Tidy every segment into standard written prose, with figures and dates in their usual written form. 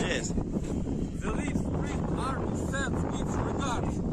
Yes. The Leaf Spring Army sends its regards.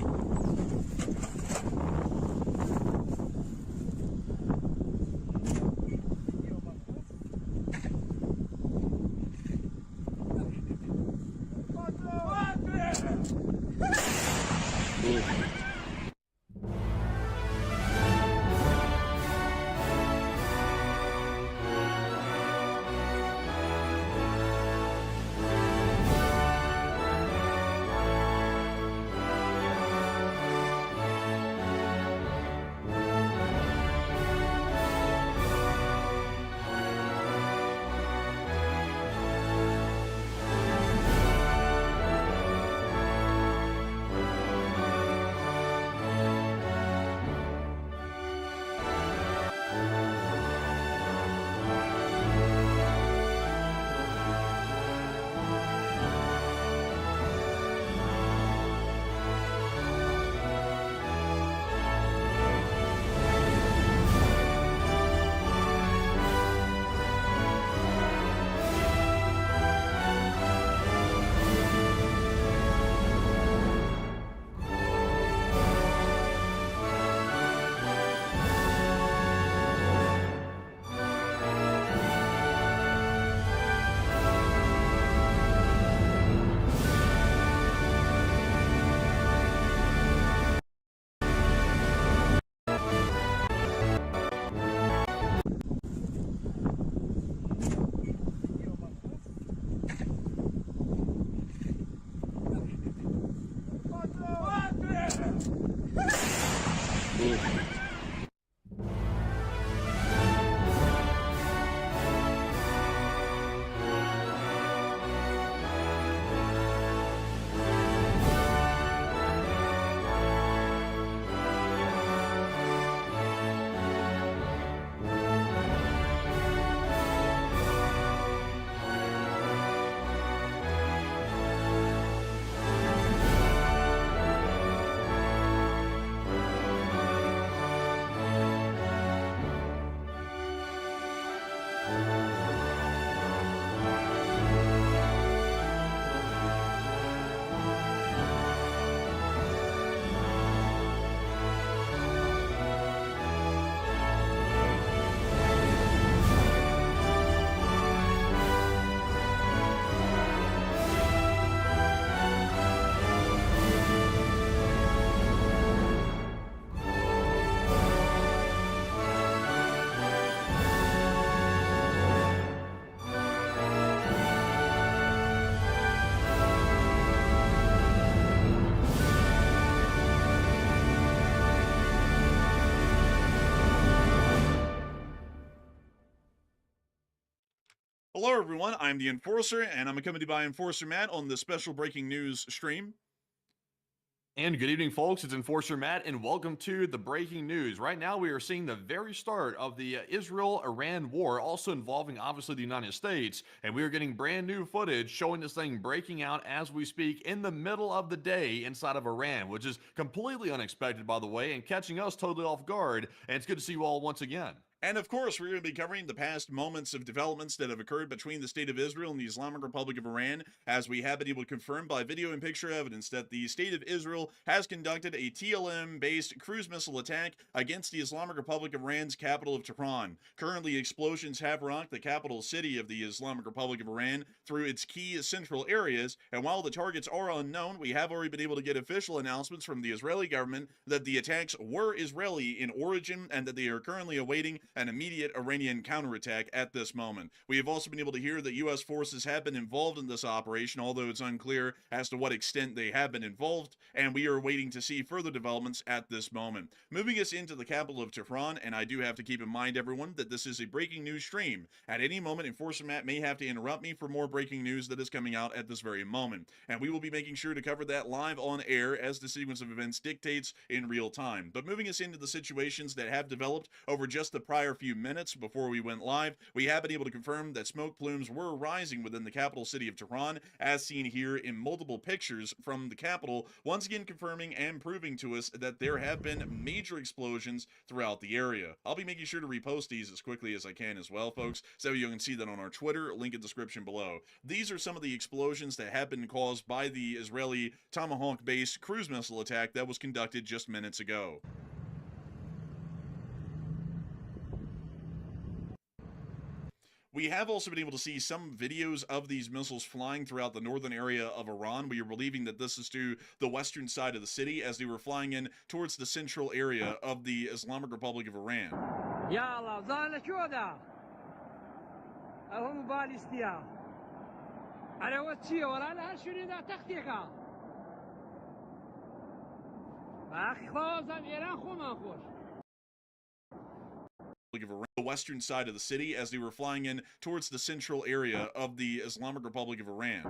Hello, everyone. I'm the Enforcer, and I'm accompanied by Enforcer Matt on the special breaking news stream. And good evening, folks. It's Enforcer Matt, and welcome to the breaking news. Right now, we are seeing the very start of the Israel-Iran war, also involving, obviously, the United States. And we are getting brand new footage showing this thing breaking out as we speak in the middle of the day inside of Iran, which is completely unexpected, by the way, and catching us totally off guard. And it's good to see you all once again. And of course, we're going to be covering the past moments of developments that have occurred between the State of Israel and the Islamic Republic of Iran, as we have been able to confirm by video and picture evidence that the State of Israel has conducted a TLM-based cruise missile attack against the Islamic Republic of Iran's capital of Tehran. Currently, explosions have rocked the capital city of the Islamic Republic of Iran through its key central areas, and while the targets are unknown, we have already been able to get official announcements from the Israeli government that the attacks were Israeli in origin and that they are currently awaiting an immediate Iranian counterattack at this moment. We have also been able to hear that U.S. forces have been involved in this operation, although it's unclear as to what extent they have been involved, and we are waiting to see further developments at this moment. Moving us into the capital of Tehran, and I do have to keep in mind, everyone, that this is a breaking news stream. At any moment, Enforcer Matt may have to interrupt me for more breaking news that is coming out at this very moment, and we will be making sure to cover that live on air as the sequence of events dictates in real time. But moving us into the situations that have developed over just the prior few minutes before we went live, we have been able to confirm that smoke plumes were rising within the capital city of Tehran, as seen here in multiple pictures from the capital, once again confirming and proving to us that there have been major explosions throughout the area. I'll be making sure to repost these as quickly as I can as well, folks, so you can see that on our Twitter, link in the description below. These are some of the explosions that have been caused by the Israeli Tomahawk-based cruise missile attack that was conducted just minutes ago. We have also been able to see some videos of these missiles flying throughout the northern area of Iran. We are believing that this is to the western side of the city as they were flying in towards the central area of the Islamic Republic of Iran. Of the western side of the city as they were flying in towards the central area of the Islamic Republic of Iran.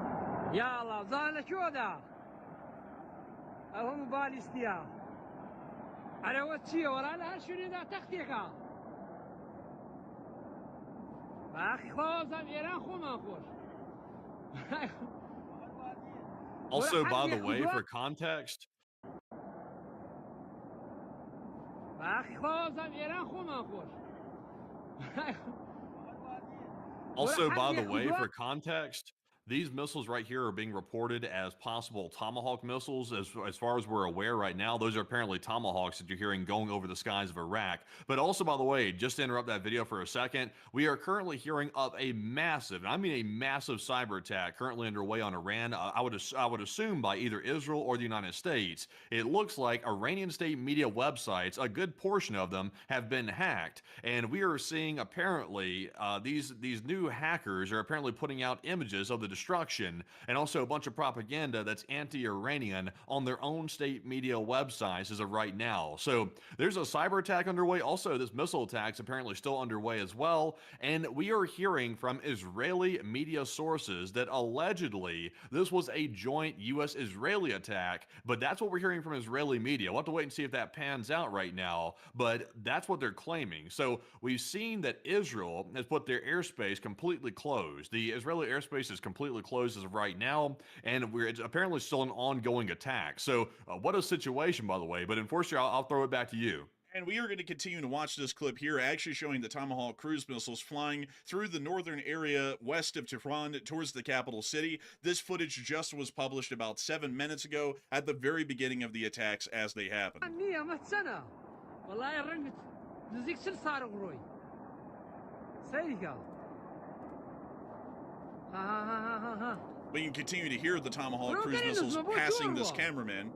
Also, by the way, for context, these missiles right here are being reported as possible Tomahawk missiles. As far as we're aware right now, those are apparently Tomahawks that you're hearing going over the skies of Iraq. But also, by the way, just to interrupt that video for a second, we are currently hearing of a massive, and I mean a massive cyber attack currently underway on Iran. I would assume by either Israel or the United States. It looks like Iranian state media websites, a good portion of them, have been hacked. And we are seeing apparently these new hackers are apparently putting out images of the destruction and also a bunch of propaganda that's anti-Iranian on their own state media websites as of right now. So there's a cyber attack underway. Also, this missile attack's apparently still underway as well. And we are hearing from Israeli media sources that allegedly this was a joint U.S.-Israeli attack, but that's what we're hearing from Israeli media. We'll have to wait and see if that pans out right now, but that's what they're claiming. So we've seen that Israel has put their airspace completely closed. The Israeli airspace is completely closed as of right now, and it's apparently still an ongoing attack. So what a situation, by the way. But Enforcer, I'll throw it back to you. And we are going to continue to watch this clip here, actually showing the Tomahawk cruise missiles flying through the northern area west of Tehran towards the capital city. This footage just was published about 7 minutes ago at the very beginning of the attacks as they happened. We can continue to hear the Tomahawk cruise missiles passing this cameraman.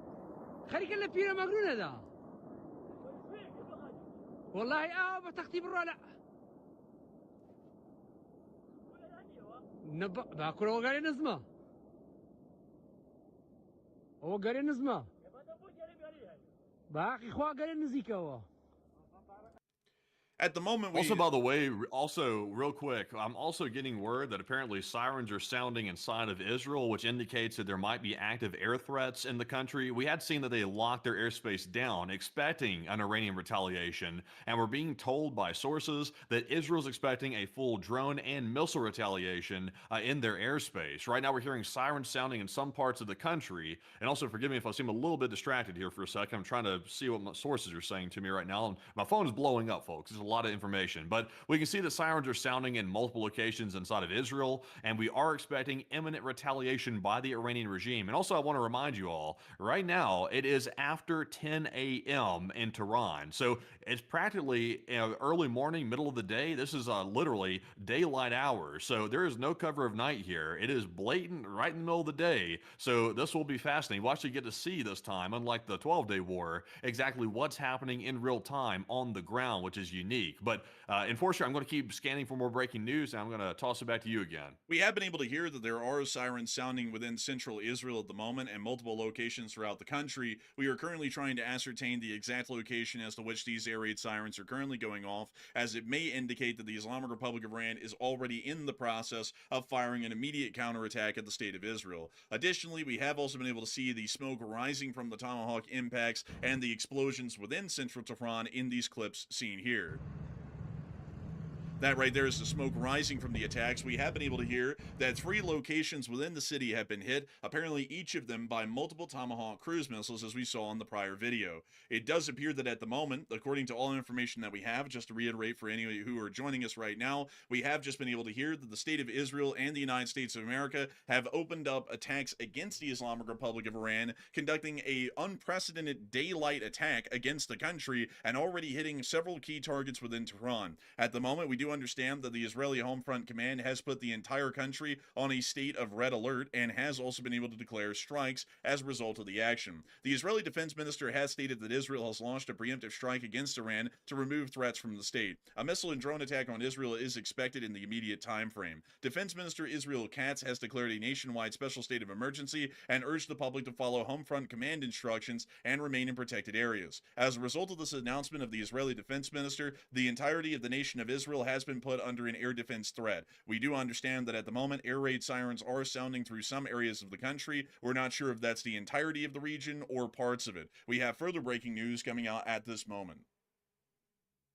At the moment, also, by the way, real quick, I'm also getting word that apparently sirens are sounding inside of Israel, which indicates that there might be active air threats in the country. We had seen that they locked their airspace down, expecting an Iranian retaliation, and we're being told by sources that Israel's expecting a full drone and missile retaliation in their airspace. Right now, we're hearing sirens sounding in some parts of the country, and also forgive me if I seem a little bit distracted here for a second. I'm trying to see what my sources are saying to me right now, and my phone is blowing up, folks. There's a lot of information. But we can see the sirens are sounding in multiple locations inside of Israel, and we are expecting imminent retaliation by the Iranian regime. And also, I want to remind you all, right now, it is after 10 a.m. in Tehran. So it's practically early morning, middle of the day. This is literally daylight hours. So there is no cover of night here. It is blatant right in the middle of the day. So this will be fascinating. We'll actually get to see this time, unlike the 12-day war, exactly what's happening in real time on the ground, which is unique. But Enforcer, I'm going to keep scanning for more breaking news, and I'm going to toss it back to you again. We have been able to hear that there are sirens sounding within central Israel at the moment and multiple locations throughout the country. We are currently trying to ascertain the exact location as to which these air raid sirens are currently going off, as it may indicate that the Islamic Republic of Iran is already in the process of firing an immediate counterattack at the state of Israel. Additionally, we have also been able to see the smoke rising from the Tomahawk impacts and the explosions within central Tehran in these clips seen here. That right there is the smoke rising from the attacks. We have been able to hear that 3 locations within the city have been hit, apparently each of them by multiple Tomahawk cruise missiles, as we saw in the prior video. It does appear that at the moment, according to all information that we have, just to reiterate for any of you who are joining us right now, we have just been able to hear that the state of Israel and the United States of America have opened up attacks against the Islamic Republic of Iran, conducting a unprecedented daylight attack against the country and already hitting several key targets within Tehran. At the moment, we do understand that the Israeli Home Front Command has put the entire country on a state of red alert and has also been able to declare strikes as a result of the action. The Israeli Defense Minister has stated that Israel has launched a preemptive strike against Iran to remove threats from the state. A missile and drone attack on Israel is expected in the immediate time frame. Defense Minister Israel Katz has declared a nationwide special state of emergency and urged the public to follow Home Front Command instructions and remain in protected areas. As a result of this announcement of the Israeli Defense Minister, the entirety of the nation of Israel has been put under an air defense threat. We do understand that at the moment, air raid sirens are sounding through some areas of the country. We're not sure if that's the entirety of the region or parts of it. We have further breaking news coming out at this moment.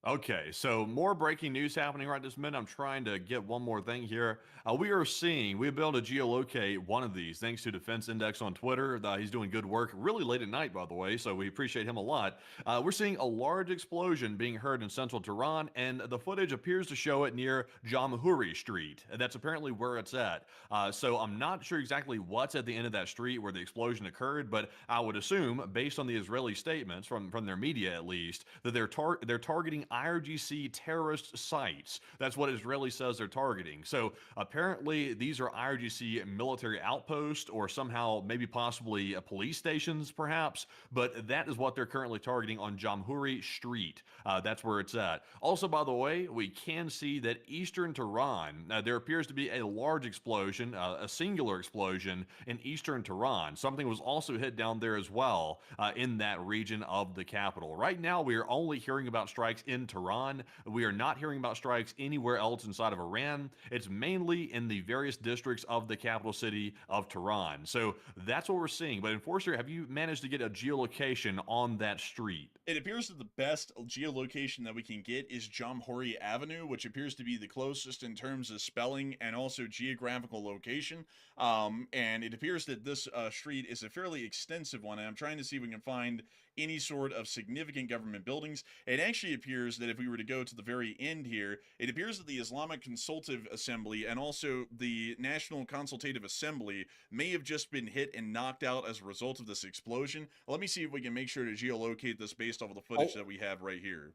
Okay, so more breaking news happening right this minute. I'm trying to get one more thing here. We've been able to geolocate one of these thanks to Defense Index on Twitter. He's doing good work really late at night, by the way, so we appreciate him a lot. We're seeing a large explosion being heard in central Tehran, and the footage appears to show it near Jamhuri Street. That's apparently where it's at. So I'm not sure exactly what's at the end of that street where the explosion occurred, but I would assume, based on the Israeli statements from their media at least, that they're targeting IRGC terrorist sites. That's what Israeli says they're targeting. So apparently these are IRGC military outposts or somehow maybe possibly police stations perhaps, but that is what they're currently targeting on Jamhuri Street. That's where it's at. Also, by the way, we can see that eastern Tehran, there appears to be a large explosion, a singular explosion in eastern Tehran. Something was also hit down there as well in that region of the capital. Right now, we are only hearing about strikes in Tehran. We are not hearing about strikes anywhere else inside of Iran. It's mainly in the various districts of the capital city of Tehran. So that's what we're seeing. But Enforcer, have you managed to get a geolocation on that street? It appears that the best geolocation that we can get is Jamhuri Avenue, which appears to be the closest in terms of spelling and also geographical location. And it appears that this street is a fairly extensive one, and I'm trying to see if we can find any sort of significant government buildings. It actually appears that if we were to go to the very end here, it appears that the Islamic Consultative Assembly and also the National Consultative Assembly may have just been hit and knocked out as a result of this explosion. Let me see if we can make sure to geolocate this based off of the footage that we have right here.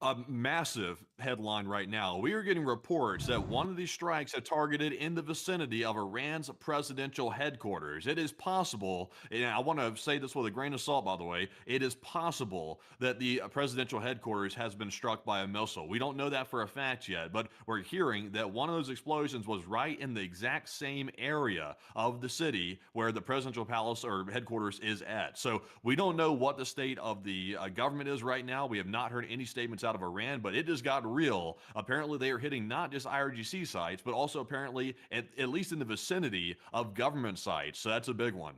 A massive headline right now. We are getting reports that one of these strikes had targeted in the vicinity of Iran's presidential headquarters. It is possible, and I want to say this with a grain of salt, by the way, it is possible that the presidential headquarters has been struck by a missile. We don't know that for a fact yet, but we're hearing that one of those explosions was right in the exact same area of the city where the presidential palace or headquarters is at. So we don't know what the state of the government is right now. We have not heard any statements out of Iran, but it has got real. Apparently, they are hitting not just IRGC sites, but also apparently at least in the vicinity of government sites. So that's a big one.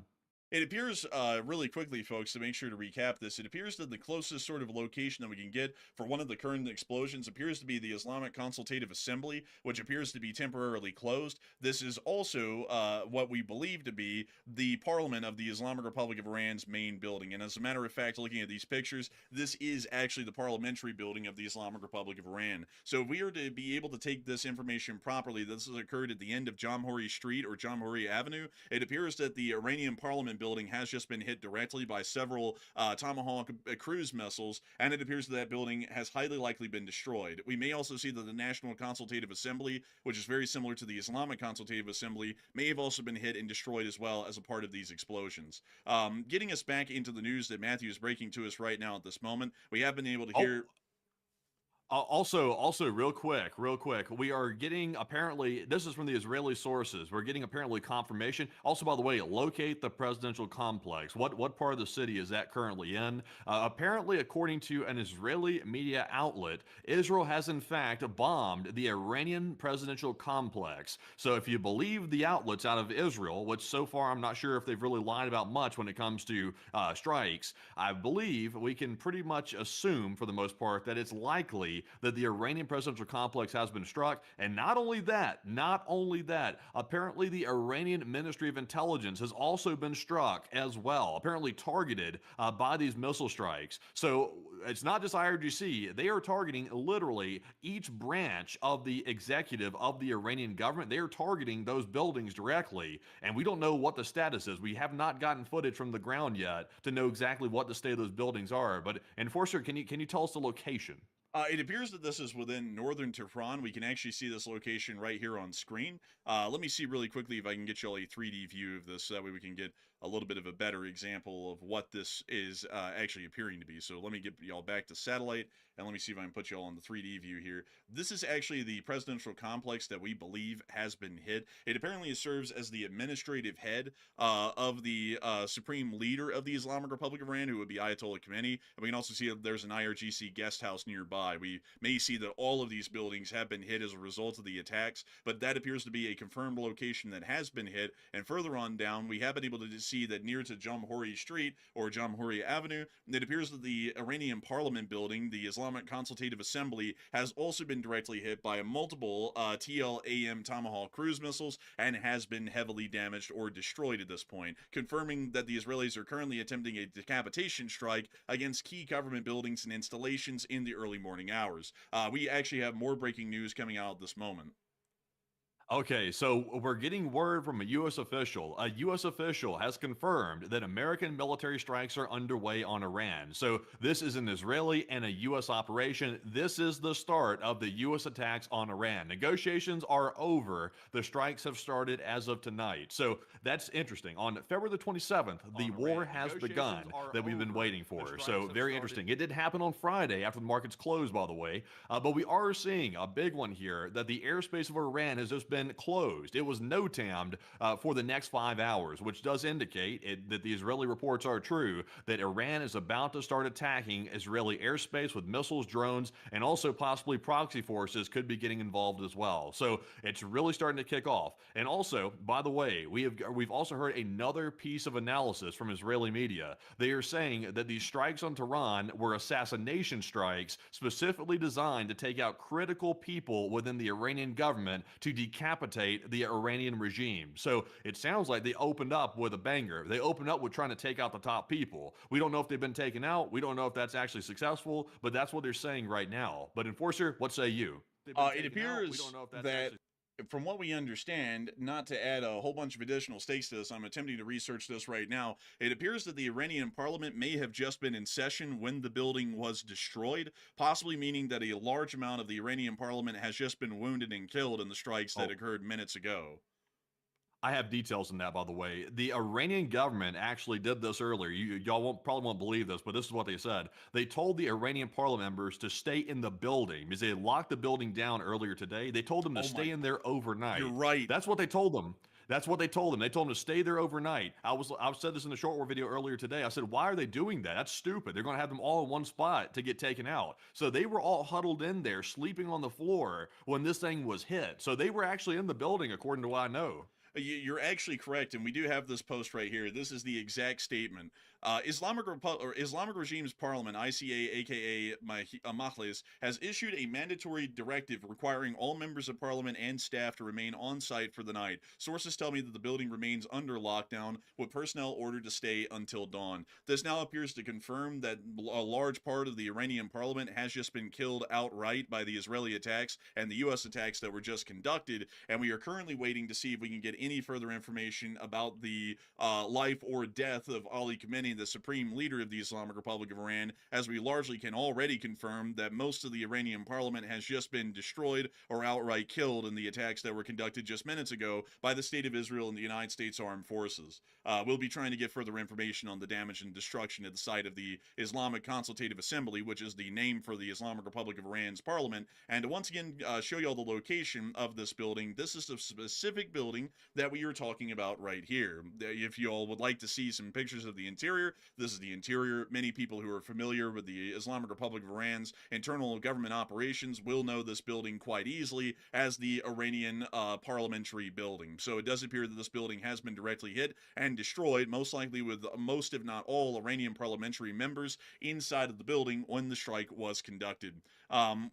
It appears, really quickly, folks, to make sure to recap this, it appears that the closest sort of location that we can get for one of the current explosions appears to be the Islamic Consultative Assembly, which appears to be temporarily closed. This is also what we believe to be the parliament of the Islamic Republic of Iran's main building. And as a matter of fact, looking at these pictures, this is actually the parliamentary building of the Islamic Republic of Iran. So if we are to be able to take this information properly, this has occurred at the end of Jamhuri Street or Jamhuri Avenue. It appears that the Iranian parliament building has just been hit directly by several Tomahawk cruise missiles, and it appears that building has highly likely been destroyed. We may also see that the National Consultative Assembly, which is very similar to the Islamic Consultative Assembly, may have also been hit and destroyed as well as a part of these explosions. Getting us back into the news that Matthew is breaking to us right now at this moment, we have been able to hear. Also, real quick, we are getting, apparently, this is from the Israeli sources. We're getting apparently confirmation. Also, by the way, locate the presidential complex. What part of the city is that currently in? Apparently, according to an Israeli media outlet, Israel has in fact bombed the Iranian presidential complex. So, if you believe the outlets out of Israel, which so far I'm not sure if they've really lied about much when it comes to strikes, I believe we can pretty much assume, for the most part, that it's likely that the Iranian presidential complex has been struck. And not only that, apparently the Iranian Ministry of Intelligence has also been struck as well, apparently targeted by these missile strikes. So it's not just IRGC, they are targeting literally each branch of the executive of the Iranian government. They are targeting those buildings directly, and we don't know what the status is. We have not gotten footage from the ground yet to know exactly what the state of those buildings are. But Enforcer, can you tell us the location? It appears that this is within northern Tehran. We can actually see this location right here on screen. Let me see really quickly if I can get you all a 3D view of this, so that way we can get a little bit of a better example of what this is actually appearing to be. So let me get y'all back to satellite, and let me see if I can put y'all on the 3D view here. This is actually the presidential complex that we believe has been hit. It apparently serves as the administrative head of the supreme leader of the Islamic Republic of Iran, who would be Ayatollah Khamenei. And we can also see that there's an IRGC guest house nearby. We may see that all of these buildings have been hit as a result of the attacks, but that appears to be a confirmed location that has been hit. And further on down, we have been able to see that near to Jamhuri Street or Jamhuri Avenue, it appears that the Iranian parliament building, the Islamic Consultative Assembly, has also been directly hit by multiple TLAM Tomahawk cruise missiles and has been heavily damaged or destroyed at this point, confirming that the Israelis are currently attempting a decapitation strike against key government buildings and installations in the early morning hours. We actually have more breaking news coming out at this moment. Okay, so we're getting word from a U.S. official. A U.S. official has confirmed that American military strikes are underway on Iran. So this is an Israeli and a U.S. operation. This is the start of the U.S. attacks on Iran. Negotiations are over. The strikes have started as of tonight. So that's interesting. On February the 27th, the war has begun that we've been waiting for. So very interesting. It did happen on Friday after the markets closed, by the way. But we are seeing a big one here, that the airspace of Iran has just been closed. It was NOTAMed for the next 5 hours, which does indicate that the Israeli reports are true, that Iran is about to start attacking Israeli airspace with missiles, drones, and also possibly proxy forces could be getting involved as well. So it's really starting to kick off. And also, by the way, we've also heard another piece of analysis from Israeli media. They are saying that these strikes on Tehran were assassination strikes specifically designed to take out critical people within the Iranian government to decapitate the Iranian regime. So it sounds like they opened up with a banger. They opened up with trying to take out the top people. We don't know if they've been taken out. We don't know if that's actually successful, but that's what they're saying right now. But Enforcer, what say you? It appears that from what we understand, not to add a whole bunch of additional stakes to this, I'm attempting to research this right now. It appears that the Iranian parliament may have just been in session when the building was destroyed, possibly meaning that a large amount of the Iranian parliament has just been wounded and killed in the strikes that occurred minutes ago. I have details on that, by the way. The Iranian government actually did this earlier. Y'all probably won't believe this, but this is what they said. They told the Iranian parliament members to stay in the building because they locked the building down earlier today. They told them to stay in there overnight. You're right. That's what they told them. That's what they told them. They told them to stay there overnight. I said this in the short war video earlier today. I said, why are they doing that? That's stupid. They're going to have them all in one spot to get taken out. So they were all huddled in there, sleeping on the floor when this thing was hit. So they were actually in the building, according to what I know. You're actually correct, and we do have this post right here. This is the exact statement. Islamic Regime's Parliament, ICA, aka Majlis, has issued a mandatory directive requiring all members of Parliament and staff to remain on site for the night. Sources tell me that the building remains under lockdown, with personnel ordered to stay until dawn. This now appears to confirm that a large part of the Iranian Parliament has just been killed outright by the Israeli attacks and the U.S. attacks that were just conducted, and we are currently waiting to see if we can get any further information about the life or death of Ali Khamenei, the supreme leader of the Islamic Republic of Iran, as we largely can already confirm that most of the Iranian parliament has just been destroyed or outright killed in the attacks that were conducted just minutes ago by the State of Israel and the United States Armed Forces. We'll be trying to get further information on the damage and destruction at the site of the Islamic Consultative Assembly, which is the name for the Islamic Republic of Iran's parliament, and to once again show you all the location of this building. This is the specific building that we are talking about right here. If you all would like to see some pictures of the interior, this is the interior. Many people who are familiar with the Islamic Republic of Iran's internal government operations will know this building quite easily as the Iranian parliamentary building. So it does appear that this building has been directly hit and destroyed, most likely with most, if not all, Iranian parliamentary members inside of the building when the strike was conducted.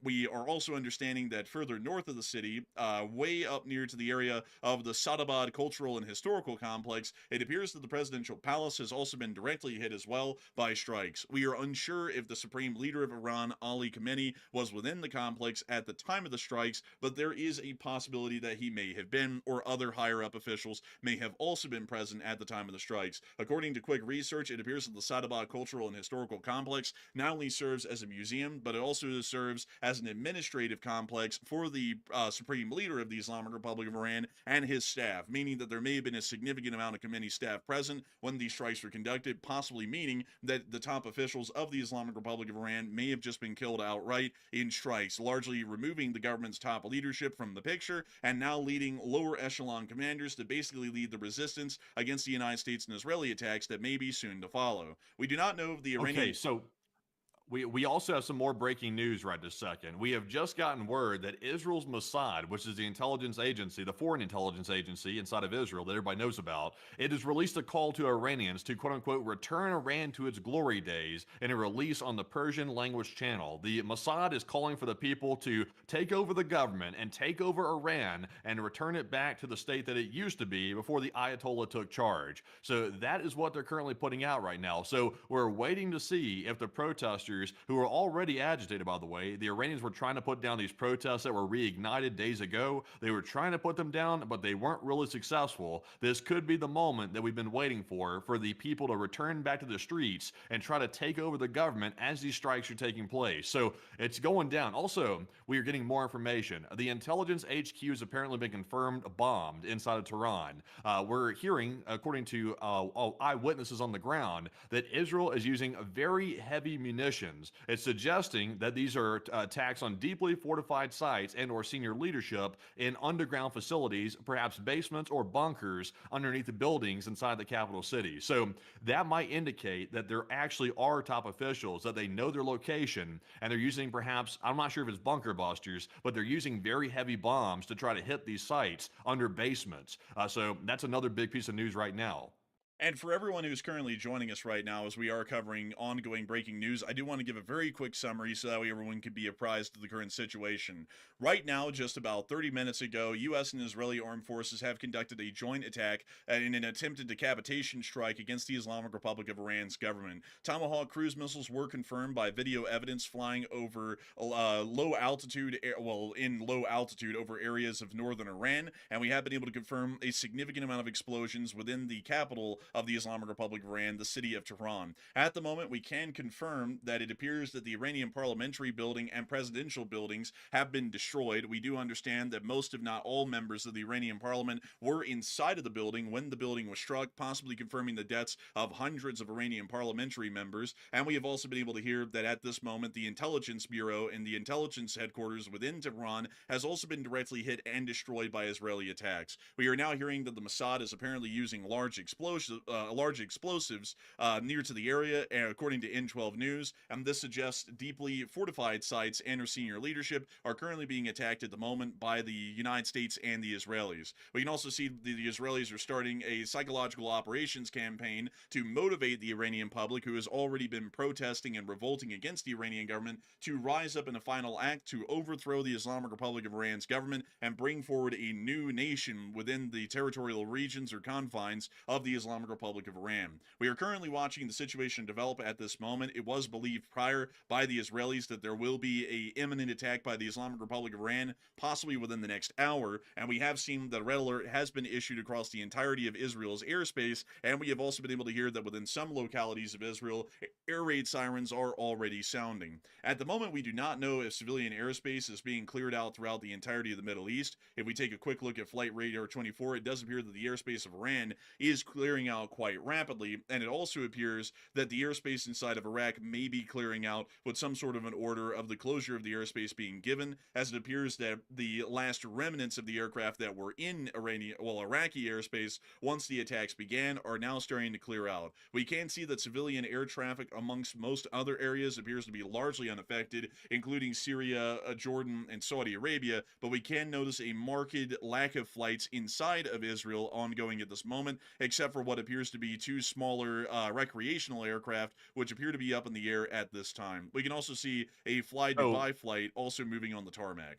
We are also understanding that further north of the city, way up near to the area of the Sadabad Cultural and Historical Complex, it appears that the presidential palace has also been directly hit as well by strikes. We are unsure if the supreme leader of Iran, Ali Khamenei, was within the complex at the time of the strikes, but there is a possibility that he may have been, or other higher-up officials may have also been present at the time of the strikes. According to quick research, it appears that the Sadabad Cultural and Historical Complex not only serves as a museum, but it also serves as an administrative complex for the supreme leader of the Islamic Republic of Iran and his staff, meaning that there may have been a significant amount of Khamenei staff present when these strikes were conducted, possibly meaning that the top officials of the Islamic Republic of Iran may have just been killed outright in strikes, largely removing the government's top leadership from the picture and now leading lower echelon commanders to basically lead the resistance against the United States and Israeli attacks that may be soon to follow. We do not know if the Iranian... Okay, so we also have some more breaking news right this second. We have just gotten word that Israel's Mossad, which is the intelligence agency, the foreign intelligence agency inside of Israel that everybody knows about, it has released a call to Iranians to quote-unquote return Iran to its glory days in a release on the Persian language channel. The Mossad is calling for the people to take over the government and take over Iran and return it back to the state that it used to be before the Ayatollah took charge. So that is what they're currently putting out right now. So we're waiting to see if the protesters, who are already agitated, by the way. The Iranians were trying to put down these protests that were reignited days ago. They were trying to put them down, but they weren't really successful. This could be the moment that we've been waiting for the people to return back to the streets and try to take over the government as these strikes are taking place. So it's going down. Also, we are getting more information. The intelligence HQ has apparently been confirmed bombed inside of Tehran. We're hearing, according to eyewitnesses on the ground, that Israel is using very heavy munitions. It's suggesting that these are attacks on deeply fortified sites and or senior leadership in underground facilities, perhaps basements or bunkers underneath the buildings inside the capital city. So that might indicate that there actually are top officials, that they know their location, and they're using perhaps, I'm not sure if it's bunker busters, but they're using very heavy bombs to try to hit these sites under basements. So that's another big piece of news right now. And for everyone who's currently joining us right now as we are covering ongoing breaking news, I do want to give a very quick summary so that way everyone can be apprised of the current situation. Right now, just about 30 minutes ago, U.S. and Israeli armed forces have conducted a joint attack in an attempted decapitation strike against the Islamic Republic of Iran's government. Tomahawk cruise missiles were confirmed by video evidence flying over low altitude over areas of northern Iran, and we have been able to confirm a significant amount of explosions within the capital of the Islamic Republic of Iran, the city of Tehran. At the moment, we can confirm that it appears that the Iranian parliamentary building and presidential buildings have been destroyed. We do understand that most, if not all, members of the Iranian parliament were inside of the building when the building was struck, possibly confirming the deaths of hundreds of Iranian parliamentary members. And we have also been able to hear that at this moment, the intelligence bureau and the intelligence headquarters within Tehran has also been directly hit and destroyed by Israeli attacks. We are now hearing that the Mossad is apparently using large explosives explosives near to the area, according to N12 News, and this suggests deeply fortified sites and their senior leadership are currently being attacked at the moment by the United States and the Israelis. We can also see the Israelis are starting a psychological operations campaign to motivate the Iranian public, who has already been protesting and revolting against the Iranian government, to rise up in a final act to overthrow the Islamic Republic of Iran's government and bring forward a new nation within the territorial regions or confines of the Islamic Republic of Iran. We are currently watching the situation develop at this moment. It was believed prior by the Israelis that there will be an imminent attack by the Islamic Republic of Iran, possibly within the next hour, and we have seen that a red alert has been issued across the entirety of Israel's airspace, and we have also been able to hear that within some localities of Israel, air raid sirens are already sounding. At the moment, we do not know if civilian airspace is being cleared out throughout the entirety of the Middle East. If we take a quick look at Flight Radar 24, it does appear that the airspace of Iran is clearing out quite rapidly, and it also appears that the airspace inside of Iraq may be clearing out with some sort of an order of the closure of the airspace being given, as it appears that the last remnants of the aircraft that were in Iraqi airspace once the attacks began are now starting to clear out. We can see that civilian air traffic amongst most other areas appears to be largely unaffected, including Syria, Jordan, and Saudi Arabia, but we can notice a marked lack of flights inside of Israel ongoing at this moment, except for what appears to be two smaller recreational aircraft, which appear to be up in the air at this time. We can also see a Fly Dubai flight also moving on the tarmac.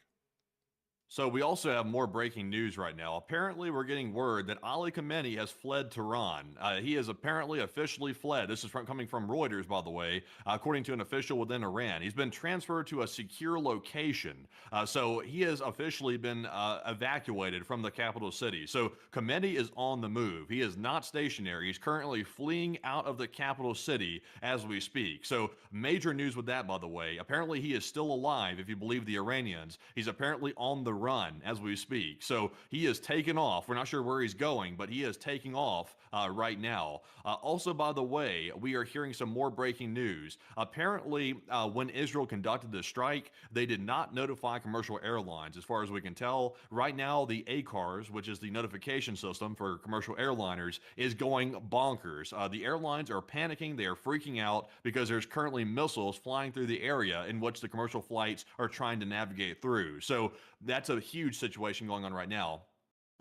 So we also have more breaking news right now. Apparently, we're getting word that Ali Khamenei has fled Tehran. He has apparently officially fled. This is coming from Reuters, by the way, according to an official within Iran. He's been transferred to a secure location. So he has officially been evacuated from the capital city. So Khamenei is on the move. He is not stationary. He's currently fleeing out of the capital city as we speak. So major news with that, by the way. Apparently, he is still alive, if you believe the Iranians. He's apparently on the run as we speak. So he is taking off. We're not sure where he's going, but he is taking off right now. Also, by the way, we are hearing some more breaking news. Apparently, when Israel conducted the strike, they did not notify commercial airlines, as far as we can tell. Right now, the ACARS, which is the notification system for commercial airliners, is going bonkers. The airlines are panicking. They are freaking out because there's currently missiles flying through the area in which the commercial flights are trying to navigate through. So that's a huge situation going on right now.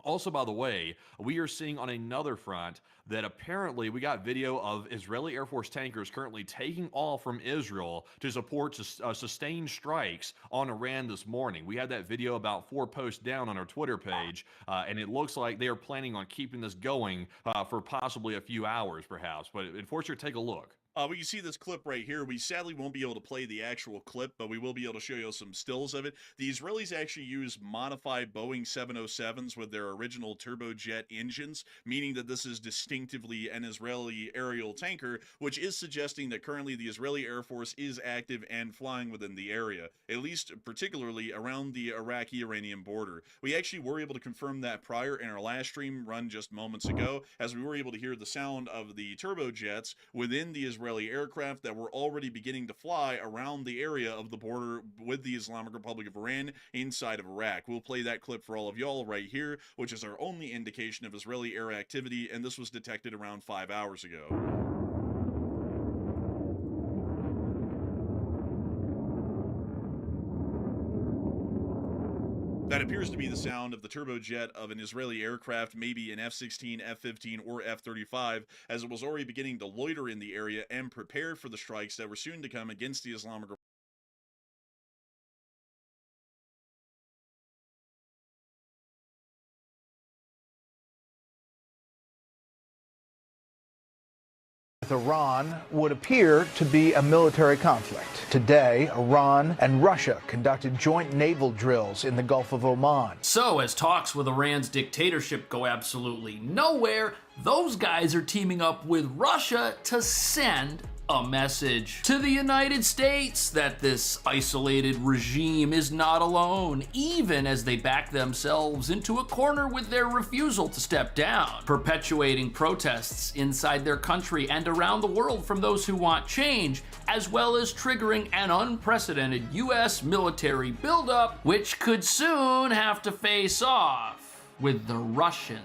Also, by the way, we are seeing on another front that apparently we got video of Israeli Air Force tankers currently taking off from Israel to support sustained strikes on Iran this morning. We had that video about 4 posts down on our Twitter page, and it looks like they are planning on keeping this going for possibly a few hours, perhaps. But unfortunately, take a look. We can see this clip right here. We sadly won't be able to play the actual clip, but we will be able to show you some stills of it. The Israelis actually use modified Boeing 707s with their original turbojet engines, meaning that this is distinctively an Israeli aerial tanker, which is suggesting that currently the Israeli Air Force is active and flying within the area, at least particularly around the Iraqi-Iranian border. We actually were able to confirm that prior in our last stream run just moments ago, as we were able to hear the sound of the turbojets within the Israeli aircraft that were already beginning to fly around the area of the border with the Islamic Republic of Iran inside of Iraq. We'll play that clip for all of y'all right here, which is our only indication of Israeli air activity, and this was detected around 5 hours ago. That appears to be the sound of the turbojet of an Israeli aircraft, maybe an F-16, F-15, or F-35, as it was already beginning to loiter in the area and prepare for the strikes that were soon to come against the Islamic Republic. With Iran would appear to be a military conflict. Today, Iran and Russia conducted joint naval drills in the Gulf of Oman. So, as talks with Iran's dictatorship go absolutely nowhere, those guys are teaming up with Russia to send a message to the United States that this isolated regime is not alone, even as they back themselves into a corner with their refusal to step down, perpetuating protests inside their country and around the world from those who want change, as well as triggering an unprecedented U.S. military buildup, which could soon have to face off with the Russians.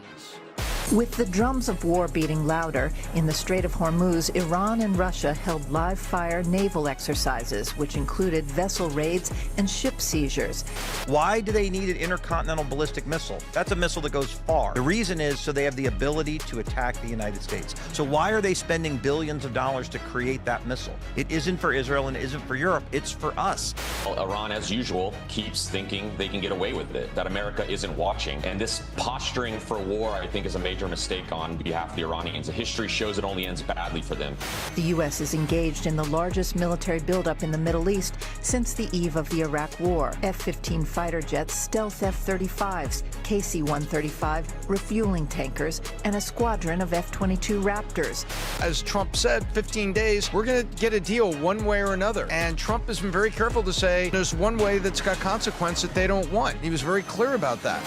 With the drums of war beating louder, in the Strait of Hormuz, Iran and Russia held live-fire naval exercises, which included vessel raids and ship seizures. Why do they need an intercontinental ballistic missile? That's a missile that goes far. The reason is so they have the ability to attack the United States. So why are they spending billions of dollars to create that missile? It isn't for Israel and it isn't for Europe. It's for us. Well, Iran, as usual, keeps thinking they can get away with it, that America isn't watching. And this posturing for war, I think, is a major mistake on behalf of the Iranians. The history shows it only ends badly for them. The U.S. is engaged in the largest military buildup in the Middle East since the eve of the Iraq War. F-15 fighter jets, stealth F-35s, KC-135 refueling tankers, and a squadron of F-22 Raptors. As Trump said, 15 days, we're going to get a deal one way or another. And Trump has been very careful to say there's one way that's got consequence that they don't want. He was very clear about that.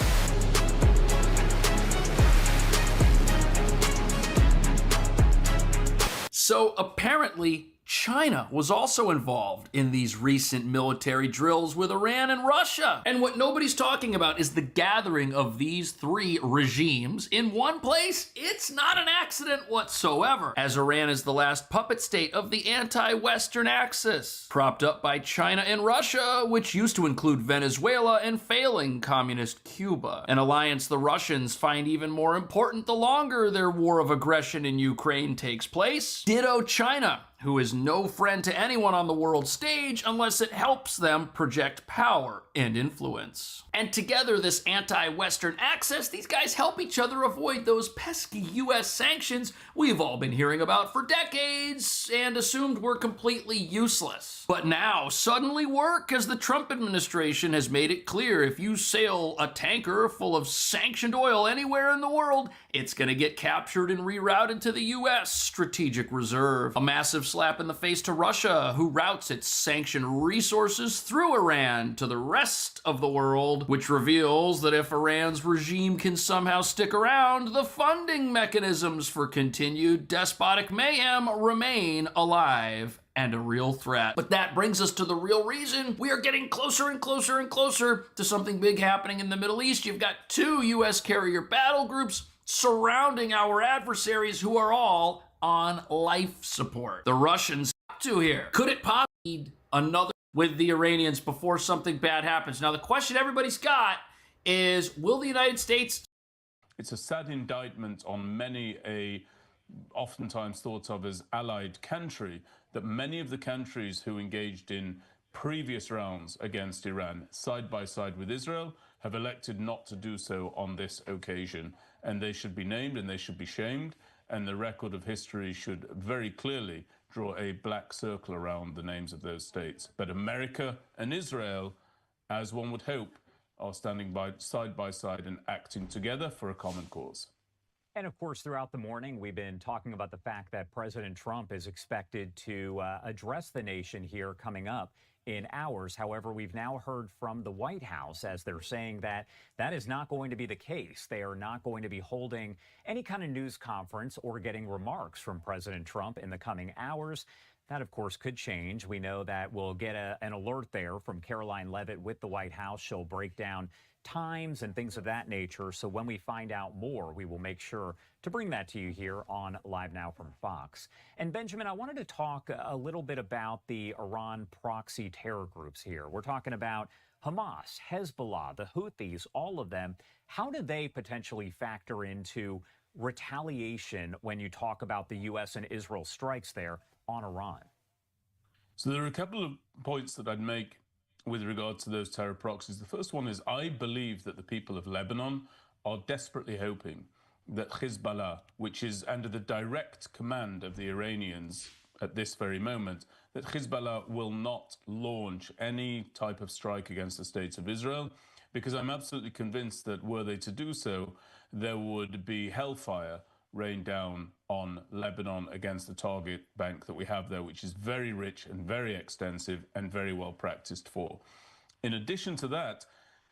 So apparently, China was also involved in these recent military drills with Iran and Russia. And what nobody's talking about is the gathering of these three regimes in one place. It's not an accident whatsoever, as Iran is the last puppet state of the anti-Western axis, propped up by China and Russia, which used to include Venezuela and failing communist Cuba, an alliance the Russians find even more important the longer their war of aggression in Ukraine takes place. Ditto China, who is no friend to anyone on the world stage unless it helps them project power and influence. And together, this anti-Western axis, these guys help each other avoid those pesky US sanctions we've all been hearing about for decades and assumed were completely useless. But now suddenly work, as the Trump administration has made it clear if you sail a tanker full of sanctioned oil anywhere in the world, it's gonna get captured and rerouted to the US strategic reserve. A massive slap in the face to Russia, who routes its sanctioned resources through Iran to the rest of the world, which reveals that if Iran's regime can somehow stick around, the funding mechanisms for continued despotic mayhem remain alive and a real threat. But that brings us to the real reason we are getting closer and closer and closer to something big happening in the Middle East. You've got two US carrier battle groups surrounding our adversaries who are all on life support. The Russians to here. Could it possibly need another with the Iranians before something bad happens? Now, the question everybody's got is, will the United States... It's a sad indictment on many a oftentimes thought of as allied country, that many of the countries who engaged in previous rounds against Iran side by side with Israel have elected not to do so on this occasion. And they should be named and they should be shamed. And the record of history should very clearly draw a black circle around the names of those states. But America and Israel, as one would hope, are standing side by side and acting together for a common cause. And of course, throughout the morning, we've been talking about the fact that President Trump is expected to address the nation here coming up in hours. However, we've now heard from the White House as they're saying that that is not going to be the case. They are not going to be holding any kind of news conference or getting remarks from President Trump in the coming hours. That, of course, could change. We know that we'll get an alert there from Caroline Leavitt with the White House. She'll break down times and things of that nature. So when we find out more, we will make sure to bring that to you here on Live Now from Fox. And Benjamin, I wanted to talk a little bit about the Iran proxy terror groups here. We're talking about Hamas, Hezbollah, the Houthis, all of them. How do they potentially factor into retaliation when you talk about the U.S. and Israel strikes there on Iran? So there are a couple of points that I'd make with regard to those terror proxies. The first one is I believe that the people of Lebanon are desperately hoping that Hezbollah, which is under the direct command of the Iranians at this very moment, that Hezbollah will not launch any type of strike against the state of Israel, because I'm absolutely convinced that were they to do so, there would be hellfire rain down on Lebanon against the target bank that we have there, which is very rich and very extensive and very well practiced for. In addition to that,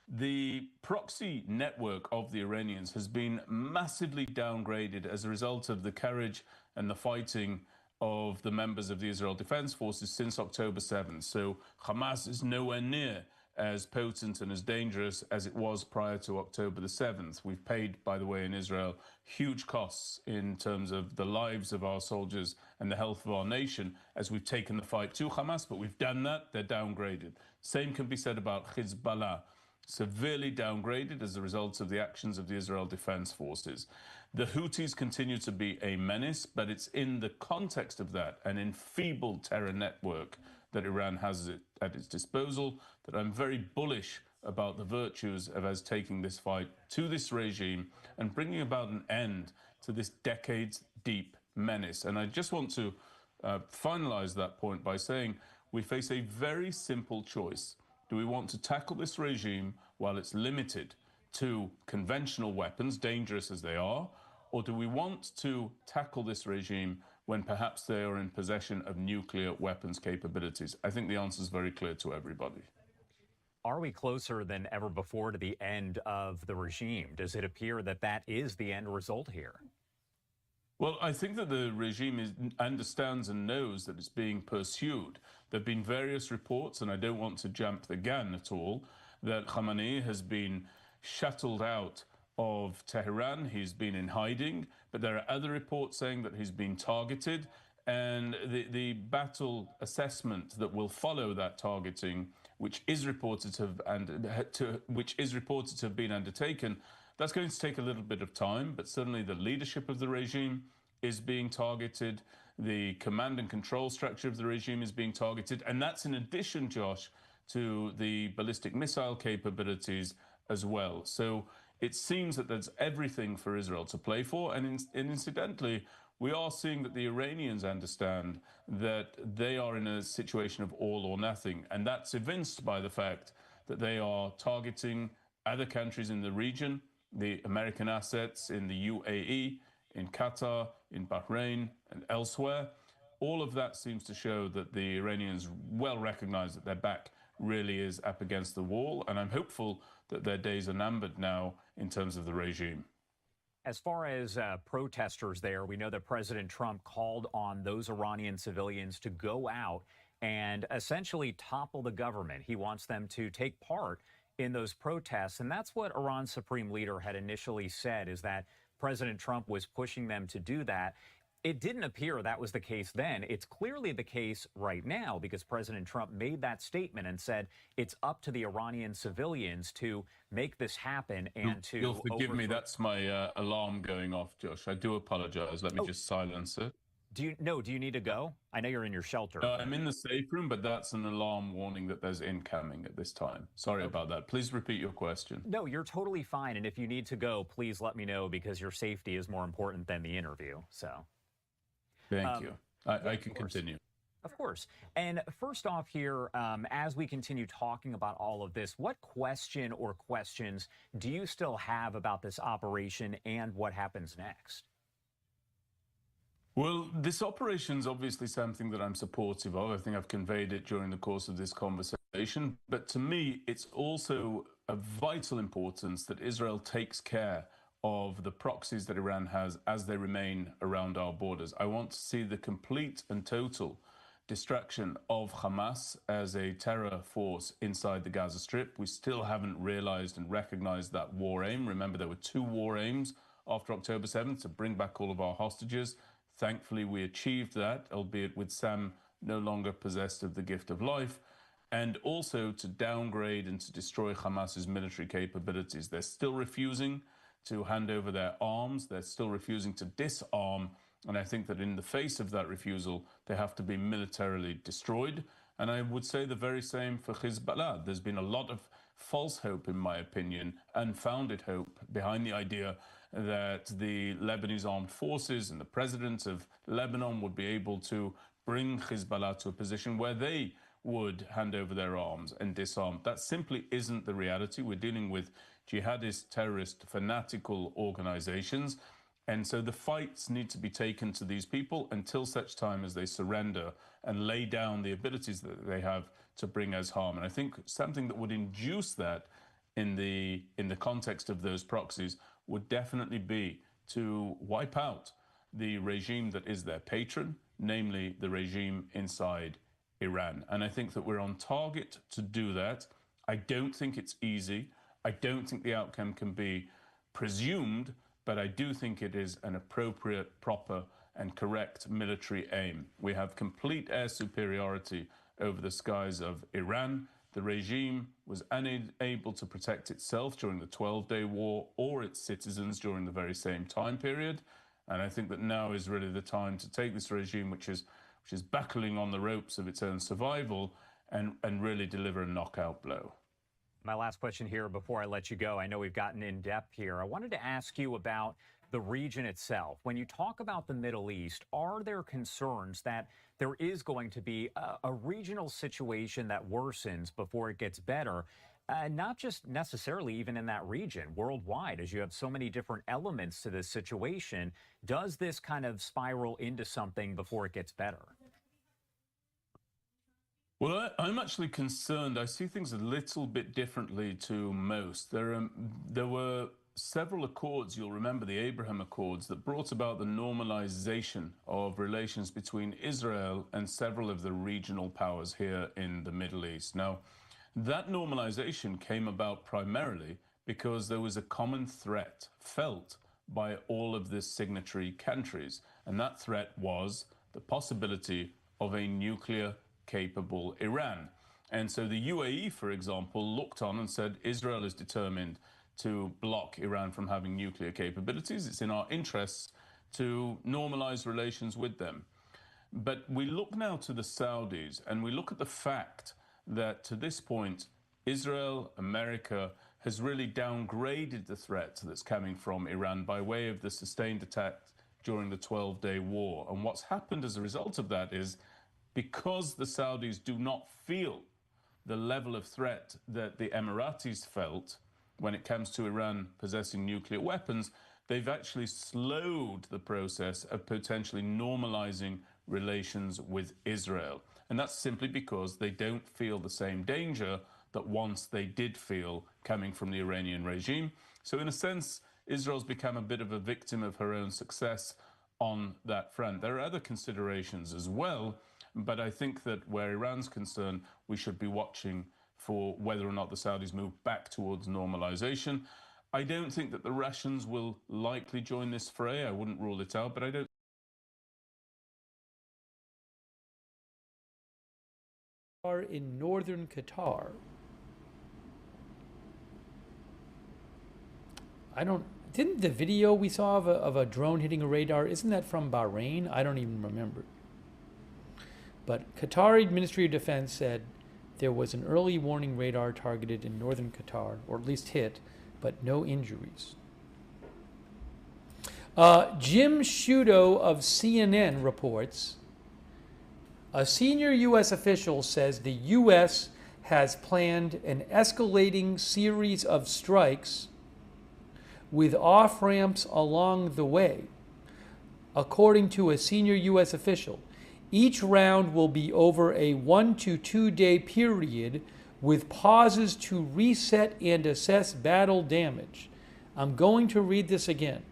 the proxy network of the Iranians has been massively downgraded as a result of the courage and the fighting of the members of the Israel Defense Forces since October 7th. So Hamas is nowhere near as potent and as dangerous as it was prior to October the 7th. We've paid, by the way, in Israel, huge costs in terms of the lives of our soldiers and the health of our nation as we've taken the fight to Hamas, but we've done that, they're downgraded. Same can be said about Hezbollah, severely downgraded as a result of the actions of the Israel Defense Forces. The Houthis continue to be a menace, but it's in the context of that, an enfeebled terror network that Iran has at its disposal, that I'm very bullish about the virtues of us taking this fight to this regime and bringing about an end to this decades-deep menace. And I just want to finalize that point by saying we face a very simple choice. Do we want to tackle this regime while it's limited to conventional weapons, dangerous as they are, or do we want to tackle this regime when perhaps they are in possession of nuclear weapons capabilities? I think the answer is very clear to everybody. Are we closer than ever before to the end of the regime? Does it appear that that is the end result here? Well, I think that the regime understands and knows that it's being pursued. There have been various reports, and I don't want to jump the gun at all, that Khamenei has been shuttled out of Tehran. He's been in hiding, but there are other reports saying that he's been targeted, and the battle assessment that will follow that targeting, which is reported to have been undertaken, that's going to take a little bit of time, but certainly the leadership of the regime is being targeted, the command and control structure of the regime is being targeted, and that's in addition, Josh, to the ballistic missile capabilities as well. So it seems that there's everything for Israel to play for. And incidentally, we are seeing that the Iranians understand that they are in a situation of all or nothing. And that's evinced by the fact that they are targeting other countries in the region, the American assets in the UAE, in Qatar, in Bahrain, and elsewhere. All of that seems to show that the Iranians well recognize that their back really is up against the wall. And I'm hopeful that their days are numbered now in terms of the regime. As far as protesters there, we know that President Trump called on those Iranian civilians to go out and essentially topple the government. He wants them to take part in those protests. And that's what Iran's supreme leader had initially said, is that President Trump was pushing them to do that. It didn't appear that was the case then. It's clearly the case right now because President Trump made that statement and said it's up to the Iranian civilians to make this happen and to... You'll forgive me, that's my alarm going off, Josh. I do apologize. Let me just silence it. Do you need to go? I know you're in your shelter. I'm in the safe room, but that's an alarm warning that there's incoming at this time. Sorry about that. Please repeat your question. No, you're totally fine. And if you need to go, please let me know because your safety is more important than the interview. So... Thank you. I can continue. Of course. And first off here, as we continue talking about all of this, what question or questions do you still have about this operation and what happens next? Well, this operation is obviously something that I'm supportive of. I think I've conveyed it during the course of this conversation. But to me, it's also of vital importance that Israel takes care of the proxies that Iran has as they remain around our borders. I want to see the complete and total destruction of Hamas as a terror force inside the Gaza Strip. We still haven't realized and recognized that war aim. Remember, there were 2 war aims after October 7th to bring back all of our hostages. Thankfully, we achieved that, albeit with some no longer possessed of the gift of life, and also to downgrade and to destroy Hamas's military capabilities. They're still refusing to hand over their arms. They're still refusing to disarm. And I think that in the face of that refusal, they have to be militarily destroyed. And I would say the very same for Hezbollah. There's been a lot of false hope, in my opinion, unfounded hope behind the idea that the Lebanese armed forces and the president of Lebanon would be able to bring Hezbollah to a position where they would hand over their arms and disarm. That simply isn't the reality. We're dealing with jihadist, terrorist, fanatical organizations. And so the fights need to be taken to these people until such time as they surrender and lay down the abilities that they have to bring us harm. And I think something that would induce that in the context of those proxies would definitely be to wipe out the regime that is their patron, namely the regime inside Iran. And I think that we're on target to do that. I don't think it's easy. I don't think the outcome can be presumed, but I do think it is an appropriate, proper, and correct military aim. We have complete air superiority over the skies of Iran. The regime was unable to protect itself during the 12-day war or its citizens during the very same time period. And I think that now is really the time to take this regime, which is buckling on the ropes of its own survival, and really deliver a knockout blow. My last question here before I let you go. I know we've gotten in depth here. I wanted to ask you about the region itself. When you talk about the Middle East, are there concerns that there is going to be a regional situation that worsens before it gets better? Not just necessarily even in that region, worldwide, as you have so many different elements to this situation. Does this kind of spiral into something before it gets better? Well, I'm actually concerned. I see things a little bit differently to most. There were several accords, you'll remember the Abraham Accords, that brought about the normalization of relations between Israel and several of the regional powers here in the Middle East. Now, that normalization came about primarily because there was a common threat felt by all of the signatory countries, and that threat was the possibility of a nuclear-capable Iran. And so the UAE, for example, looked on and said, Israel is determined to block Iran from having nuclear capabilities. It's in our interests to normalize relations with them. But we look now to the Saudis, and we look at the fact that to this point, Israel, America, has really downgraded the threat that's coming from Iran by way of the sustained attack during the 12-day war. And what's happened as a result of that is, because the Saudis do not feel the level of threat that the Emiratis felt when it comes to Iran possessing nuclear weapons, they've actually slowed the process of potentially normalizing relations with Israel. And that's simply because they don't feel the same danger that once they did feel coming from the Iranian regime. So in a sense, Israel's become a bit of a victim of her own success on that front. There are other considerations as well, but I think that where Iran's concerned, we should be watching for whether or not the Saudis move back towards normalization. I don't think that the Russians will likely join this fray. I wouldn't rule it out, but I don't. Are in northern Qatar. Didn't the video we saw of a drone hitting a radar, isn't that from Bahrain? I don't even remember. But Qatari Ministry of Defense said there was an early warning radar targeted in northern Qatar, or at least hit, but no injuries. Jim Sciutto of CNN reports, a senior U.S. official says the U.S. has planned an escalating series of strikes with off-ramps along the way. According to a senior U.S. official, each round will be over a 1 to 2 day period with pauses to reset and assess battle damage. I'm going to read this again.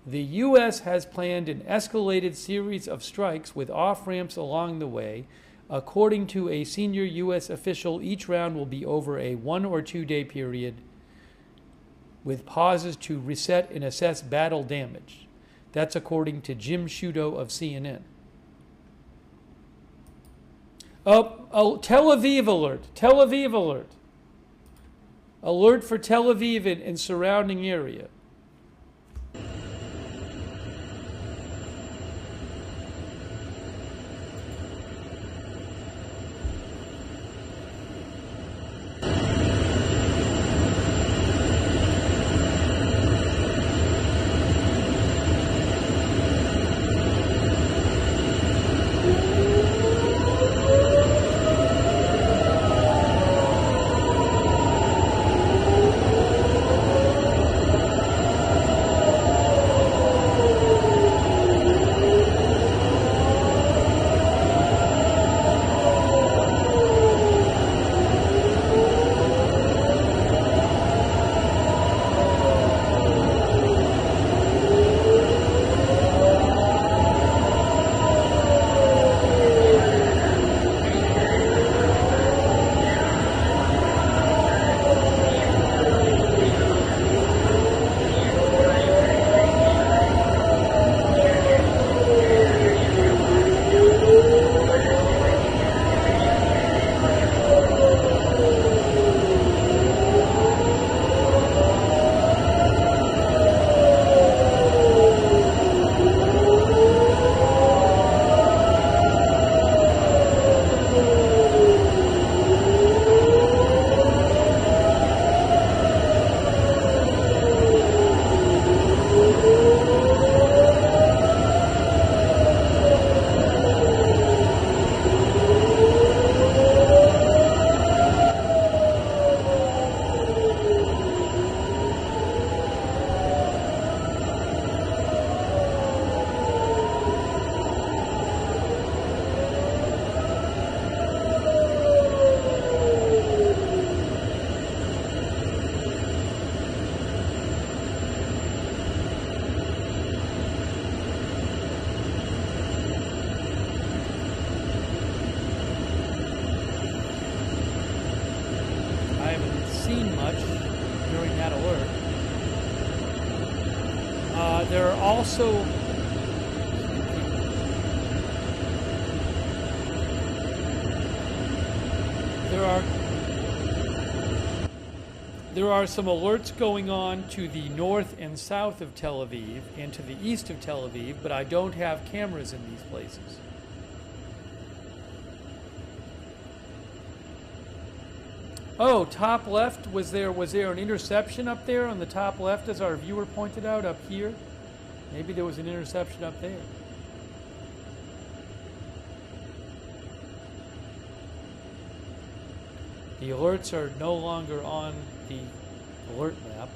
The U.S. has planned an escalated series of strikes with off-ramps along the way. According to a senior U.S. official, each round will be over a 1 or 2 day period with pauses to reset and assess battle damage. That's according to Jim Sciutto of CNN. Oh, Tel Aviv alert. Tel Aviv alert. Alert for Tel Aviv and surrounding area. There are also there are some alerts going on to the north and south of Tel Aviv and to the east of Tel Aviv, but I don't have cameras in these places. Oh, top left, was there an interception up there on the top left, as our viewer pointed out, up here? Maybe there was an interception up there. The alerts are no longer on the alert map.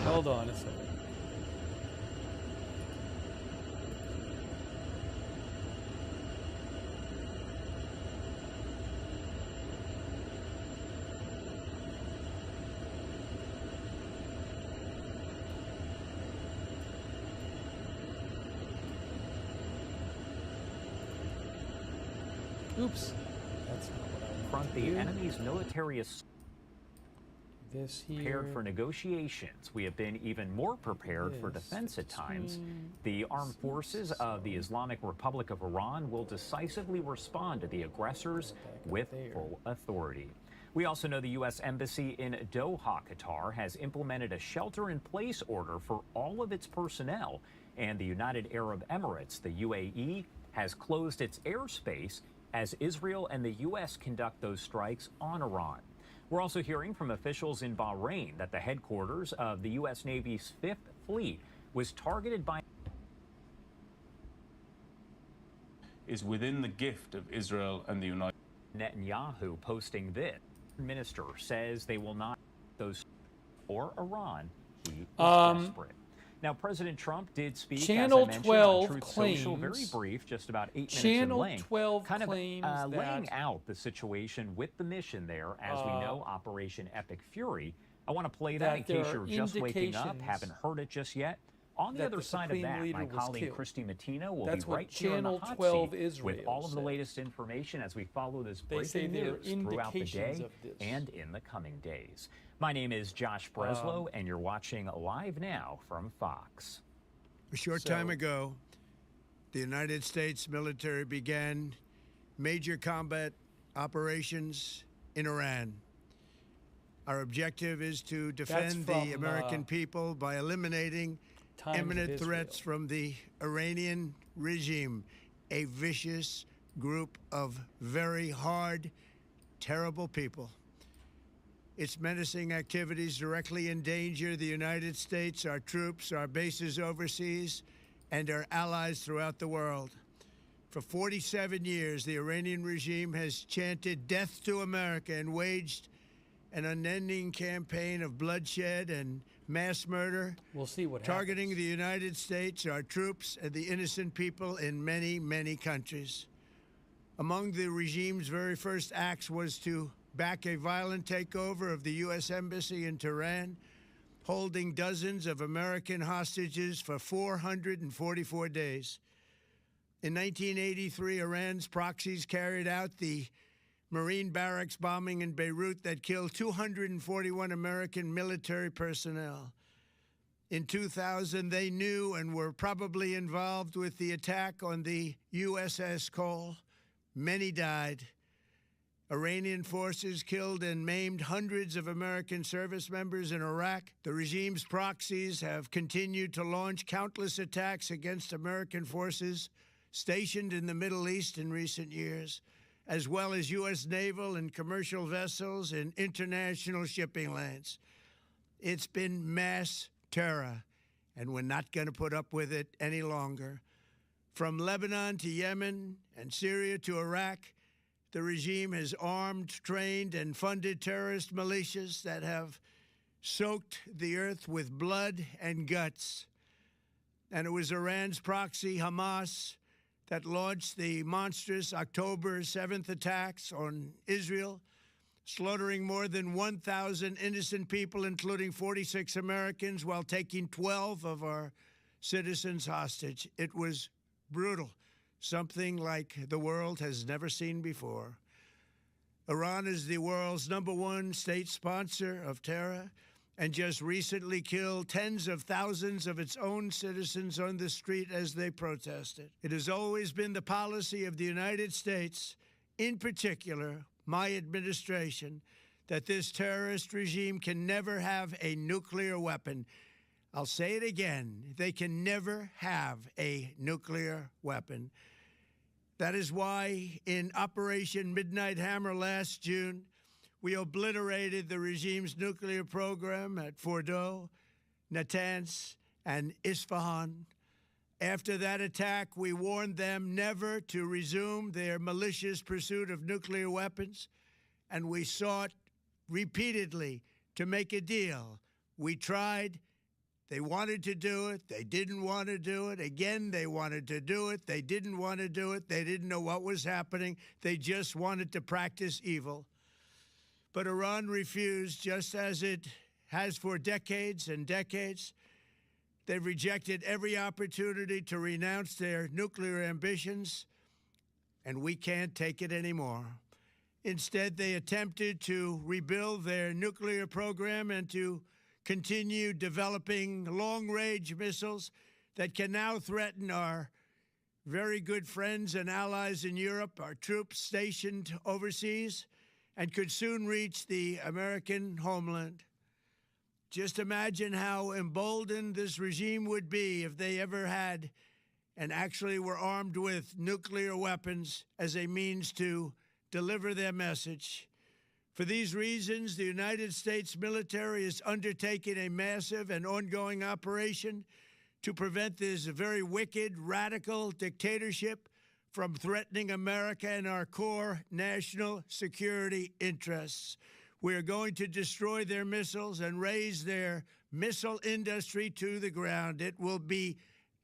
Hold on a second. Oops. That's not what I Front the enemy's military is this here. prepared for negotiations. We have been even more prepared for defense at times. The armed forces of the Islamic Republic of Iran will decisively respond to the aggressors with full authority. We also know the U.S. Embassy in Doha, Qatar, has implemented a shelter-in-place order for all of its personnel, and the United Arab Emirates, the UAE, has closed its airspace as Israel and the U.S. conduct those strikes on Iran. We're also hearing from officials in Bahrain that the headquarters of the U.S. Navy's 5th Fleet was targeted by is within the gift of Israel and the United Netanyahu posting this. The minister says they will not those or Iran. He is desperate. Now, President Trump did speak, Channel as I mentioned, 12 on Truth Social, very claims- brief, just about 8 minutes Channel in length, 12 kind claims of laying that- out the situation with the mission there, as we know, Operation Epic Fury. I want to play that in that there case are you're just waking up, indications haven't heard it just yet. On the that other the side of Supreme that, Leader my was colleague killed. Christy Matino will That's be what right here in the Channel hot 12 seat Israel with all of the said. latest information as we follow this They say breaking there are news throughout the indications day of this. and in the coming days. My name is Josh Breslow, and you're watching Live Now from Fox. A short time ago, the United States military began major combat operations in Iran. Our objective is to defend from, the American people by eliminating Times of imminent Israel. threats from the Iranian regime, a vicious group of very hard, terrible people. Its menacing activities directly endanger the United States, our troops, our bases overseas, and our allies throughout the world. For 47 years, the Iranian regime has chanted death to America and waged an unending campaign of bloodshed and mass murder. We'll see what targeting the United States, our troops, and the innocent people in many, many countries. Among the regime's very first acts was to back a violent takeover of the U.S. Embassy in Tehran, holding dozens of American hostages for 444 days. In 1983, Iran's proxies carried out the Marine barracks bombing in Beirut that killed 241 American military personnel. In 2000, they knew and were probably involved with the attack on the USS Cole. Many died. Iranian forces killed and maimed hundreds of American service members in Iraq. The regime's proxies have continued to launch countless attacks against American forces stationed in the Middle East in recent years, as well as U.S. naval and commercial vessels and international shipping lanes. It's been mass terror, and we're not going to put up with it any longer. From Lebanon to Yemen and Syria to Iraq, the regime has armed, trained, and funded terrorist militias that have soaked the earth with blood and guts. And it was Iran's proxy, Hamas, that launched the monstrous October 7th attacks on Israel, slaughtering more than 1,000 innocent people, including 46 Americans, while taking 12 of our citizens hostage. It was brutal, something like the world has never seen before. Iran is the world's #1 state sponsor of terror and just recently killed tens of thousands of its own citizens on the street as they protested. It has always been the policy of the United States, in particular, my administration, that this terrorist regime can never have a nuclear weapon. I'll say it again. They can never have a nuclear weapon. That is why in Operation Midnight Hammer last June, we obliterated the regime's nuclear program at Fordow, Natanz, and Isfahan. After that attack, we warned them never to resume their malicious pursuit of nuclear weapons, and we sought repeatedly to make a deal. We tried. They wanted to do it. They didn't want to do it. Again, they wanted to do it. They didn't want to do it. They didn't know what was happening. They just wanted to practice evil. But Iran refused, just as it has for decades and decades. They've rejected every opportunity to renounce their nuclear ambitions, and we can't take it anymore. Instead, they attempted to rebuild their nuclear program and to continue developing long-range missiles that can now threaten our very good friends and allies in Europe, our troops stationed overseas, and could soon reach the American homeland. Just imagine how emboldened this regime would be if they ever had and actually were armed with nuclear weapons as a means to deliver their message. For these reasons, the United States military is undertaking a massive and ongoing operation to prevent this very wicked, radical dictatorship from threatening America and our core national security interests. We are going to destroy their missiles and raise their missile industry to the ground. It will be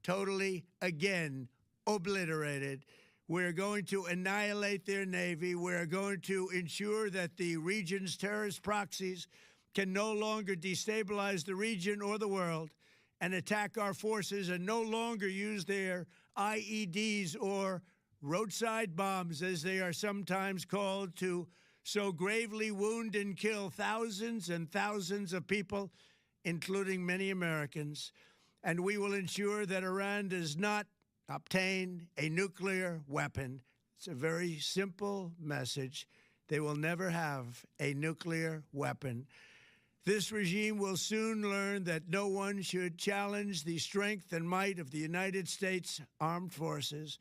totally, again, obliterated. We're going to annihilate their Navy. We're going to ensure that the region's terrorist proxies can no longer destabilize the region or the world and attack our forces and no longer use their IEDs or roadside bombs, as they are sometimes called, to so gravely wound and kill thousands and thousands of people, including many Americans. And we will ensure that Iran does not obtain a nuclear weapon. It's a very simple message. They will never have a nuclear weapon. This regime will soon learn that no one should challenge the strength and might of the United States Armed Forces.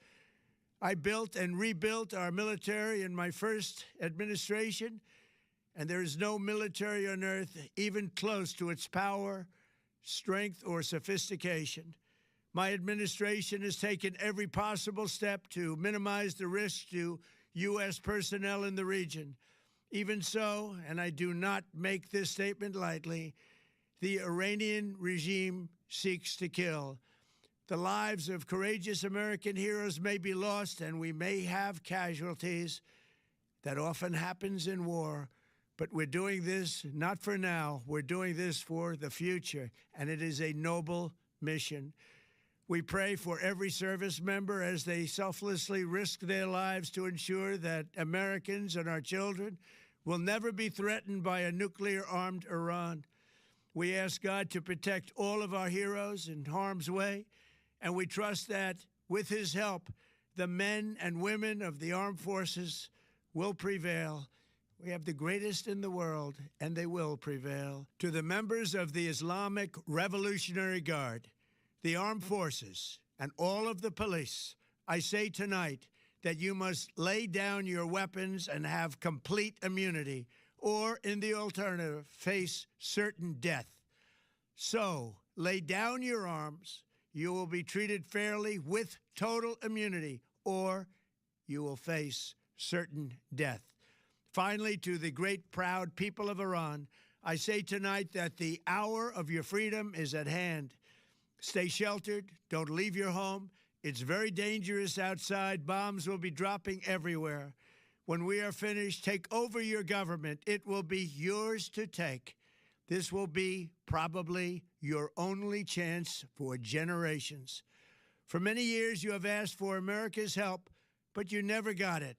I built and rebuilt our military in my first administration, and there is no military on earth even close to its power, strength, or sophistication. My administration has taken every possible step to minimize the risk to U.S. personnel in the region. Even so, and I do not make this statement lightly, the Iranian regime seeks to kill. The lives of courageous American heroes may be lost, and we may have casualties. That often happens in war. But we're doing this not for now. We're doing this for the future, and it is a noble mission. We pray for every service member as they selflessly risk their lives to ensure that Americans and our children will never be threatened by a nuclear-armed Iran. We ask God to protect all of our heroes in harm's way, and we trust that, with his help, the men and women of the armed forces will prevail. We have the greatest in the world, and they will prevail. To the members of the Islamic Revolutionary Guard, the armed forces, and all of the police, I say tonight that you must lay down your weapons and have complete immunity, or, in the alternative, face certain death. So, lay down your arms. You will be treated fairly with total immunity, or you will face certain death. Finally, to the great, proud people of Iran, I say tonight that the hour of your freedom is at hand. Stay sheltered. Don't leave your home. It's very dangerous outside. Bombs will be dropping everywhere. When we are finished, take over your government. It will be yours to take. This will be probably your only chance for generations. For many years, you have asked for America's help, but you never got it.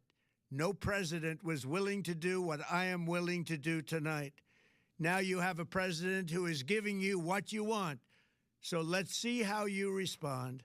No president was willing to do what I am willing to do tonight. Now you have a president who is giving you what you want. So let's see how you respond.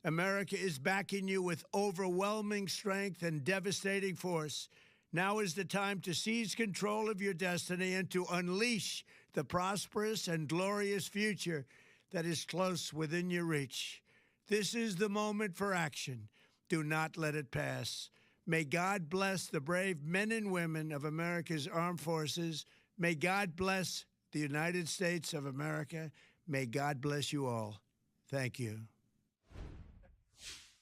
America is backing you with overwhelming strength and devastating force. Now is the time to seize control of your destiny and to unleash the prosperous and glorious future that is close within your reach. This is the moment for action. Do not let it pass. May God bless the brave men and women of America's armed forces. May God bless the United States of America. May God bless you all. Thank you.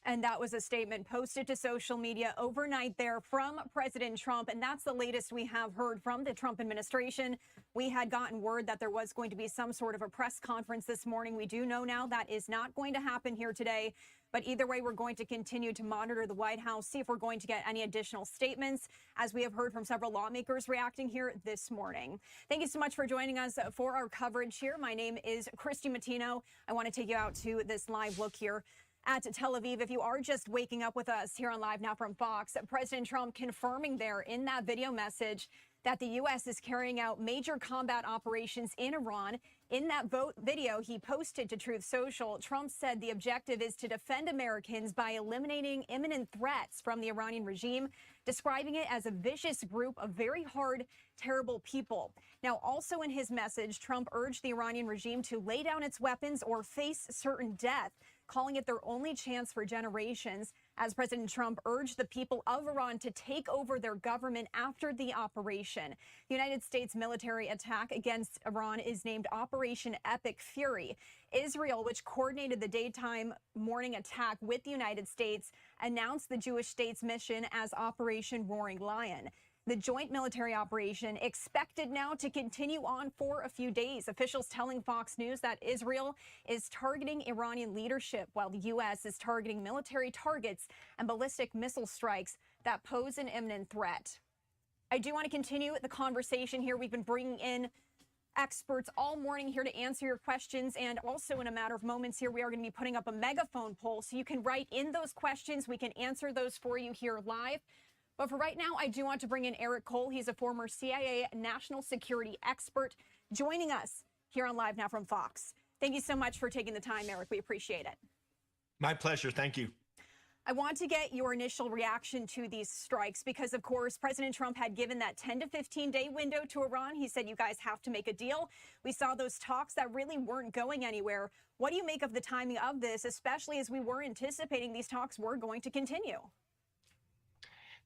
And that was a statement posted to social media overnight there from President Trump. And that's the latest we have heard from the Trump administration. We had gotten word that there was going to be some sort of a press conference this morning. We do know now that is not going to happen here today. But either way, we're going to continue to monitor the White House, see if we're going to get any additional statements, as we have heard from several lawmakers reacting here this morning. Thank you so much for joining us for our coverage here. My name is Christy Matino. I want to take you out to this live look here at Tel Aviv. If you are just waking up with us here on Live Now from Fox, President Trump confirming there in that video message that the U.S. is carrying out major combat operations in Iran. In that video he posted to Truth Social, Trump said the objective is to defend Americans by eliminating imminent threats from the Iranian regime, describing it as a vicious group of very hard, terrible people. Now, also in his message, Trump urged the Iranian regime to lay down its weapons or face certain death, calling it their only chance for generations, as President Trump urged the people of Iran to take over their government after the operation. The United States military attack against Iran is named Operation Epic Fury. Israel, which coordinated the daytime morning attack with the United States, announced the Jewish state's mission as Operation Roaring Lion. The joint military operation expected now to continue on for a few days. Officials telling Fox News that Israel is targeting Iranian leadership while the U.S. is targeting military targets and ballistic missile strikes that pose an imminent threat. I do want to continue the conversation here. We've been bringing in experts all morning here to answer your questions. And also in a matter of moments here, we are going to be putting up a megaphone poll so you can write in those questions. We can answer those for you here live. But for right now, I do want to bring in Eric Cole. He's a former CIA national security expert joining us here on Live Now from Fox. Thank you so much for taking the time, Eric. We appreciate it. My pleasure. Thank you. I want to get your initial reaction to these strikes because, of course, President Trump had given that 10 to 15-day window to Iran. He said, you guys have to make a deal. We saw those talks that really weren't going anywhere. What do you make of the timing of this, especially as we were anticipating these talks were going to continue?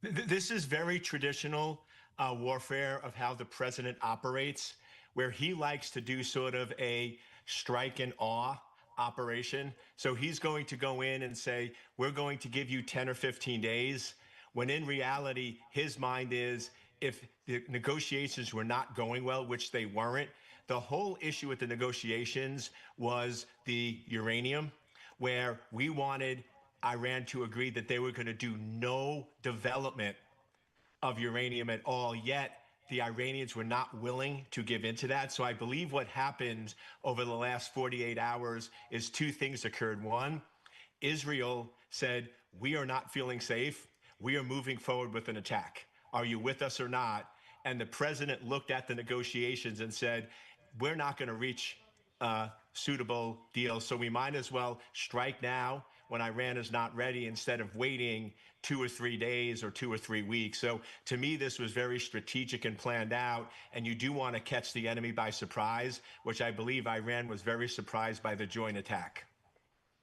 This is very traditional warfare of how the president operates, where he likes to do sort of a strike and awe operation. So he's going to go in and say, we're going to give you 10 or 15 days, when in reality, his mind is, if the negotiations were not going well, which they weren't, the whole issue with the negotiations was the uranium, where we wanted Iran to agree that they were going to do no development of uranium at all, yet the Iranians were not willing to give into that. So I believe what happened over the last 48 hours is two things occurred. One, Israel said, we are not feeling safe. We are moving forward with an attack. Are you with us or not? And the president looked at the negotiations and said, we're not going to reach a suitable deal, so we might as well strike now when Iran is not ready, instead of waiting 2 or 3 days or 2 or 3 weeks. So to me, this was very strategic and planned out. And you do want to catch the enemy by surprise, which I believe Iran was very surprised by the joint attack.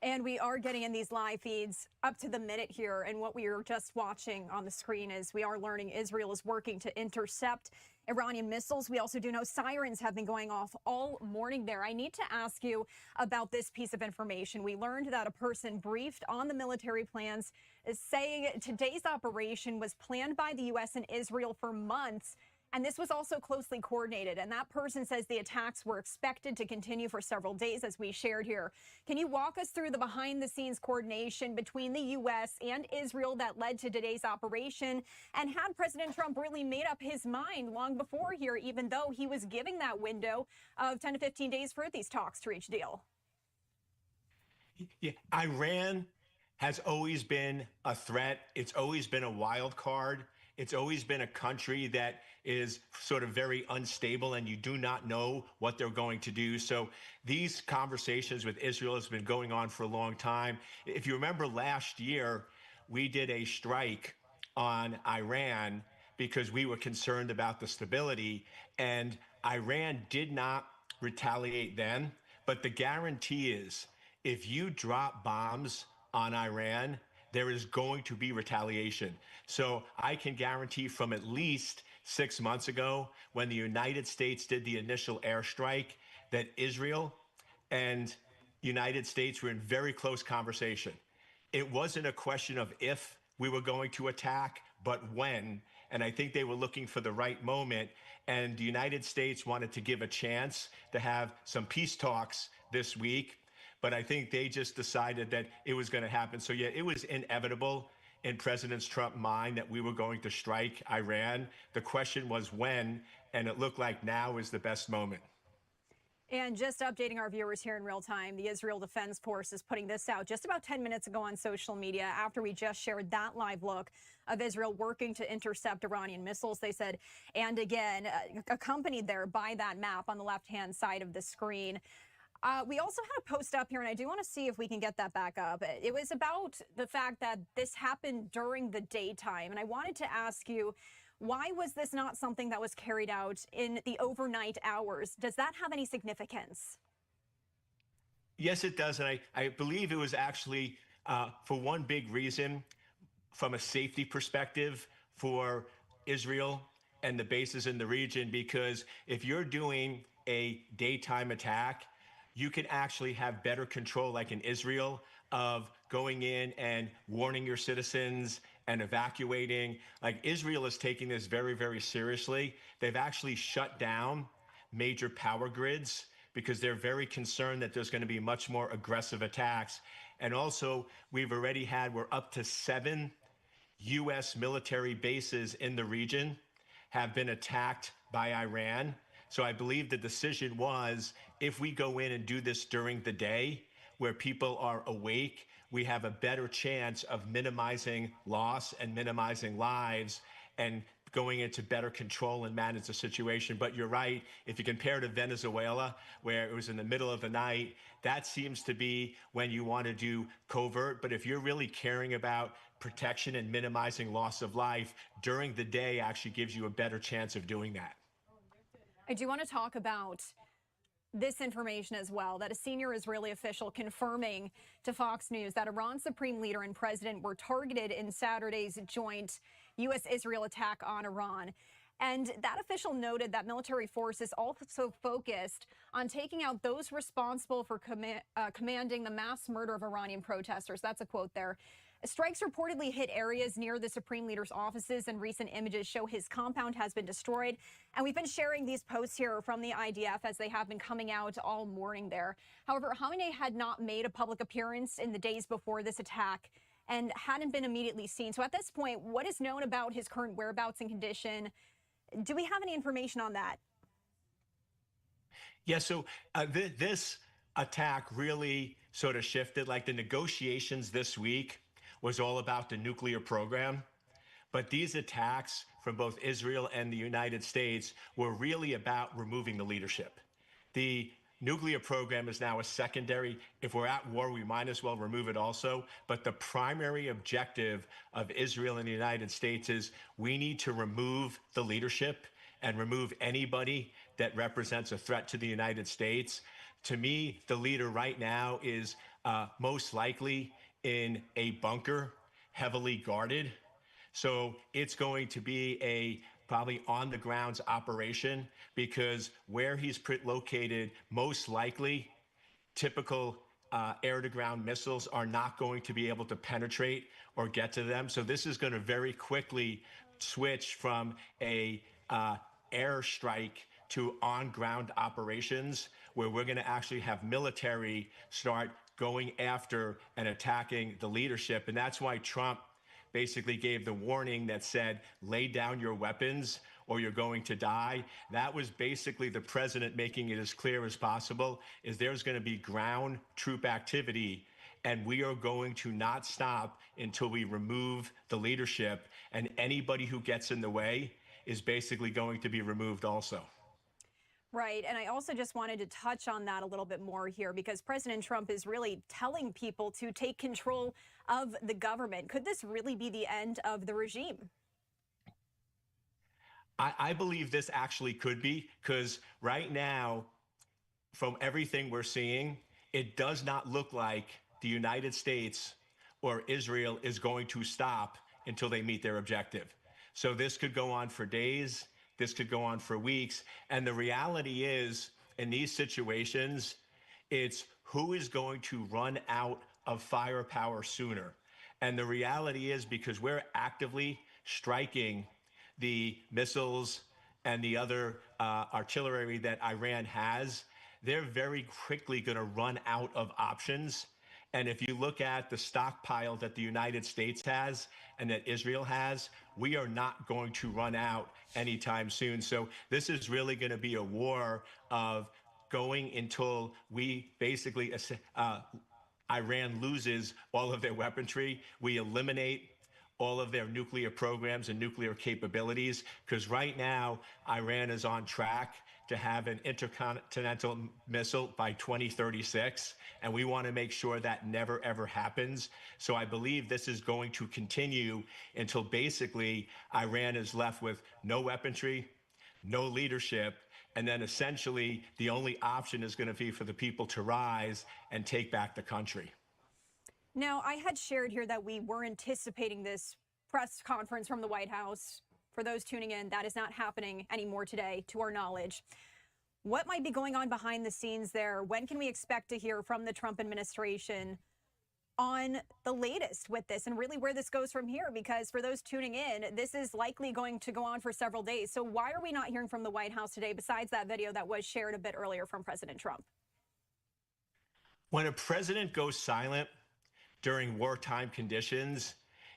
And we are getting in these live feeds up to the minute here. And what we are just watching on the screen is we are learning Israel is working to intercept Iranian missiles. We also do know sirens have been going off all morning there. I need to ask you about this piece of information. We learned that a person briefed on the military plans is saying today's operation was planned by the U.S. and Israel for months. And this was also closely coordinated. And that person says the attacks were expected to continue for several days, as we shared here. Can you walk us through the behind-the-scenes coordination between the U.S. and Israel that led to today's operation? And had President Trump really made up his mind long before here, even though he was giving that window of 10 to 15 days for these talks to reach a deal? Yeah, Iran has always been a threat. It's always been a wild card. It's always been a country that is sort of very unstable, and you do not know what they're going to do. So these conversations with Israel has been going on for a long time. If you remember last year, we did a strike on Iran because we were concerned about the stability, and Iran did not retaliate then. But the guarantee is if you drop bombs on Iran, there is going to be retaliation. So I can guarantee from at least 6 months ago, when the United States did the initial airstrike, that Israel and United States were in very close conversation. It wasn't a question of if we were going to attack, but when. And I think they were looking for the right moment. And the United States wanted to give a chance to have some peace talks this week. But I think they just decided that it was going to happen. So, yeah, it was inevitable in President Trump's mind that we were going to strike Iran. The question was when, and it looked like now is the best moment. And just updating our viewers here in real time, the Israel Defense Force is putting this out just about 10 minutes ago on social media after we just shared that live look of Israel working to intercept Iranian missiles, they said. And again, accompanied there by that map on the left-hand side of the screen. We also had a post up here, and I do want to see if we can get that back up. It was about the fact that this happened during the daytime, and I wanted to ask you, why was this not something that was carried out in the overnight hours? Does that have any significance? Yes, it does, and I believe it was actually for one big reason, from a safety perspective for Israel and the bases in the region, because if you're doing a daytime attack, you can actually have better control, like in Israel, of going in and warning your citizens and evacuating. Like Israel is taking this very, very seriously. They've actually shut down major power grids because they're very concerned that there's going to be much more aggressive attacks. And also, we're up to 7 U.S. military bases in the region have been attacked by Iran. So I believe the decision was, if we go in and do this during the day where people are awake, we have a better chance of minimizing loss and minimizing lives and going into better control and manage the situation. But you're right, if you compare to Venezuela, where it was in the middle of the night, that seems to be when you want to do covert. But if you're really caring about protection and minimizing loss of life, during the day actually gives you a better chance of doing that. I do want to talk about this information as well, that a senior Israeli official confirming to Fox News that Iran's supreme leader and president were targeted in Saturday's joint U.S.-Israel attack on Iran. And that official noted that military forces also focused on taking out those responsible for commanding the mass murder of Iranian protesters. That's a quote there. Strikes reportedly hit areas near the Supreme Leader's offices, and recent images show his compound has been destroyed. And we've been sharing these posts here from the IDF as they have been coming out all morning there. However, Khamenei had not made a public appearance in the days before this attack and hadn't been immediately seen. So at this point, what is known about his current whereabouts and condition? Do we have any information on that? Yeah, so this attack really sort of shifted. Like the negotiations this week was all about the nuclear program. But these attacks from both Israel and the United States were really about removing the leadership. The nuclear program is now a secondary. If we're at war, we might as well remove it also. But the primary objective of Israel and the United States is we need to remove the leadership and remove anybody that represents a threat to the United States. To me, the leader right now is most likely in a bunker, heavily guarded. So it's going to be a probably on the grounds operation, because where he's located, most likely typical air to ground missiles are not going to be able to penetrate or get to them. So this is going to very quickly switch from a airstrike to on ground operations, where we're going to actually have military start going after and attacking the leadership. And that's why Trump basically gave the warning that said, lay down your weapons or you're going to die. That was basically the president making it as clear as possible, is there's going to be ground troop activity, and we are going to not stop until we remove the leadership, and anybody who gets in the way is basically going to be removed also. Right. And I also just wanted to touch on that a little bit more here, because President Trump is really telling people to take control of the government. Could this really be the end of the regime? I believe this actually could be, because right now, from everything we're seeing, it does not look like the United States or Israel is going to stop until they meet their objective. So this could go on for days. This could go on for weeks. And the reality is, in these situations, it's who is going to run out of firepower sooner. And the reality is, because we're actively striking the missiles and the other artillery that Iran has, they're very quickly going to run out of options. And if you look at the stockpile that the United States has and that Israel has, we are not going to run out anytime soon. So this is really going to be a war of going until we basically, Iran loses all of their weaponry. We eliminate all of their nuclear programs and nuclear capabilities, because right now, Iran is on track to have an intercontinental missile by 2036, and we want to make sure that never, ever happens. So I believe this is going to continue until basically Iran is left with no weaponry, no leadership, and then essentially the only option is going to be for the people to rise and take back the country. Now, I had shared here that we were anticipating this press conference from the White House. For those tuning in, that is not happening anymore today, to our knowledge. What might be going on behind the scenes there? When can we expect to hear from the Trump administration on the latest with this and really where this goes from here? Because for those tuning in, this is likely going to go on for several days. So why are we not hearing from the White House today, besides that video that was shared a bit earlier from President Trump? When a president goes silent during wartime conditions,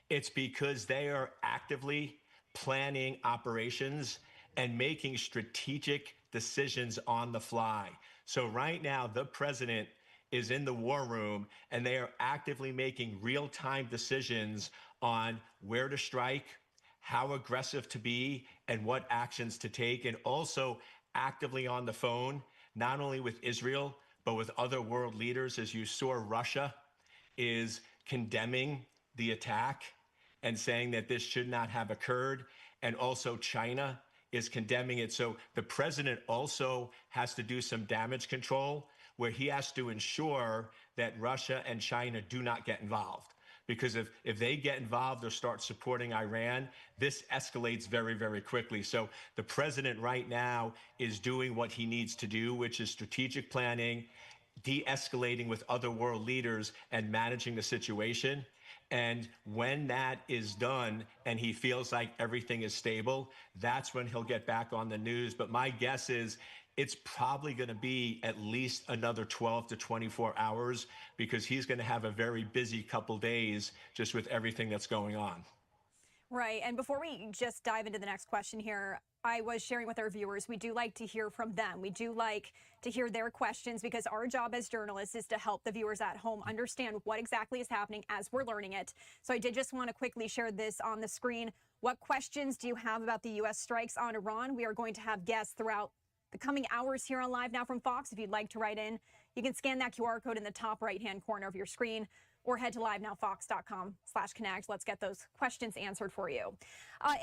it's because they are actively planning operations and making strategic decisions on the fly. So right now, the president is in the war room, and they are actively making real-time decisions on where to strike, how aggressive to be, and what actions to take, and also actively on the phone, not only with Israel, but with other world leaders. As you saw, Russia is condemning the attack and saying that this should not have occurred. And also China is condemning it. So the president also has to do some damage control, where he has to ensure that Russia and China do not get involved. Because if they get involved or start supporting Iran, this escalates very, very quickly. So the president right now is doing what he needs to do, which is strategic planning, de-escalating with other world leaders, and managing the situation. And when that is done and he feels like everything is stable, that's when he'll get back on the news. But my guess is it's probably going to be at least another 12 to 24 hours, because he's going to have a very busy couple days just with everything that's going on. Right. And before we just dive into the next question here, I was sharing with our viewers, we do like to hear from them. We do like to hear their questions, because our job as journalists is to help the viewers at home understand what exactly is happening as we're learning it. So I did just want to quickly share this on the screen. What questions do you have about the U.S. strikes on Iran? We are going to have guests throughout the coming hours here on Live Now from Fox. If you'd like to write in, you can scan that QR code in the top right-hand corner of your screen, or head to livenowfox.com/connect. Let's get those questions answered for you.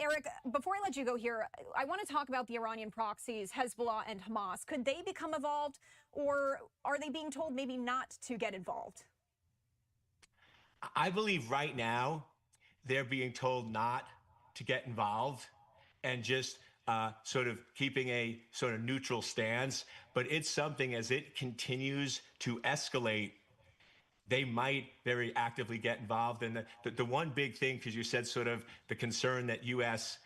Eric, before I let you go here, I want to talk about the Iranian proxies, Hezbollah and Hamas. Could they become involved, or are they being told maybe not to get involved? I believe right now they're being told not to get involved and just sort of keeping a sort of neutral stance. But it's something, as it continues to escalate, they might very actively get involved. And the one big thing, because you said sort of the concern that U.S.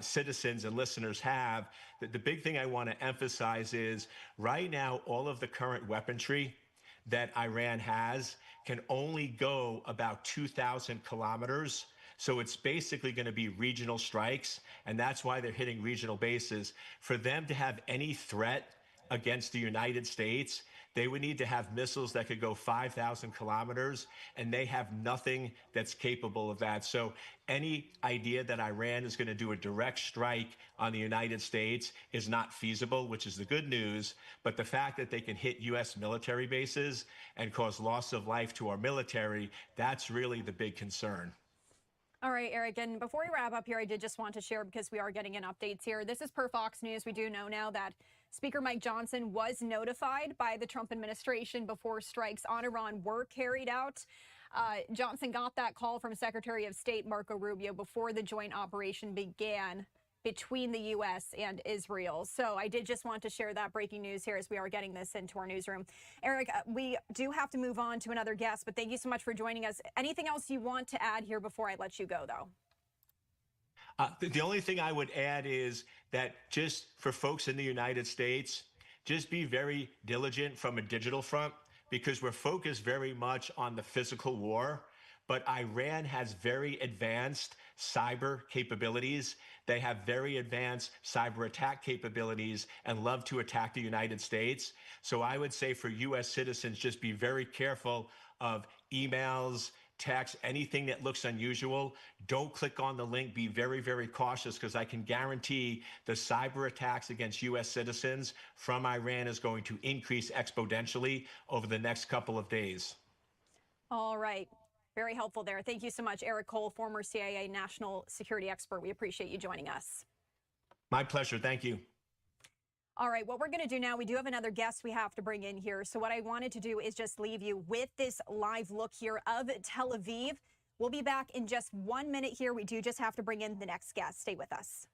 Citizens and listeners have, that the big thing I want to emphasize is right now, all of the current weaponry that Iran has can only go about 2,000 kilometers. So it's basically going to be regional strikes, and that's why they're hitting regional bases. For them to have any threat against the United States, they would need to have missiles that could go 5,000 kilometers, and they have nothing that's capable of that. So any idea that Iran is going to do a direct strike on the United States is not feasible, which is the good news. But the fact that they can hit U.S. military bases and cause loss of life to our military, that's really the big concern. All right, Eric, and before we wrap up here, I did just want to share, because we are getting in updates here. This is per Fox News. We do know now that Speaker Mike Johnson was notified by the Trump administration before strikes on Iran were carried out. Johnson got that call from Secretary of State Marco Rubio before the joint operation began between the U.S. and Israel. So I did just want to share that breaking news here as we are getting this into our newsroom. Eric, we do have to move on to another guest, but thank you so much for joining us. Anything else you want to add here before I let you go, though? The only thing I would add is that just for folks in the United States, just be very diligent from a digital front, because we're focused very much on the physical war. But Iran has very advanced cyber capabilities. They have very advanced cyber attack capabilities and love to attack the United States. So I would say for U.S. citizens, just be very careful of emails, text, anything that looks unusual. Don't click on the link. Be very, very cautious, because I can guarantee the cyber attacks against U.S. citizens from Iran is going to increase exponentially over the next couple of days. All right. Very helpful there. Thank you so much, Eric Cole, former CIA national security expert. We appreciate you joining us. My pleasure. Thank you. All right, what we're going to do now, we do have another guest we have to bring in here. So what I wanted to do is just leave you with this live look here of Tel Aviv. We'll be back in just 1 minute here. We do just have to bring in the next guest. Stay with us.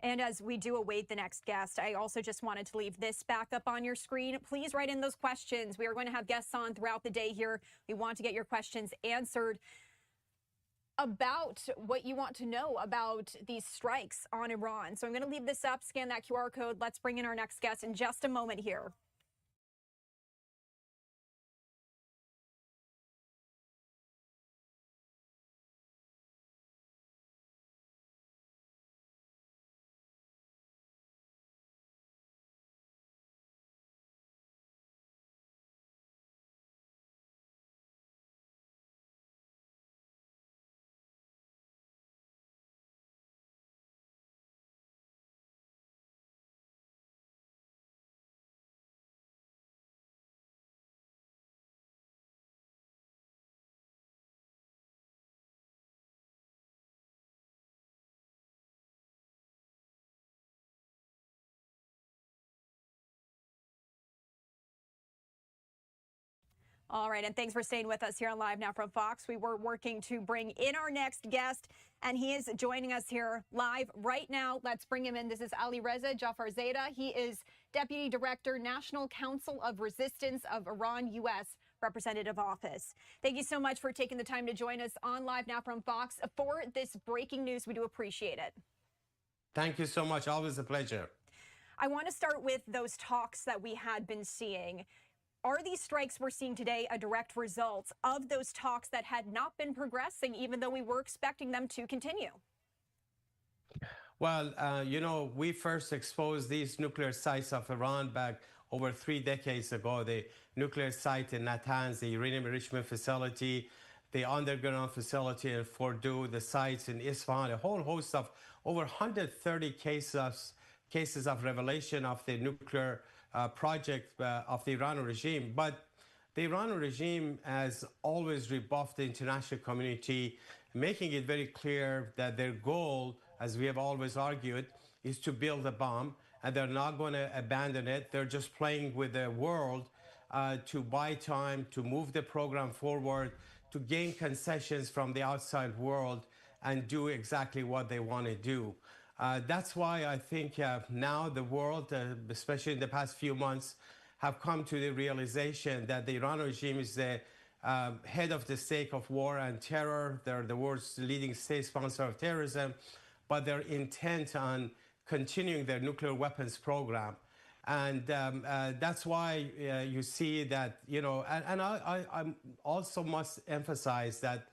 And as we do await the next guest, I also just wanted to leave this back up on your screen. Please write in those questions. We are going to have guests on throughout the day here. We want to get your questions answered about what you want to know about these strikes on Iran. So I'm going to leave this up, scan that QR code. Let's bring in our next guest in just a moment here. All right, and thanks for staying with us here on Live Now from Fox. We were working to bring in our next guest, and he is joining us here live right now. Let's bring him in. This is Ali Reza Jafarzadeh. He is Deputy Director, National Council of Resistance of Iran, U.S. Representative Office. Thank you so much for taking the time to join us on Live Now from Fox for this breaking news. We do appreciate it. Thank you so much. Always a pleasure. I want to start with those talks that we had been seeing. Are these strikes we're seeing today a direct result of those talks that had not been progressing, even though we were expecting them to continue? Well, you know, we first exposed these nuclear sites of Iran back over 3 decades ago. The nuclear site in Natanz, the uranium enrichment facility, the underground facility in Fordow, the sites in Isfahan, a whole host of over 130 cases of revelation of the nuclear project of the Iranian regime. But the Iranian regime has always rebuffed the international community, making it very clear that their goal, as we have always argued, is to build a bomb, and they're not going to abandon it. They're just playing with the world to buy time, to move the program forward, to gain concessions from the outside world and do exactly what they want to do. That's why I think now the world, especially in the past few months, have come to the realization that the Iranian regime is the head of the stake of war and terror. They're the world's leading state sponsor of terrorism, but they're intent on continuing their nuclear weapons program. And that's why you see that, you know, and I also must emphasize that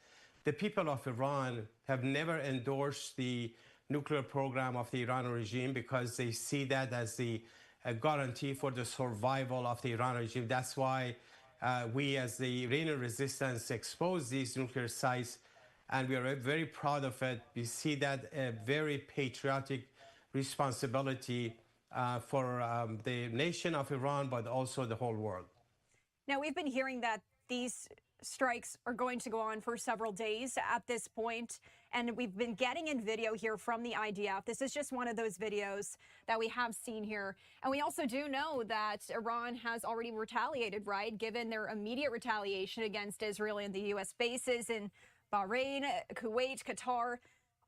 the people of Iran have never endorsed the nuclear program of the Iranian regime because they see that as the guarantee for the survival of the Iranian regime. That's why we as the Iranian resistance expose these nuclear sites, and we are very proud of it. We see that a very patriotic responsibility for the nation of Iran, but also the whole world. Now, we've been hearing that these strikes are going to go on for several days at this point, and we've been getting in video here from the IDF. This is just one of those videos that we have seen here. And we also do know that Iran has already retaliated, right, given their immediate retaliation against Israel and the U.S. bases in Bahrain, Kuwait, Qatar.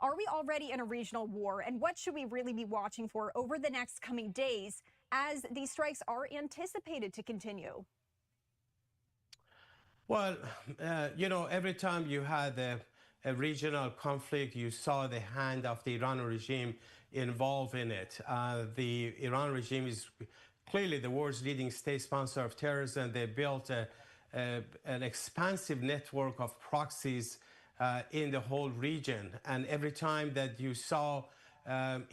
Are we already in a regional war? And what should we really be watching for over the next coming days as these strikes are anticipated to continue? Well, you know, every time you had a regional conflict, you saw the hand of the Iranian regime involved in it. The Iran regime is clearly the world's leading state sponsor of terrorism. They built an expansive network of proxies in the whole region. And every time that you saw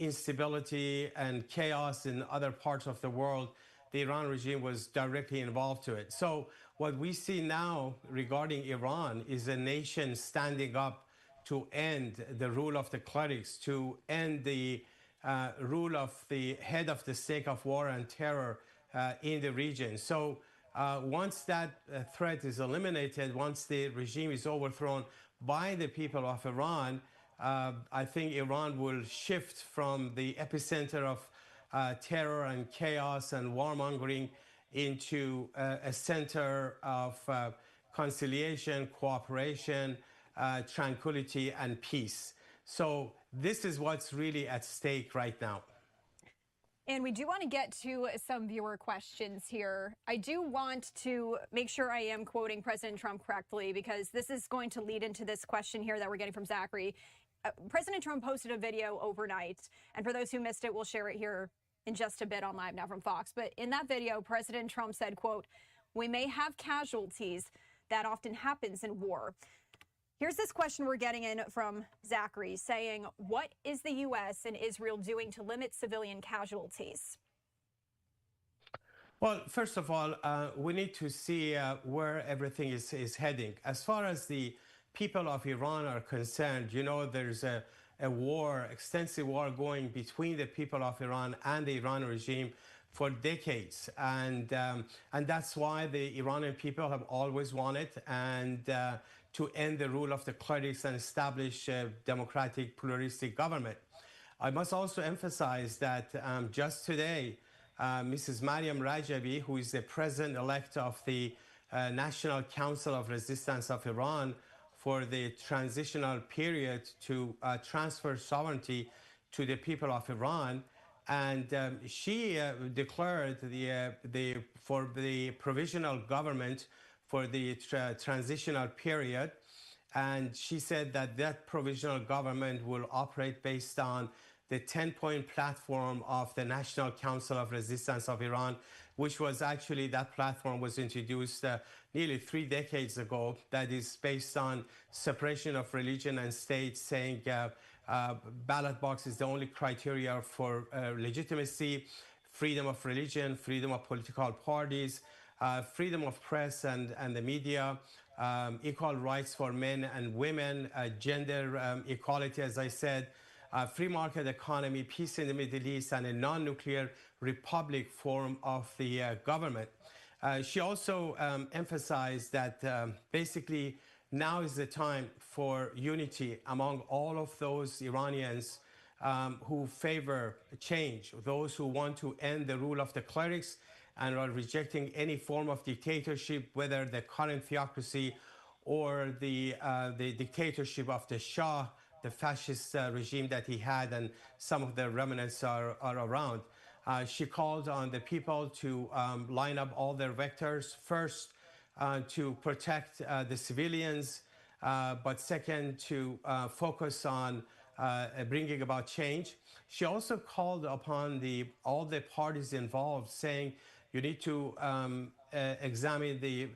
instability and chaos in other parts of the world, the Iran regime was directly involved to it. So what we see now regarding Iran is a nation standing up to end the rule of the clerics, to end the rule of the head of the stake of war and terror in the region. So once that threat is eliminated, once the regime is overthrown by the people of Iran, I think Iran will shift from the epicenter of terror and chaos and warmongering into a center of conciliation, cooperation, tranquility, and peace. So this is what's really at stake right now. And we do want to get to some viewer questions here. I do want to make sure I am quoting President Trump correctly, because this is going to lead into this question here that we're getting from Zachary. President Trump posted a video overnight, and for those who missed it, we'll share it here in just a bit on Live Now from Fox. But in that video, President Trump said, quote, "We may have casualties. That often happens in war." Here's this question we're getting in from Zachary saying, what is the U.S. and Israel doing to limit civilian casualties? Well, first of all, we need to see where everything is heading. As far as the people of Iran are concerned, you know, there's a war, extensive war going between the people of Iran and the Iranian regime for decades. And that's why the Iranian people have always wanted to end the rule of the clerics and establish a democratic, pluralistic government. I must also emphasize that just today, Mrs. Mariam Rajabi, who is the president-elect of the National Council of Resistance of Iran, for the transitional period to transfer sovereignty to the people of Iran. And she declared for the provisional government for the transitional period. And she said that that provisional government will operate based on the 10-point platform of the National Council of Resistance of Iran, which was actually, that platform was introduced nearly 3 decades ago, that is based on separation of religion and state, saying ballot box is the only criteria for legitimacy, freedom of religion, freedom of political parties, freedom of press and the media, equal rights for men and women, gender equality, as I said, free market economy, peace in the Middle East, and a non-nuclear republic form of the government. She also emphasized that basically now is the time for unity among all of those Iranians who favor change, those who want to end the rule of the clerics and are rejecting any form of dictatorship, whether the current theocracy or the dictatorship of the Shah, the fascist regime that he had, and some of the remnants are around. She called on the people to line up all their vectors. First, to protect the civilians, but second, to focus on bringing about change. She also called upon all the parties involved, saying you need to examine the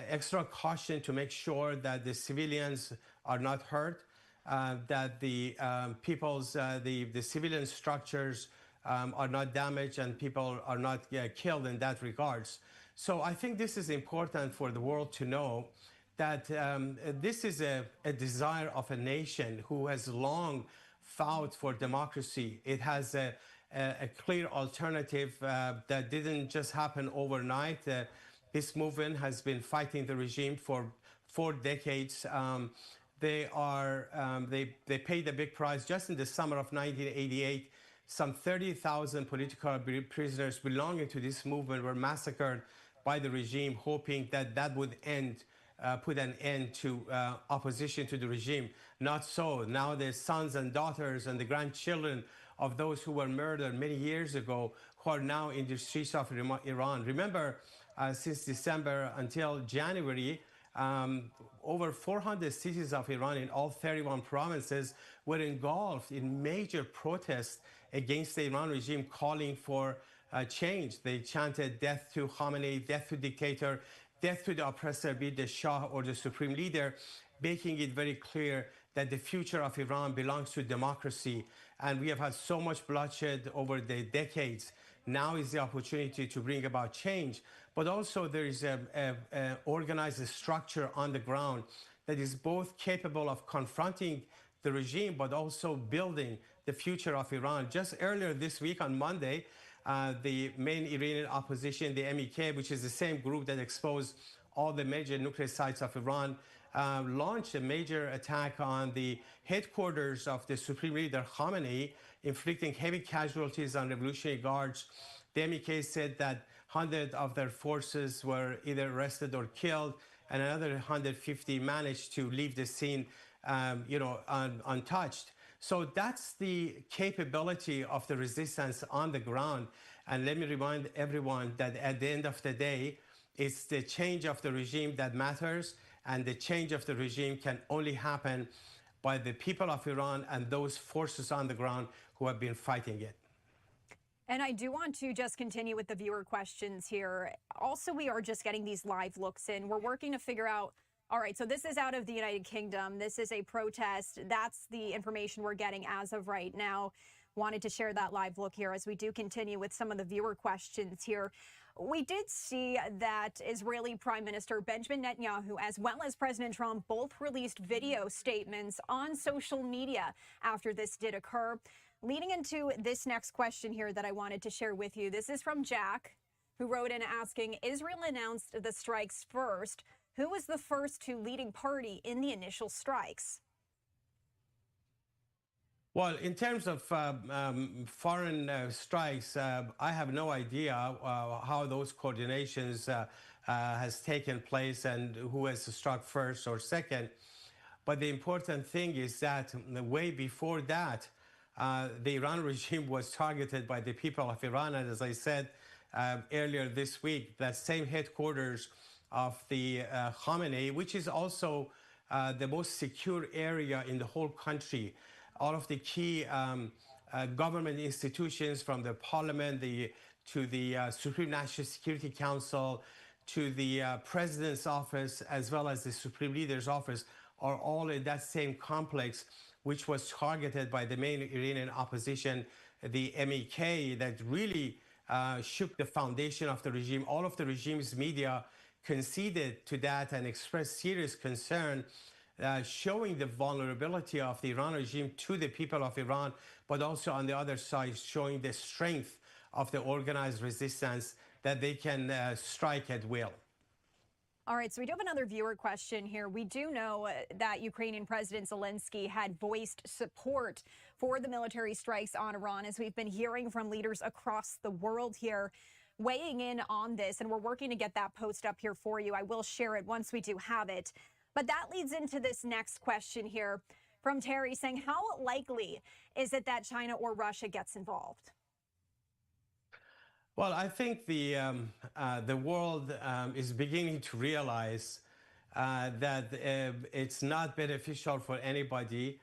extra caution to make sure that the civilians are not hurt, that the the civilian structures are not damaged and people are not killed in that regards. So I think this is important for the world to know that this is a desire of a nation who has long fought for democracy. It has a clear alternative that didn't just happen overnight. This movement has been fighting the regime for 4 decades. They paid a big price. Just in the summer of 1988, some 30,000 political prisoners belonging to this movement were massacred by the regime, hoping that that would put an end to opposition to the regime. Not so. Now the sons and daughters and the grandchildren of those who were murdered many years ago who are now in the streets of Iran. Remember, since December until January, over 400 cities of Iran in all 31 provinces were engulfed in major protests against the Iran regime, calling for change. They chanted death to Khamenei, death to dictator, death to the oppressor, be it the Shah or the supreme leader, making it very clear that the future of Iran belongs to democracy. And we have had so much bloodshed over the decades. Now is the opportunity to bring about change. But also there is an organized structure on the ground that is both capable of confronting the regime, but also building the future of Iran. Just earlier this week on Monday, the main Iranian opposition, the MEK, which is the same group that exposed all the major nuclear sites of Iran, launched a major attack on the headquarters of the Supreme Leader Khamenei, inflicting heavy casualties on Revolutionary Guards. The MEK said that 100 of their forces were either arrested or killed, and another 150 managed to leave the scene, untouched. So that's the capability of the resistance on the ground. And let me remind everyone that at the end of the day, it's the change of the regime that matters, and the change of the regime can only happen by the people of Iran and those forces on the ground who have been fighting it. And I do want to just continue with the viewer questions here. Also, we are just getting these live looks in. We're working to figure out, all right, so this is out of the United Kingdom. This is a protest. That's the information we're getting as of right now. Wanted to share that live look here as we do continue with some of the viewer questions here. We did see that Israeli Prime Minister Benjamin Netanyahu, as well as President Trump, both released video statements on social media after this did occur. Leading into this next question here that I wanted to share with you. This is from Jack, who wrote in asking, Israel announced the strikes first. Who was the first two leading party in the initial strikes? Well, in terms of foreign strikes, I have no idea how those coordinations has taken place and who has struck first or second. But the important thing is that way before that, the Iran regime was targeted by the people of Iran. And as I said earlier this week, that same headquarters of the Khamenei, which is also the most secure area in the whole country. All of the key government institutions, from the parliament to the Supreme National Security Council, to the president's office, as well as the Supreme Leader's office, are all in that same complex, which was targeted by the main Iranian opposition, the MEK, that really shook the foundation of the regime. All of the regime's media conceded to that and expressed serious concern, showing the vulnerability of the Iran regime to the people of Iran, but also on the other side, showing the strength of the organized resistance that they can strike at will. All right, so we do have another viewer question here. We do know that Ukrainian President Zelensky had voiced support for the military strikes on Iran, as we've been hearing from leaders across the world here weighing in on this, and we're working to get that post up here for you. I will share it once we do have it. But that leads into this next question here from Terry saying, how likely is it that China or Russia gets involved? Well, I think the world is beginning to realize that it's not beneficial for anybody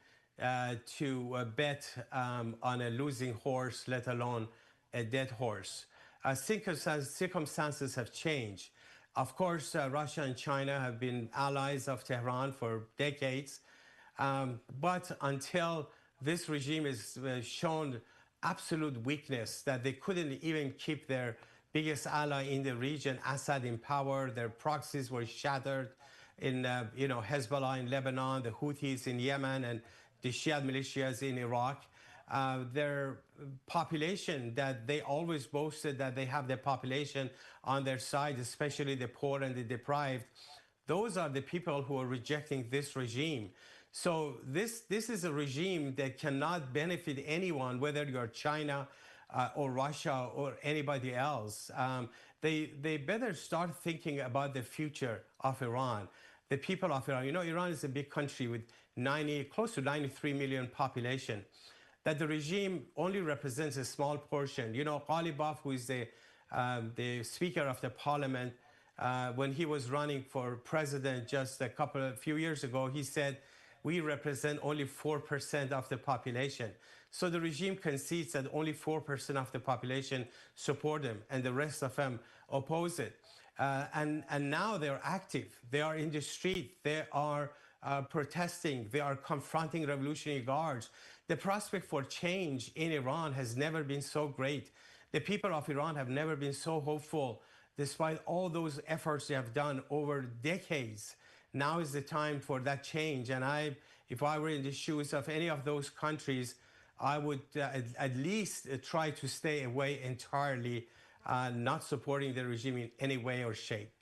to bet on a losing horse, let alone a dead horse. Circumstances have changed. Of course, Russia and China have been allies of Tehran for decades, but until this regime is shown absolute weakness, that they couldn't even keep their biggest ally in the region, Assad, in power. Their proxies were shattered in, Hezbollah in Lebanon, the Houthis in Yemen, and the Shia militias in Iraq. Their population, that they always boasted that they have their population on their side, especially the poor and the deprived. Those are the people who are rejecting this regime. So this is a regime that cannot benefit anyone, whether you're China or Russia or anybody else. They better start thinking about the future of Iran, the people of Iran. Iran is a big country with close to 93 million population, that the regime only represents a small portion. Ghalibaf, who is the Speaker of the Parliament, when he was running for president just a few years ago, he said, we represent only 4% of the population. So the regime concedes that only 4% of the population support them and the rest of them oppose it. And now they're active. They are in the street. They are protesting. They are confronting Revolutionary Guards. The prospect for change in Iran has never been so great. The people of Iran have never been so hopeful, despite all those efforts they have done over decades. Now is the time for that change. And if I were in the shoes of any of those countries, I would at least try to stay away entirely, not supporting the regime in any way or shape.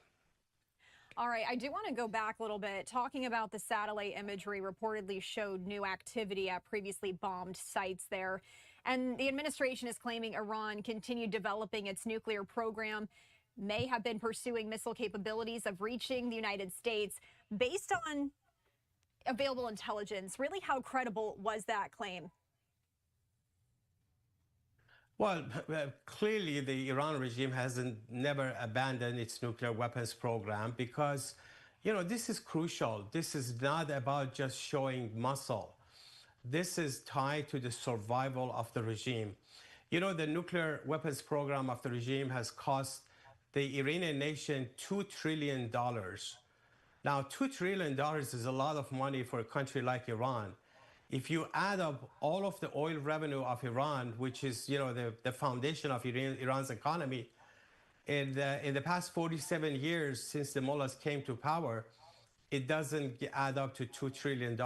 All right, I do want to go back a little bit. Talking about the satellite imagery reportedly showed new activity at previously bombed sites there. And the administration is claiming Iran continued developing its nuclear program, may have been pursuing missile capabilities of reaching the United States. Based on available intelligence, really, how credible was that claim? Well, clearly the Iran regime never abandoned its nuclear weapons program because, this is crucial. This is not about just showing muscle. This is tied to the survival of the regime. The nuclear weapons program of the regime has cost the Iranian nation $2 trillion. Now, $2 trillion is a lot of money for a country like Iran. If you add up all of the oil revenue of Iran, which is the foundation of Iran's economy, in the past 47 years since the mullahs came to power, it doesn't add up to $2 trillion.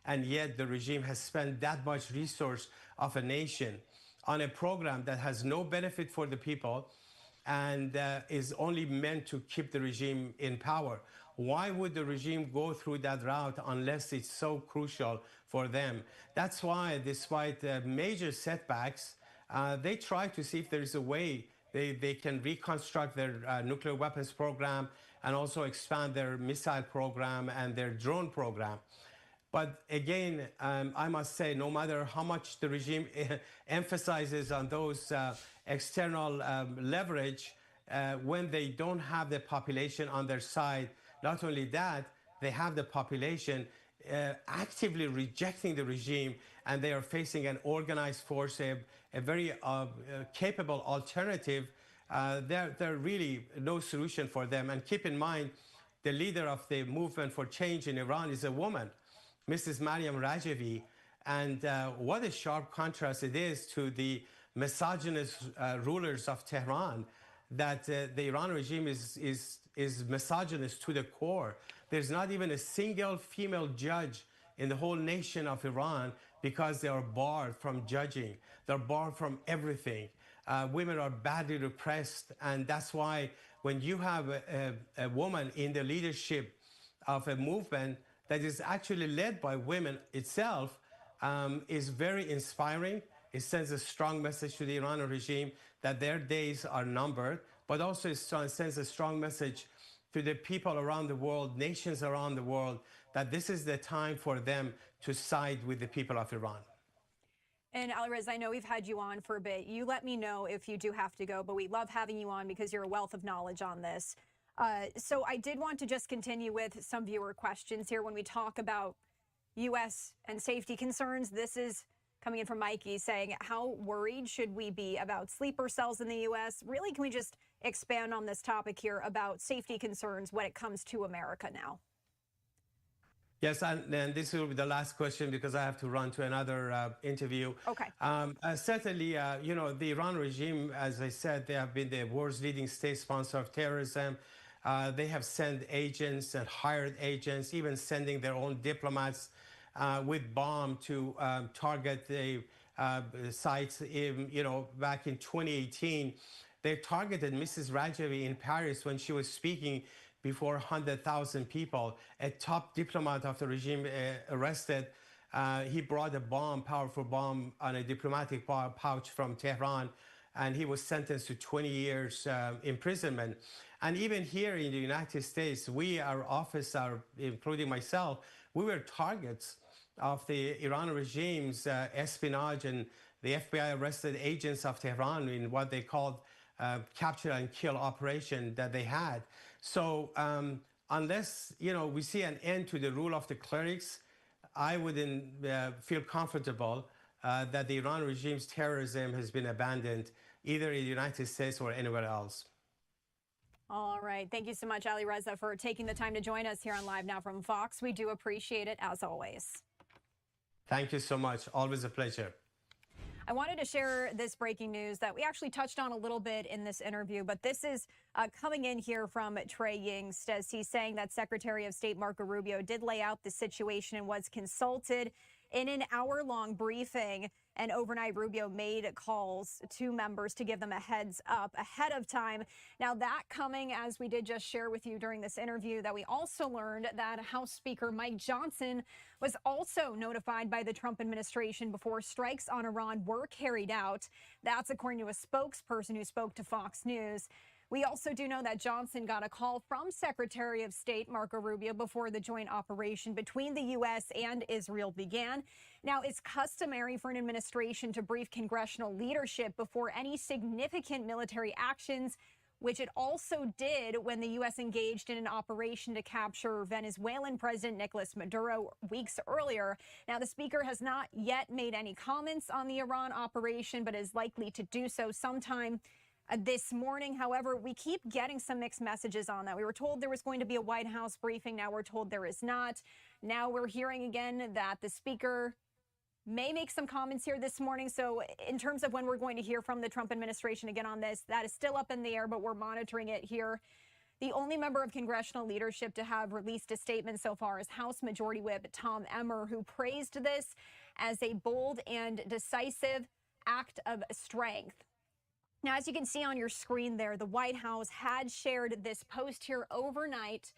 And yet the regime has spent that much resource of a nation on a program that has no benefit for the people and is only meant to keep the regime in power. Why would the regime go through that route unless it's so crucial for them? That's why, despite major setbacks, they try to see if there is a way they can reconstruct their nuclear weapons program and also expand their missile program and their drone program. But again, I must say, no matter how much the regime emphasizes on those external leverage, when they don't have the population on their side, not only that, they have the population actively rejecting the regime, and they are facing an organized force, a very capable alternative. There really no solution for them. And keep in mind, the leader of the movement for change in Iran is a woman, Mrs. Mariam Rajavi. And what a sharp contrast it is to the misogynist rulers of Tehran, that the Iran regime is misogynist to the core. There's not even a single female judge in the whole nation of Iran because they are barred from judging. They're barred from everything. Women are badly repressed, and that's why when you have a woman in the leadership of a movement that is actually led by women itself, is very inspiring. It sends a strong message to the Iranian regime that their days are numbered, but also it sends a strong message to the people around the world, nations around the world, that this is the time for them to side with the people of Iran. And Ali-Reza, I know we've had you on for a bit. You let me know if you do have to go, but we love having you on because you're a wealth of knowledge on this. So I did want to just continue with some viewer questions here when we talk about U.S. and safety concerns. This is coming in from Mikey saying, how worried should we be about sleeper cells in the U.S.? Really, can we just expand on this topic here about safety concerns when it comes to America now? Yes, and this will be the last question because I have to run to another interview. Okay. Certainly, you know, the Iran regime, as I said, they have been the world's leading state sponsor of terrorism. They have sent agents and hired agents, even sending their own diplomats with bomb to target the sites. You know, back in 2018, they targeted Mrs. Rajavi in Paris when she was speaking before 100,000 people. A top diplomat of the regime arrested. He brought a bomb, powerful bomb, on a diplomatic pouch from Tehran, and he was sentenced to 20 years imprisonment. And even here in the United States, our office, including myself, we were targets of the Iran regime's espionage, and the FBI arrested agents of Tehran in what they called capture and kill operation that they had. So unless, you know, we see an end to the rule of the clerics, I wouldn't feel comfortable that the Iran regime's terrorism has been abandoned either in the United States or anywhere else. All right. Thank you so much, Ali-Reza, for taking the time to join us here on Live Now from Fox. We do appreciate it, as always. Thank you so much. Always a pleasure. I wanted to share this breaking news that we actually touched on a little bit in this interview, but this is coming in here from Trey Yingst, as he's saying that Secretary of State Marco Rubio did lay out the situation and was consulted in an hour-long briefing. And overnight, Rubio made calls to members to give them a heads up ahead of time. Now, that coming, as we did just share with you during this interview, that we also learned that House Speaker Mike Johnson was also notified by the Trump administration before strikes on Iran were carried out. That's according to a spokesperson who spoke to Fox News. We also do know that Johnson got a call from Secretary of State Marco Rubio before the joint operation between the U.S. and Israel began. Now, it's customary for an administration to brief congressional leadership before any significant military actions, which it also did when the U.S. engaged in an operation to capture Venezuelan President Nicolas Maduro weeks earlier. Now, the speaker has not yet made any comments on the Iran operation, but is likely to do so sometime this morning. However, we keep getting some mixed messages on that. We were told there was going to be a White House briefing. Now we're told there is not. Now we're hearing again that the speaker may make some comments here this morning. So in terms of when we're going to hear from the Trump administration again on this, that is still up in the air, but we're monitoring it here. The only member of congressional leadership to have released a statement so far is House Majority Whip Tom Emmer, who praised this as a bold and decisive act of strength. Now, as you can see on your screen there, the White House had shared this post here overnight.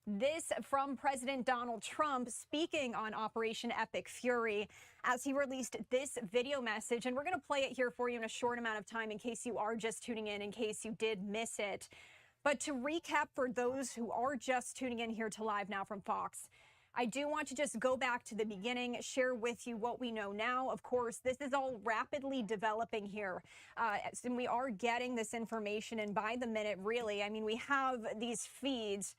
This from President Donald Trump speaking on Operation Epic Fury as he released this video message. And we're going to play it here for you in a short amount of time in case you are just tuning in case you did miss it. But to recap for those who are just tuning in here to Live Now from Fox, I do want to just go back to the beginning, share with you what we know now. Of course, this is all rapidly developing here. And we are getting this information, and by the minute, really. I mean, we have these feeds,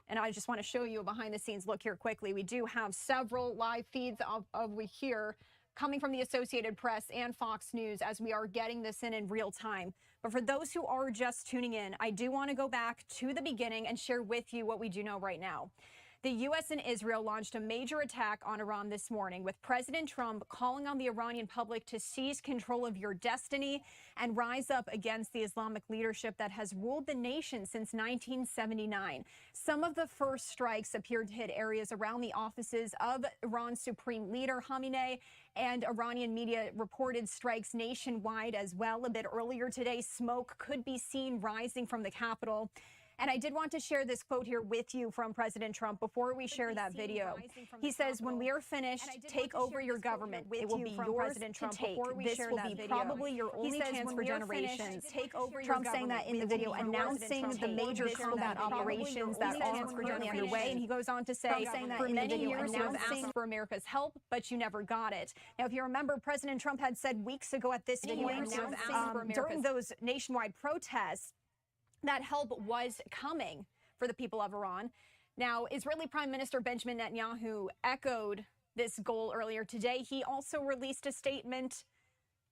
and I just want to show you a behind-the-scenes look here quickly. We do have several live feeds of we hear coming from the Associated Press and Fox News as we are getting this in real time. But for those who are just tuning in, I do want to go back to the beginning and share with you what we do know right now. The U.S. and Israel launched a major attack on Iran this morning, with President Trump calling on the Iranian public to seize control of your destiny and rise up against the Islamic leadership that has ruled the nation since 1979. Some of the first strikes appeared to hit areas around the offices of Iran's supreme leader, Khamenei, and Iranian media reported strikes nationwide as well. A bit earlier today, smoke could be seen rising from the capital. And I did want to share this quote here with you from President Trump before we share that video. He says, when we are finished, take over your government. It will be yours to take. This will be probably your only chance for generations. Take over Trump saying that in the video, announcing the major combat operations that are currently underway. And he goes on to say, for many years you have asked for America's help, but you never got it. Now, if you remember, President Trump had said weeks ago at this video, during those nationwide protests, that help was coming for the people of Iran. Now, Israeli Prime Minister Benjamin Netanyahu echoed this goal earlier today. He also released a statement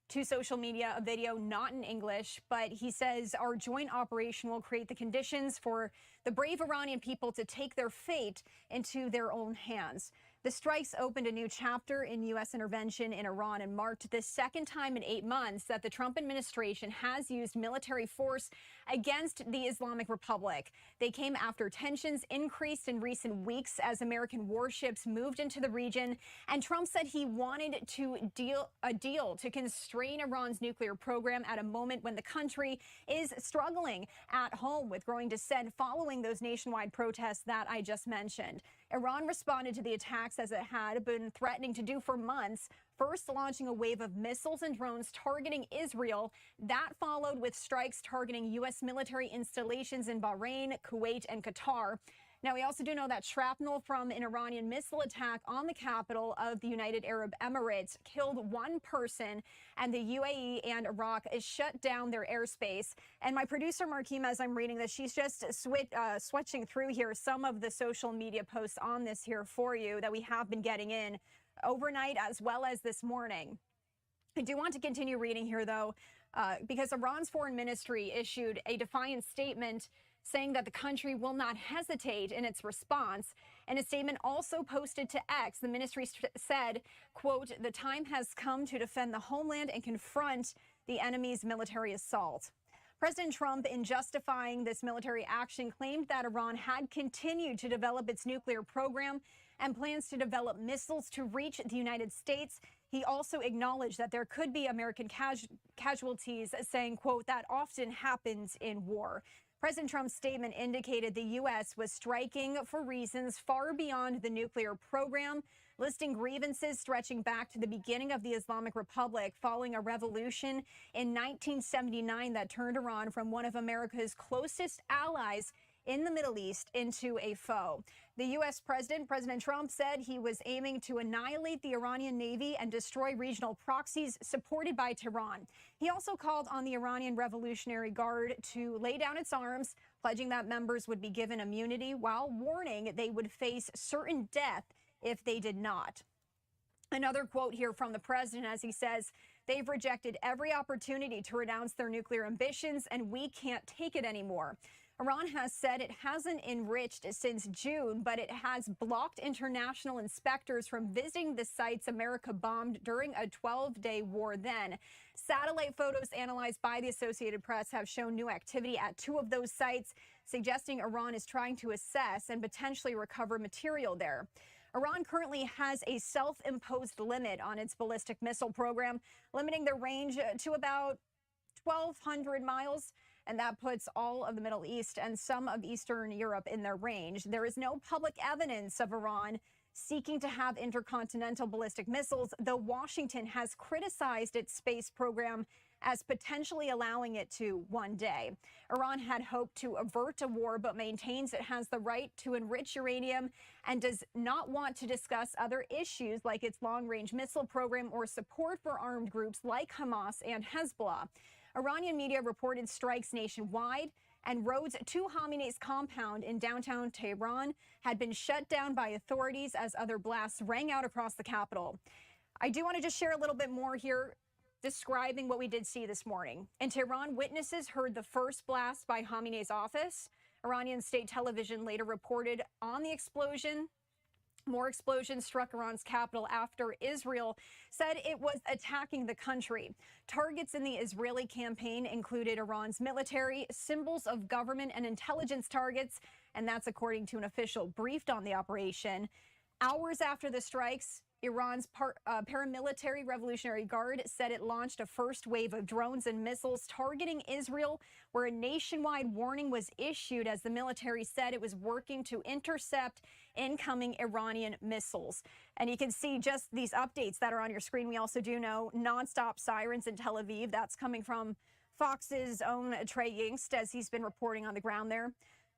to social media, a video not in English, but he says our joint operation will create the conditions for the brave Iranian people to take their fate into their own hands. The strikes opened a new chapter in U.S. intervention in Iran and marked the second time in 8 months that the Trump administration has used military force against the Islamic Republic. They came after tensions increased in recent weeks as American warships moved into the region, and Trump said he wanted a deal to constrain Iran's nuclear program at a moment when the country is struggling at home with growing dissent following those nationwide protests that I just mentioned. Iran responded to the attacks as it had been threatening to do for months, first launching a wave of missiles and drones targeting Israel. That followed with strikes targeting U.S. military installations in Bahrain, Kuwait, and Qatar. Now, we also do know that shrapnel from an Iranian missile attack on the capital of the United Arab Emirates killed one person, and the UAE and Iraq shut down their airspace. And my producer, Markeem, as I'm reading this, she's just switching through here some of the social media posts on this here for you that we have been getting in overnight as well as this morning. I do want to continue reading here, though, because Iran's foreign ministry issued a defiant statement saying that the country will not hesitate in its response. And a statement also posted to X, the ministry said, quote, the time has come to defend the homeland and confront the enemy's military assault. President Trump, in justifying this military action, claimed that Iran had continued to develop its nuclear program and plans to develop missiles to reach the United States. He also acknowledged that there could be American casualties, saying, quote, that often happens in war. President Trump's statement indicated the U.S. was striking for reasons far beyond the nuclear program, listing grievances stretching back to the beginning of the Islamic Republic following a revolution in 1979 that turned Iran from one of America's closest allies in the Middle East into a foe. The U.S. President Trump, said he was aiming to annihilate the Iranian Navy and destroy regional proxies supported by Tehran. He also called on the Iranian Revolutionary Guard to lay down its arms, pledging that members would be given immunity while warning they would face certain death if they did not. Another quote here from the president as he says, they've rejected every opportunity to renounce their nuclear ambitions, and we can't take it anymore. Iran has said it hasn't enriched since June, but it has blocked international inspectors from visiting the sites America bombed during a 12-day war then. Satellite photos analyzed by the Associated Press have shown new activity at two of those sites, suggesting Iran is trying to assess and potentially recover material there. Iran currently has a self-imposed limit on its ballistic missile program, limiting their range to about 1,200 miles. And that puts all of the Middle East and some of Eastern Europe in their range. There is no public evidence of Iran seeking to have intercontinental ballistic missiles, though Washington has criticized its space program as potentially allowing it to one day. Iran had hoped to avert a war, but maintains it has the right to enrich uranium and does not want to discuss other issues like its long-range missile program or support for armed groups like Hamas and Hezbollah. Iranian media reported strikes nationwide, and roads to Khamenei's compound in downtown Tehran had been shut down by authorities as other blasts rang out across the capital. I do want to just share a little bit more here, describing what we did see this morning. In Tehran, witnesses heard the first blast by Khamenei's office. Iranian state television later reported on the explosion. More explosions struck Iran's capital after Israel said it was attacking the country. Targets in the Israeli campaign included Iran's military, symbols of government and intelligence targets, and that's according to an official briefed on the operation. Hours after the strikes, Iran's paramilitary Revolutionary Guard said it launched a first wave of drones and missiles targeting Israel, where a nationwide warning was issued as the military said it was working to intercept incoming Iranian missiles. And you can see just these updates that are on your screen. We also do know nonstop sirens in Tel Aviv. That's coming from Fox's own Trey Yingst, as he's been reporting on the ground there.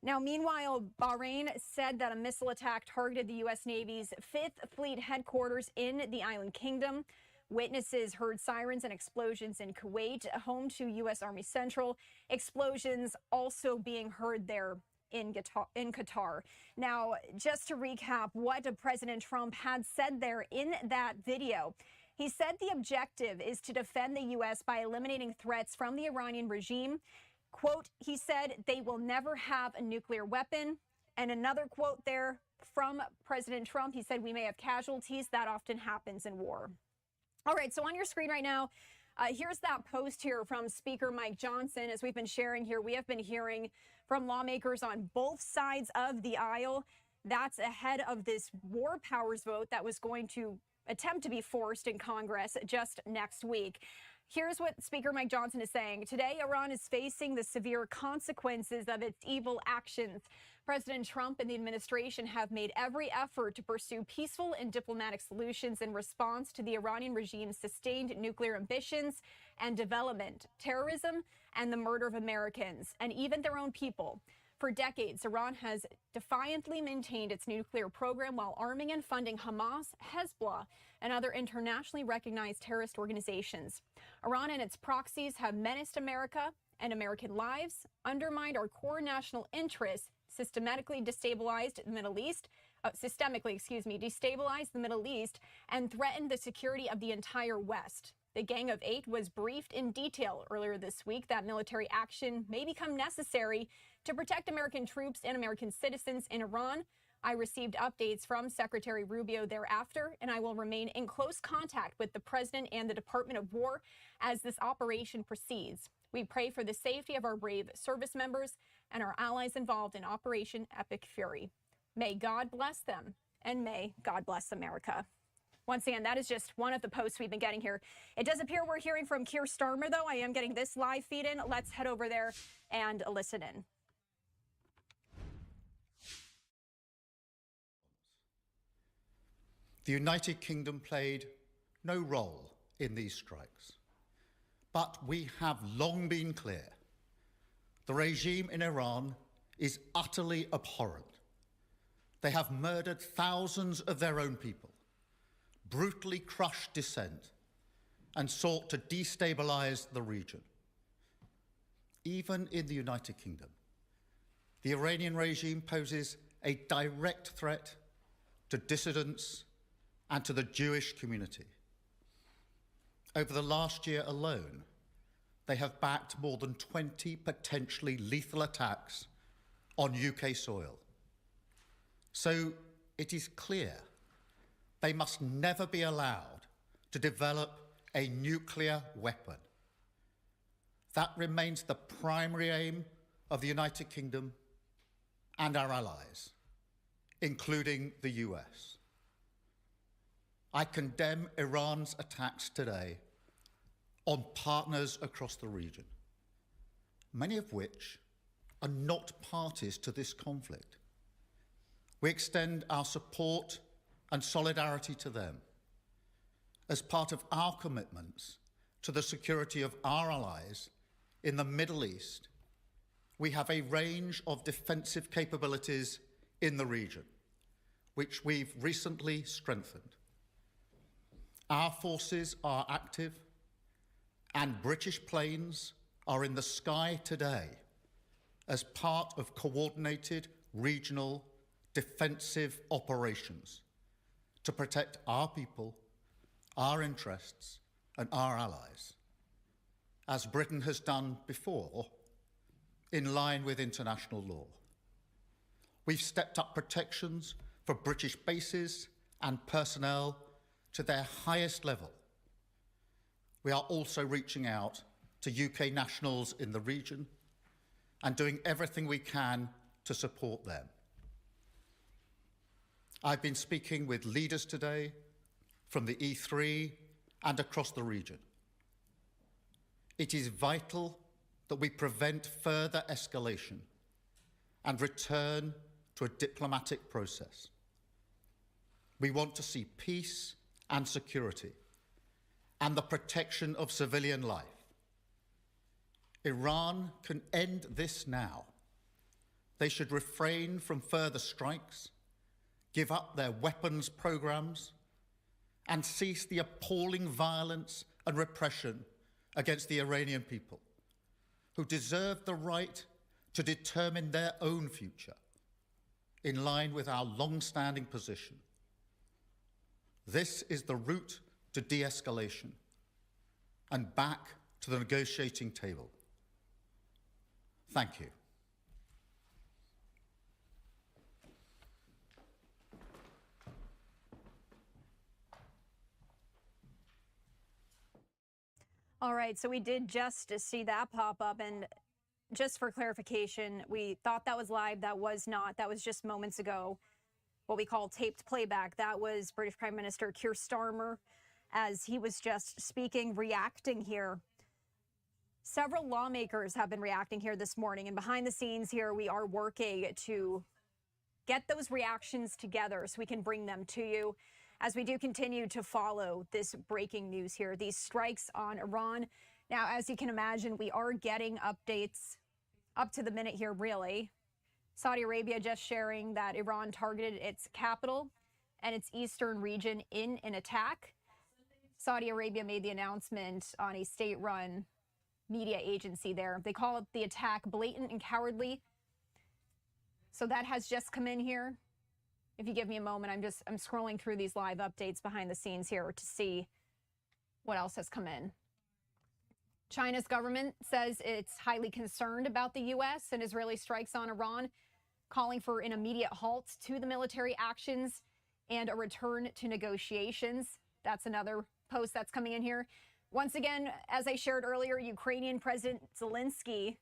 Now, meanwhile, Bahrain said that a missile attack targeted the U.S. Navy's 5th Fleet headquarters in the island kingdom. Witnesses heard sirens and explosions in Kuwait, home to U.S. Army Central. Explosions also being heard there in Qatar. Now, just to recap what President Trump had said there in that video, he said the objective is to defend the U.S. by eliminating threats from the Iranian regime. Quote, he said they will never have a nuclear weapon. And another quote there from President Trump, he said we may have casualties. That often happens in war. All right, so on your screen right now, here's that post here from Speaker Mike Johnson. As we've been sharing here, we have been hearing from lawmakers on both sides of the aisle. That's ahead of this war powers vote that was going to attempt to be forced in Congress just next week. Here's what Speaker Mike Johnson is saying. Today, Iran is facing the severe consequences of its evil actions. President Trump and the administration have made every effort to pursue peaceful and diplomatic solutions in response to the Iranian regime's sustained nuclear ambitions and development, terrorism, and the murder of Americans and even their own people. For decades, Iran has defiantly maintained its nuclear program while arming and funding Hamas, Hezbollah, and other internationally recognized terrorist organizations. Iran and its proxies have menaced America and American lives, undermined our core national interests, systemically destabilized the Middle East, and threatened the security of the entire West. The Gang of Eight was briefed in detail earlier this week that military action may become necessary to protect American troops and American citizens in Iran. I received updates from Secretary Rubio thereafter, and I will remain in close contact with the President and the Department of War as this operation proceeds. We pray for the safety of our brave service members and our allies involved in Operation Epic Fury. May God bless them, and may God bless America. Once again, that is just one of the posts we've been getting here. It does appear we're hearing from Keir Starmer, though. I am getting this live feed in. Let's head over there and listen in. The United Kingdom played no role in these strikes, but we have long been clear the regime in Iran is utterly abhorrent. They have murdered thousands of their own people, brutally crushed dissent, and sought to destabilize the region. Even in the United Kingdom, the Iranian regime poses a direct threat to dissidents and to the Jewish community. Over the last year alone, they have backed more than 20 potentially lethal attacks on UK soil. So it is clear they must never be allowed to develop a nuclear weapon. That remains the primary aim of the United Kingdom and our allies, including the US. I condemn Iran's attacks today on partners across the region, many of which are not parties to this conflict. We extend our support and solidarity to them as part of our commitments to the security of our allies in the Middle East. We have a range of defensive capabilities in the region, which we've recently strengthened. Our forces are active, and British planes are in the sky today as part of coordinated regional defensive operations to protect our people, our interests, and our allies, as Britain has done before, in line with international law. We've stepped up protections for British bases and personnel to their highest level. We are also reaching out to UK nationals in the region and doing everything we can to support them. I've been speaking with leaders today from the E3 and across the region. It is vital that we prevent further escalation and return to a diplomatic process. We want to see peace and security and the protection of civilian life. Iran can end this now. They should refrain from further strikes, give up their weapons programs, and cease the appalling violence and repression against the Iranian people, who deserve the right to determine their own future in line with our long-standing position. This is the route to de-escalation and back to the negotiating table. Thank you. All right, so we did just see that pop up, and just for clarification, we thought that was live. That was not. That was just moments ago, what we call taped playback. That was British Prime Minister Keir Starmer, as he was just speaking, reacting here. Several lawmakers have been reacting here this morning, and behind the scenes here, we are working to get those reactions together so we can bring them to you as we do continue to follow this breaking news here, these strikes on Iran. Now, as you can imagine, we are getting updates up to the minute here, really. Saudi Arabia just sharing that Iran targeted its capital and its eastern region in an attack. Saudi Arabia made the announcement on a state-run media agency there. They call it the attack blatant and cowardly. So that has just come in here. If you give me a moment, I'm scrolling through these live updates behind the scenes here to see what else has come in. China's government says it's highly concerned about the U.S. and Israeli strikes on Iran, calling for an immediate halt to the military actions and a return to negotiations. That's another post that's coming in here. Once again, as I shared earlier, Ukrainian President Zelensky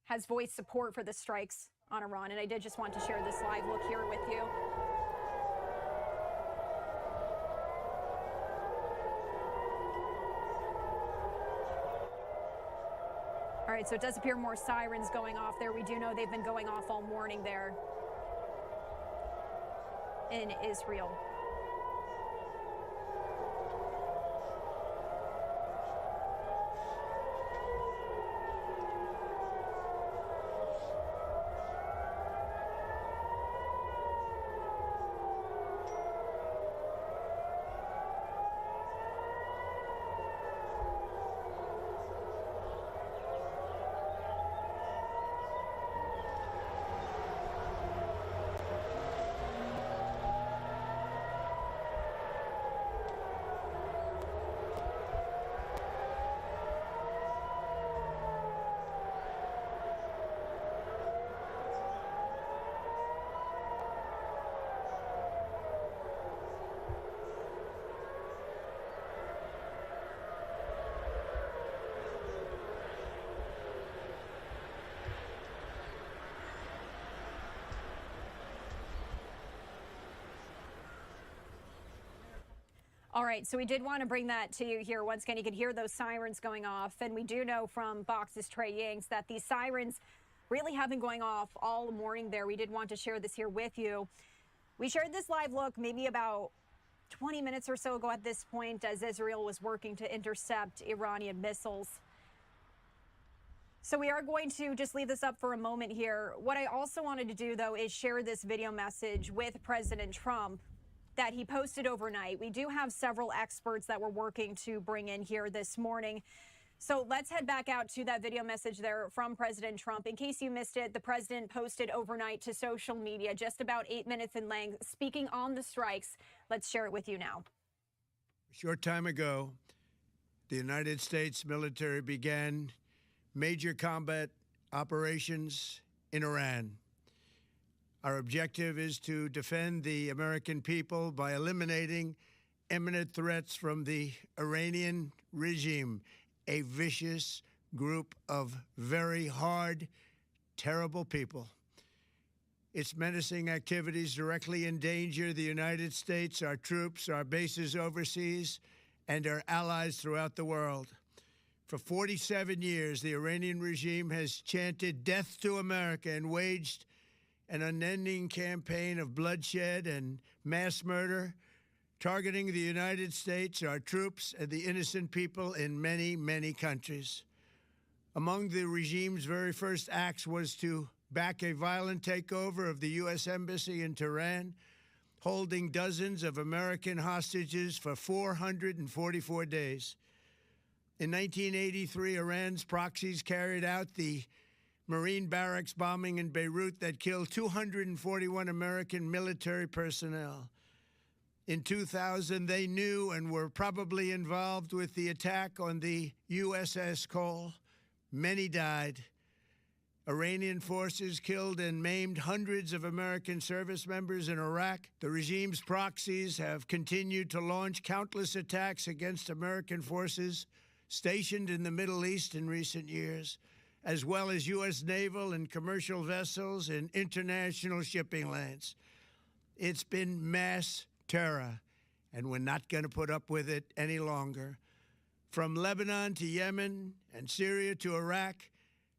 has voiced support for the strikes on Iran, and I did just want to share this live look here with you. All right, so it does appear more sirens going off there. We do know they've been going off all morning there in Israel. All right, so we did want to bring that to you here. Once again, you can hear those sirens going off. And we do know from Box's Trey Yings that these sirens really have been going off all morning there. We did want to share this here with you. We shared this live look maybe about 20 minutes or so ago at this point as Israel was working to intercept Iranian missiles. So we are going to just leave this up for a moment here. What I also wanted to do, though, is share this video message with President Trump that he posted overnight. We do have several experts that we're working to bring in here this morning. So let's head back out to that video message there from President Trump. In case you missed it, the president posted overnight to social media, just about 8 minutes in length, speaking on the strikes. Let's share it with you now. A short time ago, the United States military began major combat operations in Iran. Our objective is to defend the American people by eliminating imminent threats from the Iranian regime, a vicious group of very hard, terrible people. Its menacing activities directly endanger the United States, our troops, our bases overseas, and our allies throughout the world. For 47 years, the Iranian regime has chanted death to America and waged an unending campaign of bloodshed and mass murder, targeting the United States, our troops, and the innocent people in many, many countries. Among the regime's very first acts was to back a violent takeover of the U.S. Embassy in Tehran, holding dozens of American hostages for 444 days. In 1983, Iran's proxies carried out the Marine barracks bombing in Beirut that killed 241 American military personnel. In 2000, they knew and were probably involved with the attack on the USS Cole. Many died. Iranian forces killed and maimed hundreds of American service members in Iraq. The regime's proxies have continued to launch countless attacks against American forces stationed in the Middle East in recent years, as well as U.S. naval and commercial vessels in international shipping lanes. It's been mass terror, and we're not going to put up with it any longer. From Lebanon to Yemen and Syria to Iraq,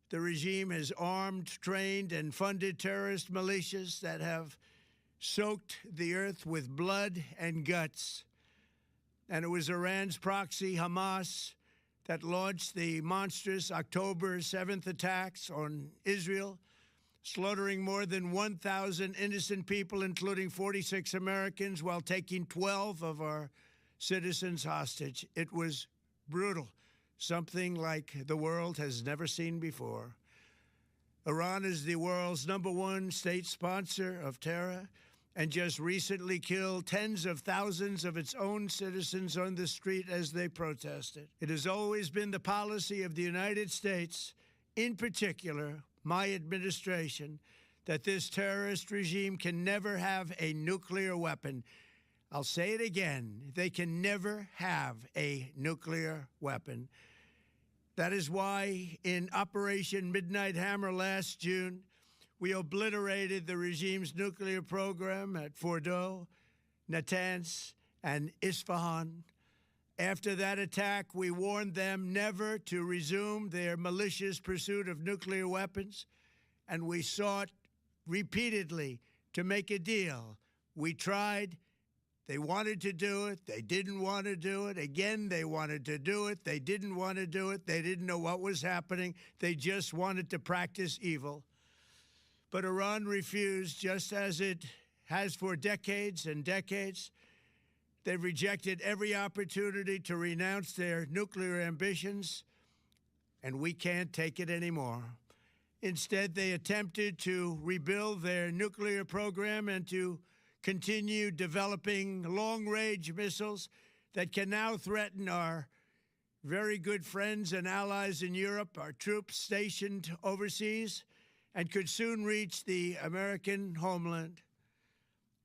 the regime has armed, trained, and funded terrorist militias that have soaked the earth with blood and guts. And it was Iran's proxy, Hamas, that launched the monstrous October 7th attacks on Israel, slaughtering more than 1,000 innocent people, including 46 Americans, while taking 12 of our citizens hostage. It was brutal, something like the world has never seen before. Iran is the world's #1 state sponsor of terror and just recently killed tens of thousands of its own citizens on the street as they protested. It has always been the policy of the United States, in particular, my administration, that this terrorist regime can never have a nuclear weapon. I'll say it again. They can never have a nuclear weapon. That is why in Operation Midnight Hammer last June, we obliterated the regime's nuclear program at Fordow, Natanz, and Isfahan. After that attack, we warned them never to resume their malicious pursuit of nuclear weapons, and we sought repeatedly to make a deal. We tried. They wanted to do it. They didn't want to do it. Again, they wanted to do it. They didn't want to do it. They didn't know what was happening. They just wanted to practice evil. But Iran refused, just as it has for decades and decades. They've rejected every opportunity to renounce their nuclear ambitions, and we can't take it anymore. Instead, they attempted to rebuild their nuclear program and to continue developing long-range missiles that can now threaten our very good friends and allies in Europe, our troops stationed overseas, and could soon reach the American homeland.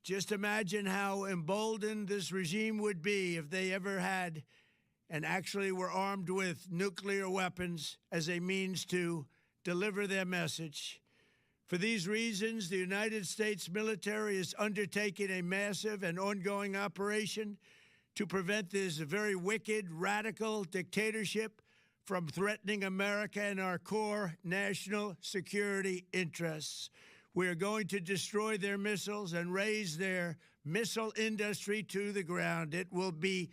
Just imagine how emboldened this regime would be if they ever had and actually were armed with nuclear weapons as a means to deliver their message. For these reasons, the United States military is undertaking a massive and ongoing operation to prevent this very wicked, radical dictatorship from threatening America and our core national security interests. We are going to destroy their missiles and raise their missile industry to the ground. It will be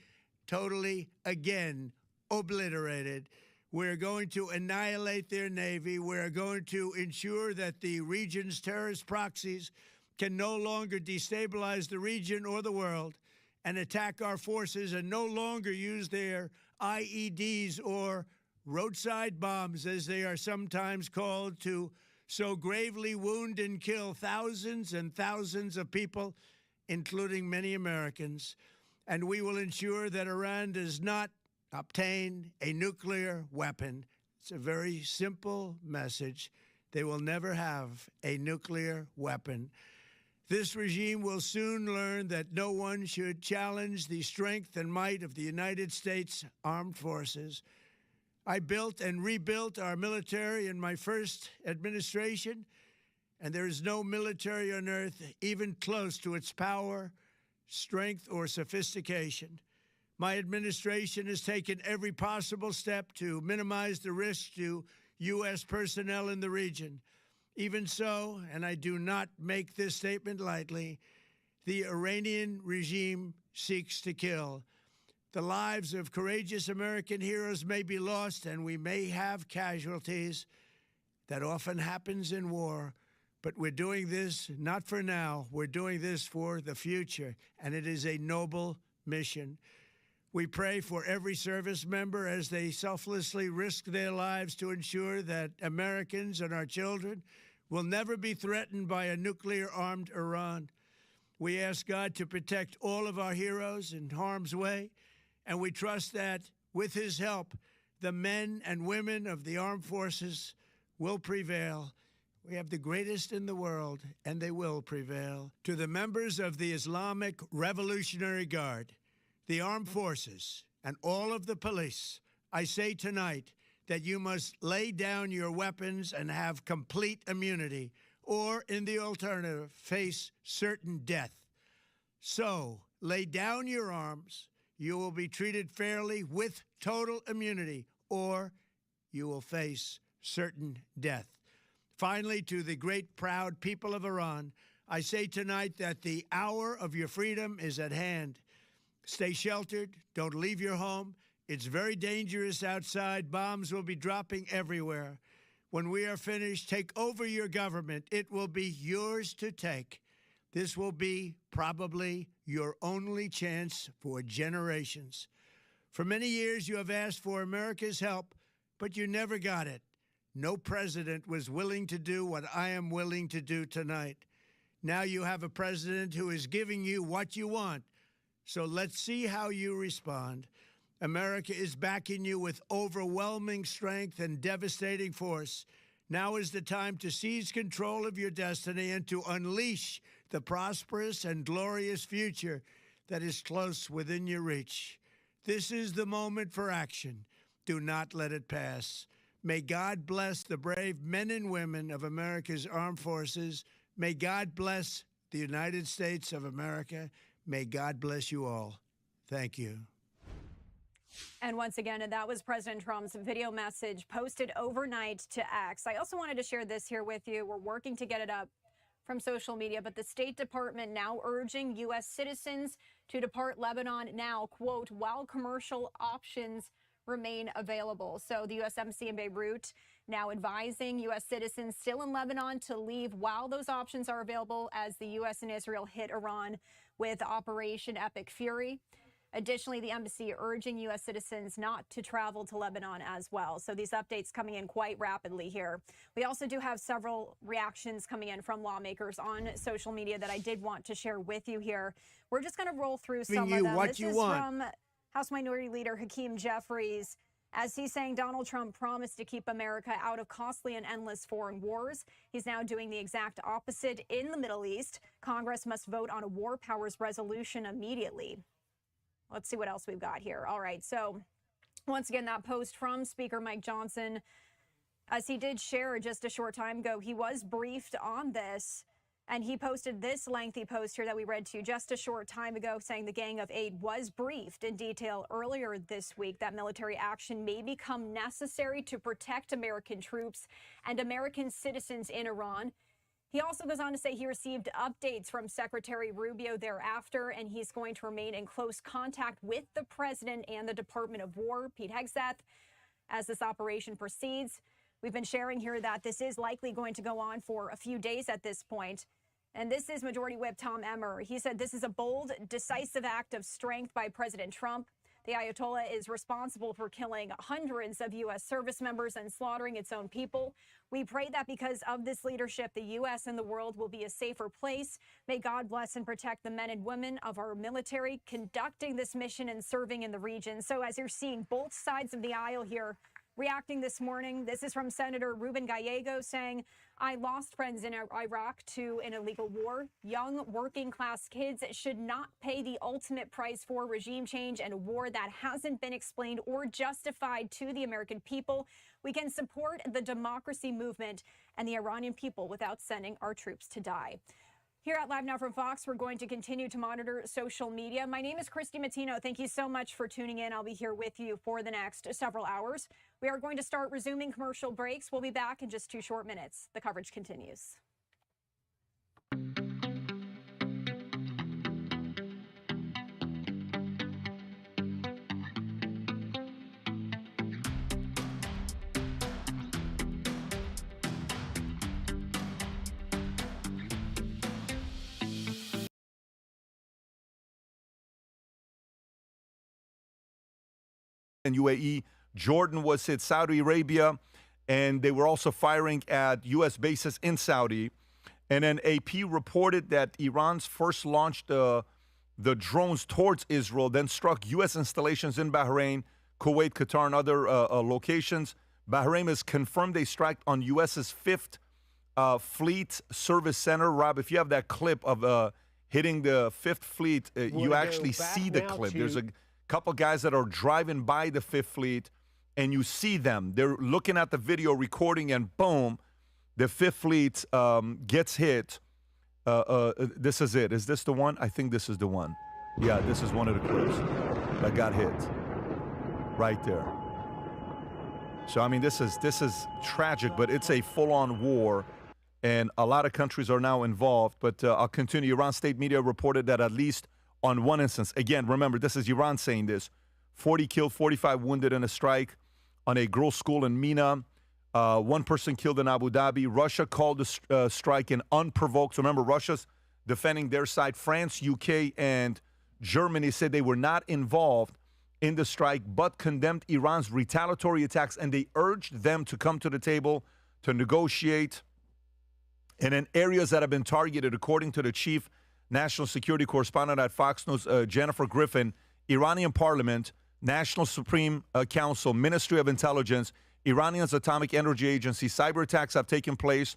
totally, again, obliterated. We're going to annihilate their Navy. We're going to ensure that the region's terrorist proxies can no longer destabilize the region or the world and attack our forces and no longer use their IEDs or roadside bombs, as they are sometimes called, to so gravely wound and kill thousands and thousands of people, including many Americans. And we will ensure that Iran does not obtain a nuclear weapon. It's a very simple message. They will never have a nuclear weapon. This regime will soon learn that no one should challenge the strength and might of the United States Armed Forces. I built and rebuilt our military in my first administration, and there is no military on earth even close to its power, strength, or sophistication. My administration has taken every possible step to minimize the risk to U.S. personnel in the region. Even so, and I do not make this statement lightly, the Iranian regime seeks to kill. The lives of courageous American heroes may be lost, and we may have casualties. That often happens in war. But we're doing this not for now. We're doing this for the future, and it is a noble mission. We pray for every service member as they selflessly risk their lives to ensure that Americans and our children will never be threatened by a nuclear-armed Iran. We ask God to protect all of our heroes in harm's way, and we trust that, with his help, the men and women of the armed forces will prevail. We have the greatest in the world, and they will prevail. To the members of the Islamic Revolutionary Guard, the armed forces, and all of the police, I say tonight that you must lay down your weapons and have complete immunity, or, in the alternative, face certain death. So, lay down your arms. You will be treated fairly with total immunity, or you will face certain death. Finally, to the great, proud people of Iran, I say tonight that the hour of your freedom is at hand. Stay sheltered. Don't leave your home. It's very dangerous outside. Bombs will be dropping everywhere. When we are finished, take over your government. It will be yours to take. This will be probably your only chance for generations. For many years, you have asked for America's help, but you never got it. No president was willing to do what I am willing to do tonight. Now you have a president who is giving you what you want. So let's see how you respond. America is backing you with overwhelming strength and devastating force. Now is the time to seize control of your destiny and to unleash the prosperous and glorious future that is close within your reach. This is the moment for action. Do not let it pass. May God bless the brave men and women of America's armed forces. May God bless the United States of America. May God bless you all. Thank you. And once again, that was President Trump's video message posted overnight to X. I also wanted to share this here with you. We're working to get it up from social media, but the State Department now urging U.S. citizens to depart Lebanon now, quote, while commercial options remain available. So the U.S. Embassy in Beirut now advising U.S. citizens still in Lebanon to leave while those options are available as the U.S. and Israel hit Iran with Operation Epic Fury. Additionally, the embassy urging U.S. citizens not to travel to Lebanon as well. So these updates coming in quite rapidly here. We also do have several reactions coming in from lawmakers on social media that I did want to share with you here. We're just going to roll through some of them. This is from House Minority Leader Hakeem Jeffries, as he's saying Donald Trump promised to keep America out of costly and endless foreign wars. He's now doing the exact opposite in the Middle East. Congress must vote on a war powers resolution immediately. Let's see what else we've got here. All right. So once again, that post from Speaker Mike Johnson, as he did share just a short time ago, he was briefed on this, and he posted this lengthy post here that we read to you just a short time ago, saying the Gang of Eight was briefed in detail earlier this week that military action may become necessary to protect American troops and American citizens in Iran. He also goes on to say he received updates from Secretary Rubio thereafter, and he's going to remain in close contact with the president and the Department of War, Pete Hegseth, as this operation proceeds. We've been sharing here that this is likely going to go on for a few days at this point. And this is Majority Whip Tom Emmer. He said this is a bold, decisive act of strength by President Trump. The Ayatollah is responsible for killing hundreds of U.S. service members and slaughtering its own people. We pray that because of this leadership, the U.S. and the world will be a safer place. May God bless and protect the men and women of our military conducting this mission and serving in the region. So as you're seeing both sides of the aisle here reacting this morning, this is from Senator Ruben Gallego saying, I lost friends in Iraq to an illegal war. Young working class kids should not pay the ultimate price for regime change and a war that hasn't been explained or justified to the American people. We can support the democracy movement and the Iranian people without sending our troops to die. Here at Live Now from Fox, we're going to continue to monitor social media. My name is Christy Matino. Thank you so much for tuning in. I'll be here with you for the next several hours. We are going to start resuming commercial breaks. We'll be back in just 2 short minutes. The coverage continues. And UAE, Jordan was hit, Saudi Arabia, and they were also firing at U.S. bases in Saudi. And then AP reported that Iran's first launched the drones towards Israel, then struck U.S. installations in Bahrain, Kuwait, Qatar, and other locations. Bahrain has confirmed they struck on U.S.'s 5th Fleet Service Center. Rob, if you have that clip of hitting the 5th Fleet, you actually see the clip. There's a couple guys that are driving by the 5th Fleet, and you see them. They're looking at the video recording, and boom, the 5th Fleet gets hit. This is it. Is this the one? I think this is the one. Yeah, this is one of the clips that got hit right there. So, I mean, this is tragic, but it's a full-on war, and a lot of countries are now involved. But I'll continue. Iran state media reported that at least on one instance, again, remember, this is Iran saying this, 40 killed, 45 wounded in a strike on a girls' school in Mina. 1 person killed in Abu Dhabi. Russia called the strike an unprovoked. So remember, Russia's defending their side. France, UK, and Germany said they were not involved in the strike, but condemned Iran's retaliatory attacks, and they urged them to come to the table to negotiate. And in areas that have been targeted, according to the chief national security correspondent at Fox News, Jennifer Griffin, Iranian Parliament, National Supreme Council, Ministry of Intelligence, Iranian's Atomic Energy Agency, cyber attacks have taken place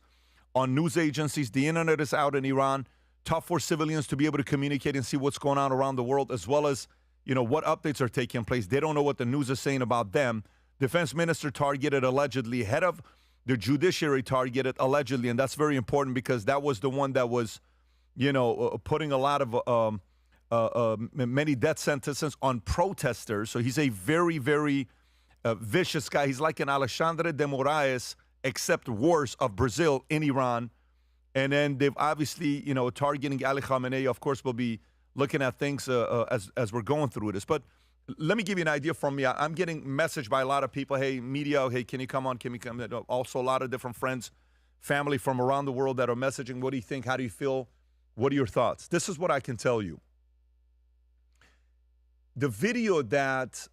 on news agencies. The internet is out in Iran. Tough for civilians to be able to communicate and see what's going on around the world, as well as, you know, what updates are taking place. They don't know what the news is saying about them. Defense minister targeted allegedly. Head of the judiciary targeted allegedly, and that's very important because that was the one that was, you know, putting a lot of many death sentences on protesters. So he's a very, very vicious guy. He's like an Alexandre de Moraes, except worse, of Brazil in Iran. And then they've obviously, you know, targeting Ali Khamenei. Of course, we'll be looking at things as we're going through this. But let me give you an idea from me. I'm getting messaged by a lot of people. Hey, media, hey, can you come on? Can we come? Also, a lot of different friends, family from around the world that are messaging. What do you think? How do you feel? What are your thoughts? This is what I can tell you. The video that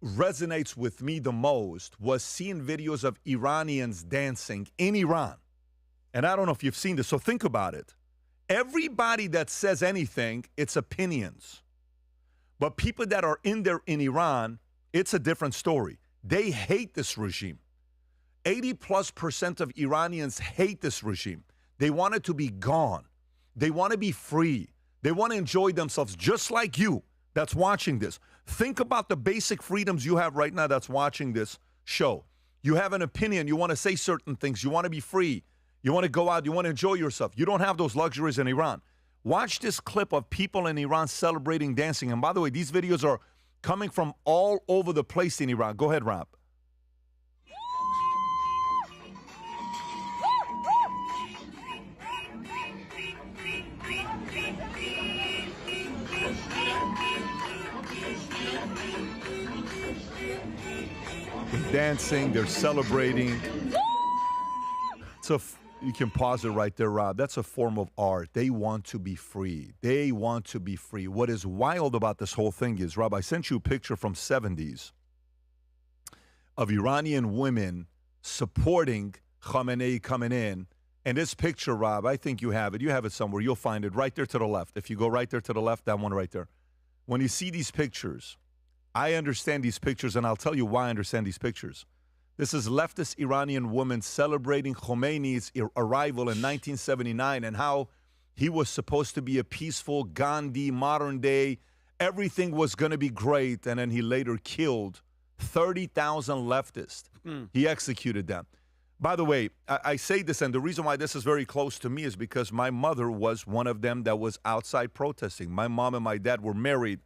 resonates with me the most was seeing videos of Iranians dancing in Iran. And I don't know if you've seen this, so think about it. Everybody that says anything, it's opinions. But people that are in there in Iran, it's a different story. They hate this regime. 80+% of Iranians hate this regime. They want it to be gone. They want to be free. They want to enjoy themselves just like you that's watching this. Think about the basic freedoms you have right now that's watching this show. You have an opinion. You want to say certain things. You want to be free. You want to go out. You want to enjoy yourself. You don't have those luxuries in Iran. Watch this clip of people in Iran celebrating dancing. And by the way, these videos are coming from all over the place in Iran. Go ahead, Rob. They're dancing, they're celebrating. You can pause it right there, Rob. That's a form of art. They want to be free. They want to be free. What is wild about this whole thing is, Rob, I sent you a picture from 70s of Iranian women supporting Khamenei coming in. And this picture, Rob, I think you have it. You have it somewhere. You'll find it right there to the left. If you go right there to the left, that one right there. When you see these pictures, I understand these pictures, and I'll tell you why I understand these pictures. This is leftist Iranian woman celebrating Khomeini's arrival in 1979 and how he was supposed to be a peaceful Gandhi, modern day. Everything was going to be great. And then he later killed 30,000 leftists. He executed them. By the way, I say this, and the reason why this is very close to me is because my mother was one of them that was outside protesting. My mom and my dad were married.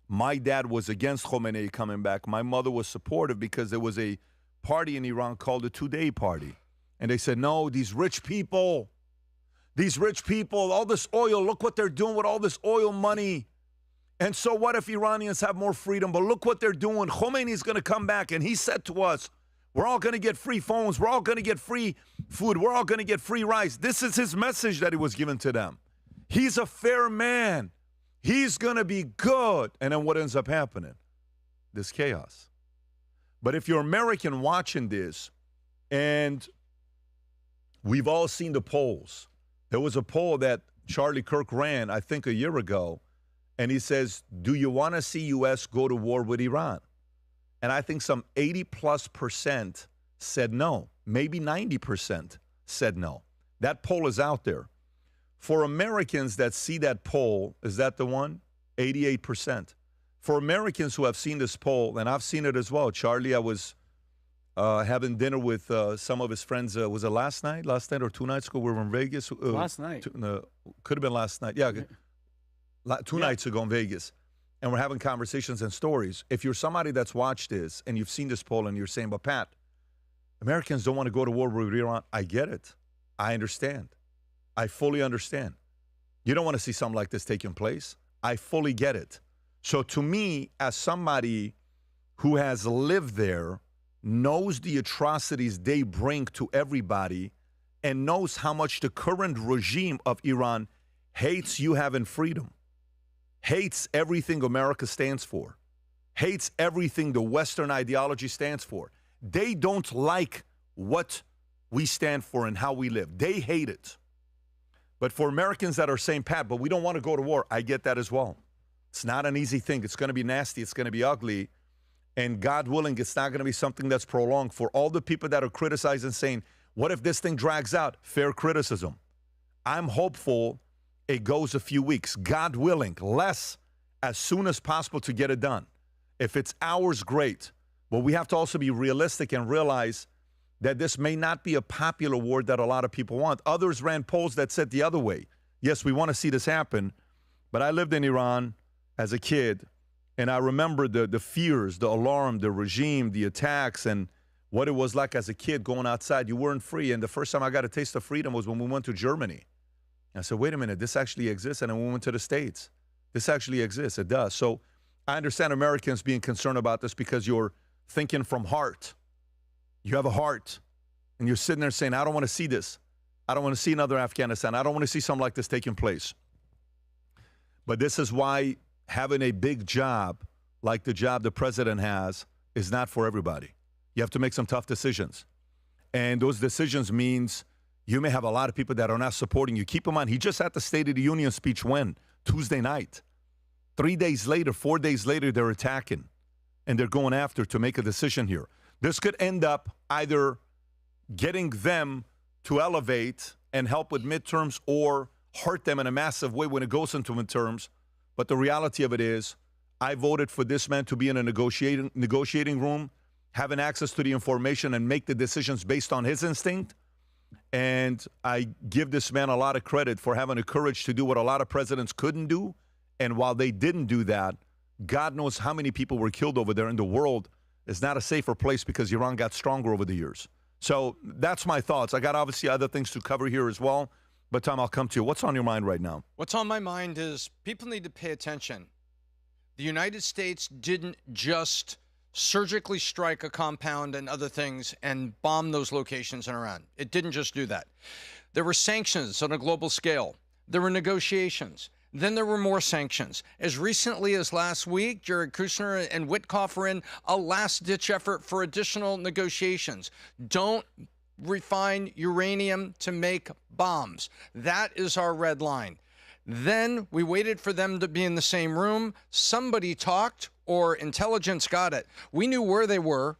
My dad was against Khomeini coming back. My mother was supportive because there was a party in Iran called the Two-Day Party. And they said, no, these rich people, all this oil, look what they're doing with all this oil money. And so what if Iranians have more freedom? But look what they're doing. Khomeini is going to come back, and he said to us, we're all going to get free phones. We're all going to get free food. We're all going to get free rice. This is his message that he was given to them. He's a fair man. He's going to be good. And then what ends up happening? This chaos. But if you're American watching this, and we've all seen the polls. There was a poll that Charlie Kirk ran, I think, a year ago, and he says, do you want to see U.S. go to war with Iran? And I think some 80+% said no. Maybe 90% said no. That poll is out there. For Americans that see that poll, is that the one? 88%. For Americans who have seen this poll, and I've seen it as well, Charlie, I was having dinner with some of his friends. Was it last night or 2 nights ago? We were in Vegas. Last night. Could have been last night. Yeah, 2 nights ago in Vegas. And we're having conversations and stories. If you're somebody that's watched this and you've seen this poll and you're saying, but Pat, Americans don't want to go to war with Iran. I get it. I understand. I fully understand. You don't want to see something like this taking place. I fully get it. So to me, as somebody who has lived there, knows the atrocities they bring to everybody, and knows how much the current regime of Iran hates you having freedom, hates everything America stands for, hates everything the Western ideology stands for. They don't like what we stand for and how we live. They hate it. But for Americans that are saying, Pat, but we don't want to go to war, I get that as well. It's not an easy thing. It's going to be nasty. It's going to be ugly. And God willing, it's not going to be something that's prolonged. For all the people that are criticizing, saying, what if this thing drags out? Fair criticism. I'm hopeful it goes a few weeks. God willing, less as soon as possible to get it done. If it's hours, great. But we have to also be realistic and realize that this may not be a popular war that a lot of people want. Others ran polls that said the other way. Yes, we want to see this happen. But I lived in Iran as a kid, and I remember the fears, the alarm, the regime, the attacks, and what it was like as a kid going outside. You weren't free. And the first time I got a taste of freedom was when we went to Germany. I said, wait a minute, this actually exists. And then we went to the States. This actually exists. It does. So I understand Americans being concerned about this because you're thinking from heart. You have a heart. And you're sitting there saying, I don't want to see this. I don't want to see another Afghanistan. I don't want to see something like this taking place. But this is why having a big job like the job the president has is not for everybody. You have to make some tough decisions. And those decisions means you may have a lot of people that are not supporting you. Keep in mind, he just had the State of the Union speech when? Tuesday night. 3 days later, 4 days later, they're attacking. And they're going after to make a decision here. This could end up either getting them to elevate and help with midterms or hurt them in a massive way when it goes into midterms. But the reality of it is, I voted for this man to be in a negotiating room, having access to the information and make the decisions based on his instinct. And I give this man a lot of credit for having the courage to do what a lot of presidents couldn't do. And while they didn't do that, God knows how many people were killed over there. And the world is not a safer place because Iran got stronger over the years. So that's my thoughts. I got obviously other things to cover here as well. But Tom, I'll come to you. What's on your mind right now? What's on my mind is people need to pay attention. The United States didn't just surgically strike a compound and other things and bomb those locations in Iran. It didn't just do that. There were sanctions on a global scale. There were negotiations. Then there were more sanctions. As recently as last week, Jared Kushner and Witkoff were in a last-ditch effort for additional negotiations. Don't refine uranium to make bombs. That is our red line. Then we waited for them to be in the same room. Somebody talked or intelligence got it. We knew where they were.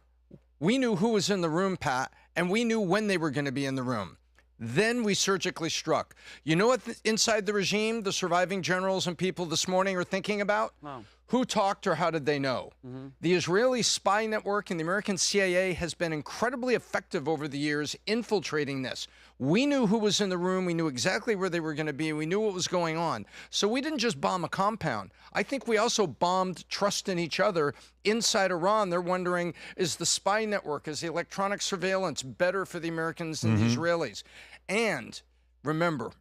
We knew who was in the room, Pat, and we knew when they were going to be in the room. Then we surgically struck. You know what inside the regime, the surviving generals and people this morning are thinking about? Wow. Who talked or how did they know? The Israeli spy network and the American CIA has been incredibly effective over the years infiltrating this. We knew who was in the room. We knew exactly where they were going to be. We knew what was going on. So we didn't just bomb a compound. I think we also bombed trust in each other inside Iran. They're wondering, is the spy network, is the electronic surveillance better for the Americans than the Israelis? And remember,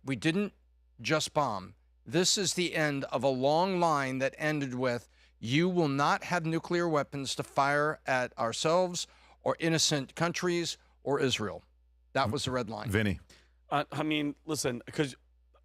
we didn't just bomb. This is the end of a long line that ended with, you will not have nuclear weapons to fire at ourselves or innocent countries or Israel. That was the red line. Vinny. I mean, listen, because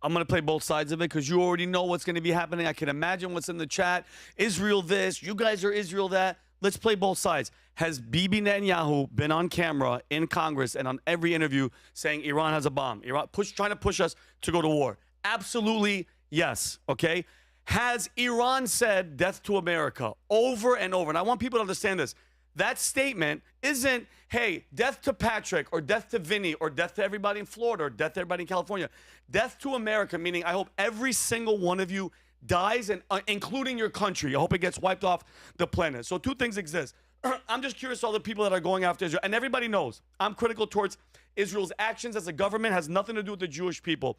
I'm going to play both sides of it because you already know what's going to be happening. I can imagine what's in the chat. Israel this, you guys are Israel that. Let's play both sides. Has Bibi Netanyahu been on camera in Congress and on every interview saying Iran has a bomb? Iran trying to push us to go to war? Absolutely yes, okay? Has Iran said death to America over and over? And I want people to understand this. That statement isn't, hey, death to Patrick or death to Vinny or death to everybody in Florida or death to everybody in California. Death to America, meaning I hope every single one of you dies, and including your country. I hope it gets wiped off the planet. So two things exist. I'm just curious, all the people that are going after Israel, and everybody knows I'm critical towards Israel's actions as a government, has nothing to do with the Jewish people.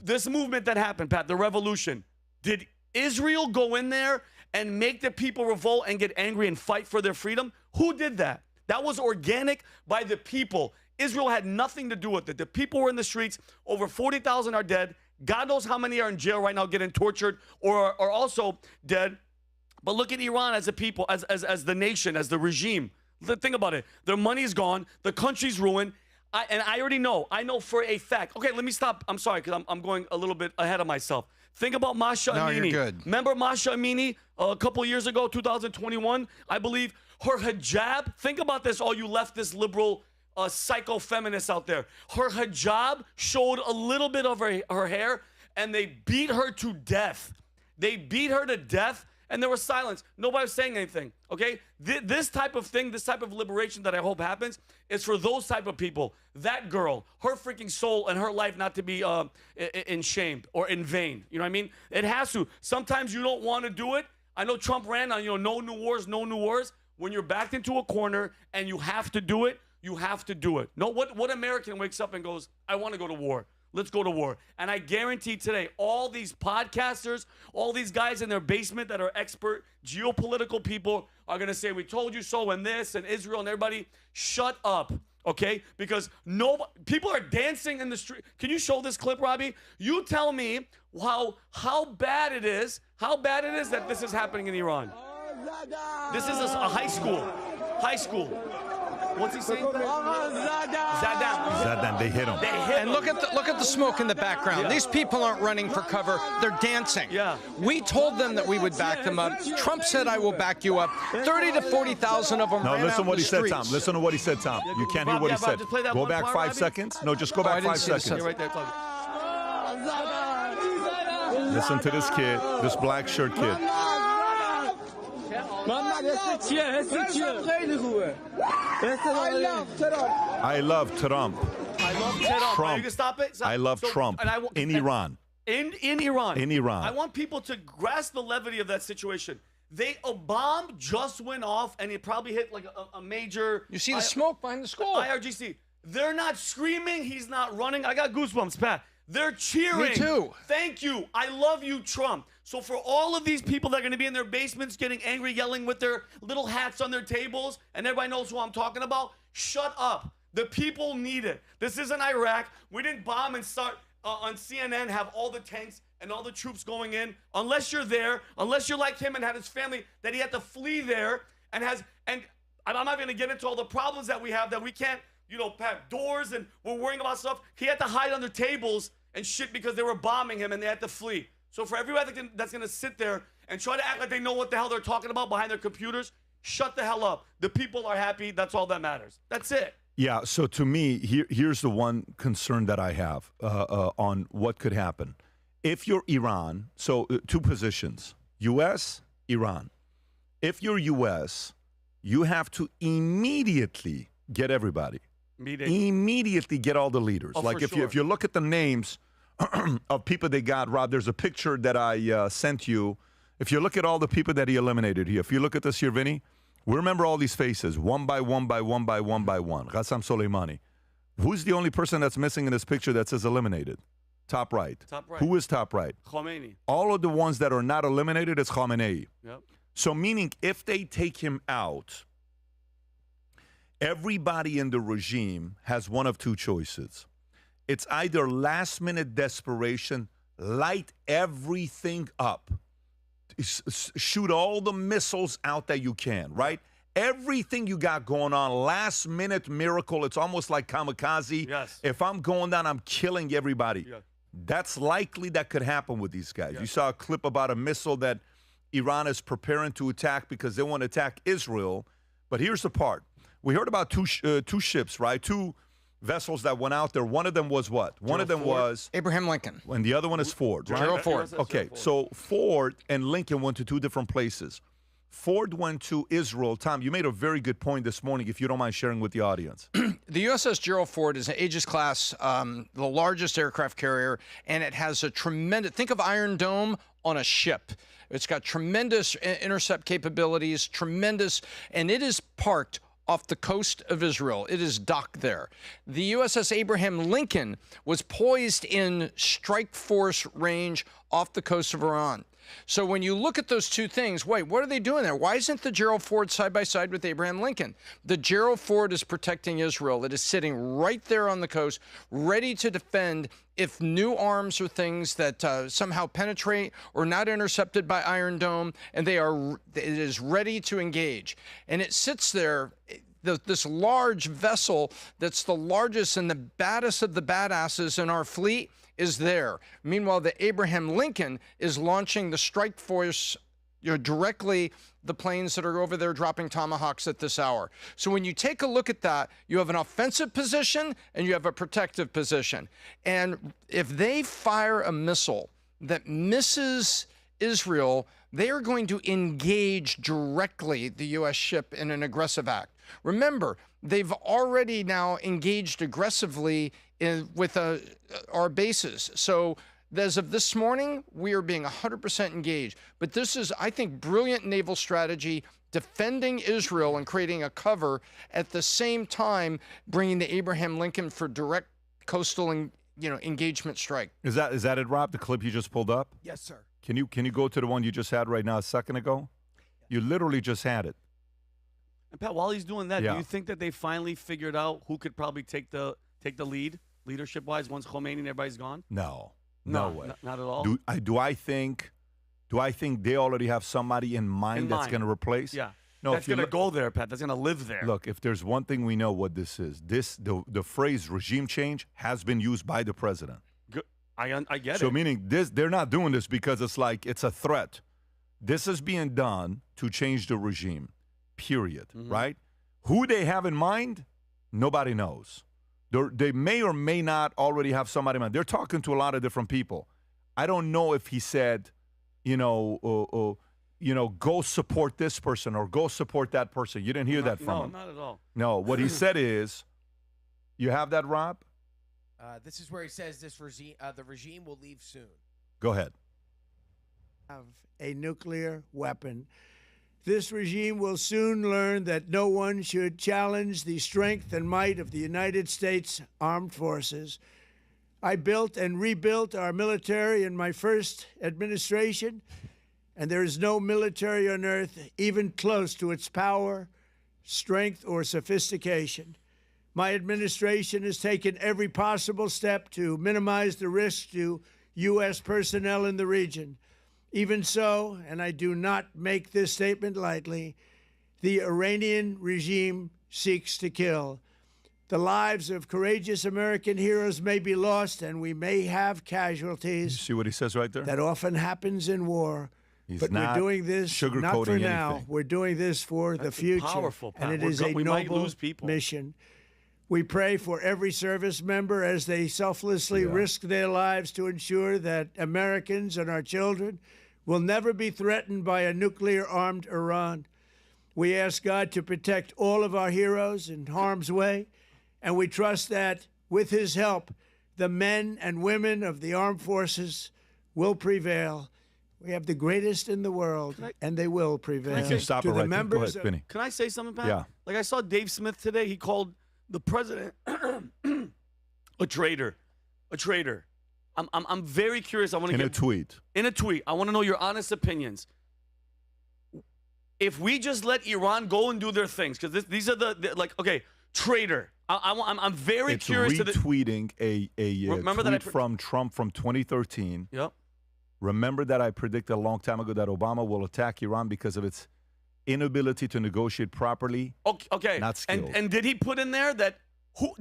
This movement that happened, Pat, the revolution, did Israel go in there and make the people revolt and get angry and fight for their freedom? Who did that? That was organic by the people. Israel had nothing to do with it. The people were in the streets. Over 40,000 are dead. God knows how many are in jail right now getting tortured or are also dead. But look at Iran as a people, as the nation, as the regime. Think about it. Their money's gone. The country's ruined. And I already know. I know for a fact. Okay, let me stop. I'm sorry because I'm going a little bit ahead of myself. Think about Masha Amini. You're good. Remember Masha Amini a couple years ago, 2021, I believe? Her hijab. Think about this, all you leftist liberal psycho feminists out there. Her hijab showed a little bit of her hair, and they beat her to death. They beat her to death, and there was silence. Nobody was saying anything, okay? This type of thing, this type of liberation that I hope happens is for those type of people. That girl, her freaking soul and her life not to be in shame or in vain. You know what I mean? It has to. Sometimes you don't want to do it. I know Trump ran on, no new wars, no new wars. When you're backed into a corner and you have to do it, you have to do it. No, what American wakes up and goes, I want to go to war. Let's go to war. And I guarantee today, all these podcasters, all these guys in their basement that are expert geopolitical people are going to say, we told you so, and this, and Israel, and everybody, shut up, okay? Because people are dancing in the street. Can you show this clip, Robbie? You tell me how bad it is that this is happening in Iran. This is a high school. High school. What's he saying? Zadan, they hit him. And look at the smoke in the background. Yeah. These people aren't running for cover. They're dancing. Yeah. We told them that we would back them up. Trump said, I will back you up. 30 to 40,000 of them No, ran listen out to in what the he said, streets. Tom. Listen to what he said, Tom. You can't hear what he said. just play that Go one back part, 5 Robbie. seconds. No, just go back 5 seconds. You're right there, talking. Listen to this kid, this black shirt kid. I love Trump. I love Trump. You can stop it? I love Trump. And In Iran. In Iran. In Iran. I want people to grasp the levity of that situation. A bomb just went off, and it probably hit like a major... You see the smoke behind the school. IRGC. They're not screaming. He's not running. I got goosebumps, Pat. They're cheering. Me too. Thank you. I love you, Trump. So for all of these people that are going to be in their basements getting angry, yelling with their little hats on their tables, and everybody knows who I'm talking about, shut up. The people need it. This isn't Iraq. We didn't bomb and start on CNN, have all the tanks and all the troops going in. Unless you're there, unless you're like him and had his family, that he had to flee there and I'm not going to get into all the problems that we have that we can't, have doors and we're worrying about stuff. He had to hide under tables and shit because they were bombing him and they had to flee. So for everybody that's going to sit there and try to act like they know what the hell they're talking about behind their computers, shut the hell up. The people are happy. That's all that matters. That's it. Yeah, so to me, here's the one concern that I have on what could happen. If you're Iran, so two positions, U.S., Iran. If you're U.S., you have to immediately get everybody. Immediately get all the leaders. Oh, like for if you look at the names of people they got, Rob, there's a picture that I sent you. If you look at all the people that he eliminated here, if you look at this here, Vinny, we remember all these faces, one by one by one by one by one. Qassem Soleimani. Who's the only person that's missing in this picture that says eliminated? Top right. Top right. Who is top right? Khomeini. All of the ones that are not eliminated is Khamenei. Yep. So meaning if they take him out, everybody in the regime has one of two choices. It's either last-minute desperation, light everything up, shoot all the missiles out that you can, right? Everything you got going on, last-minute miracle. It's almost like kamikaze. Yes. If I'm going down, I'm killing everybody. Yes. That's likely that could happen with these guys. Yes. You saw a clip about a missile that Iran is preparing to attack because they want to attack Israel. But here's the part. We heard about two ships, right? Two vessels that went out there. One of them was what? One of them was Abraham Lincoln. And the other one is Ford, right? Gerald Ford. Okay, so Ford and Lincoln went to two different places. Ford went to Israel. Tom, you made a very good point this morning, if you don't mind sharing with the audience. The USS Gerald Ford is an Aegis class, the largest aircraft carrier, and it has a tremendous, think of Iron Dome on a ship. It's got tremendous intercept capabilities, tremendous, and it is parked off the coast of Israel. It is docked there. The USS Abraham Lincoln was poised in strike force range off the coast of Iran. So when you look at those two things, wait, what are they doing there? Why isn't the Gerald Ford side by side with Abraham Lincoln? The Gerald Ford is protecting Israel. It is sitting right there on the coast, ready to defend if new arms or things that somehow penetrate or not intercepted by Iron Dome, and it is ready to engage. And it sits there, this large vessel that's the largest and the baddest of the badasses in our fleet is there. Meanwhile, the Abraham Lincoln is launching the strike force, directly the planes that are over there dropping Tomahawks at this hour. So when you take a look at that, you have an offensive position and you have a protective position. And if they fire a missile that misses Israel, they are going to engage directly the U.S. ship in an aggressive act. Remember, they've already now engaged aggressively with our bases. So as of this morning, we are being 100% engaged. But this is, I think, brilliant naval strategy, defending Israel and creating a cover, at the same time bringing the Abraham Lincoln for direct coastal engagement strike. Is that it, Rob, the clip you just pulled up? Yes, sir. Can you go to the one you just had right now a second ago? You literally just had it. And Pat, while he's doing that, Yeah. do you think that they finally figured out who could probably take the lead, leadership-wise, once Khomeini and everybody's gone? No way. Not at all. Do I think they already have somebody in mind that's going to replace? Yeah. No, that's going to go there, Pat. That's going to live there. Look, if there's one thing we know what this is, the phrase regime change has been used by the president. I get it. So meaning they're not doing this because it's like it's a threat. This is being done to change the regime, period, right? Who they have in mind, nobody knows. They may or may not already have somebody in mind. They're talking to a lot of different people. I don't know if he said, go support this person or go support that person. You didn't hear that from him. No, not at all. No, what he said is, you have that, Rob? This is where he says the regime will leave soon. Go ahead. Have a nuclear weapon. This regime will soon learn that no one should challenge the strength and might of the United States Armed Forces. I built and rebuilt our military in my first administration, and there is no military on earth even close to its power, strength, or sophistication. My administration has taken every possible step to minimize the risk to U.S. personnel in the region. Even so, and I do not make this statement lightly, the Iranian regime seeks to kill. The lives of courageous American heroes may be lost, and we may have casualties. See what he says right there? That often happens in war. He's but not we're doing this not for sugarcoating now. anything. We're doing this for the future. powerful, Pat. And it is a we might noble lose people. mission. We pray for every service member as they selflessly risk their lives to ensure that Americans and our children will never be threatened by a nuclear-armed Iran. We ask God to protect all of our heroes in harm's way, and we trust that with his help, the men and women of the armed forces will prevail. We have the greatest in the world, and they will prevail. You can stop To it the right there. Go members ahead, of- Vinny. Can I say something, Pat? Yeah. Like I saw Dave Smith today. He called the president a traitor. A traitor. I'm very curious. I want to In get a tweet. In a tweet. I want to know your honest opinions. If we just let Iran go and do their things, because these are the like, okay, traitor. I'm very It's curious. retweeting a Remember that I tweet from Trump from 2013. Yep. Remember that I predicted a long time ago that Obama will attack Iran because of its inability to negotiate properly. Okay. Not skilled. And did he put in there that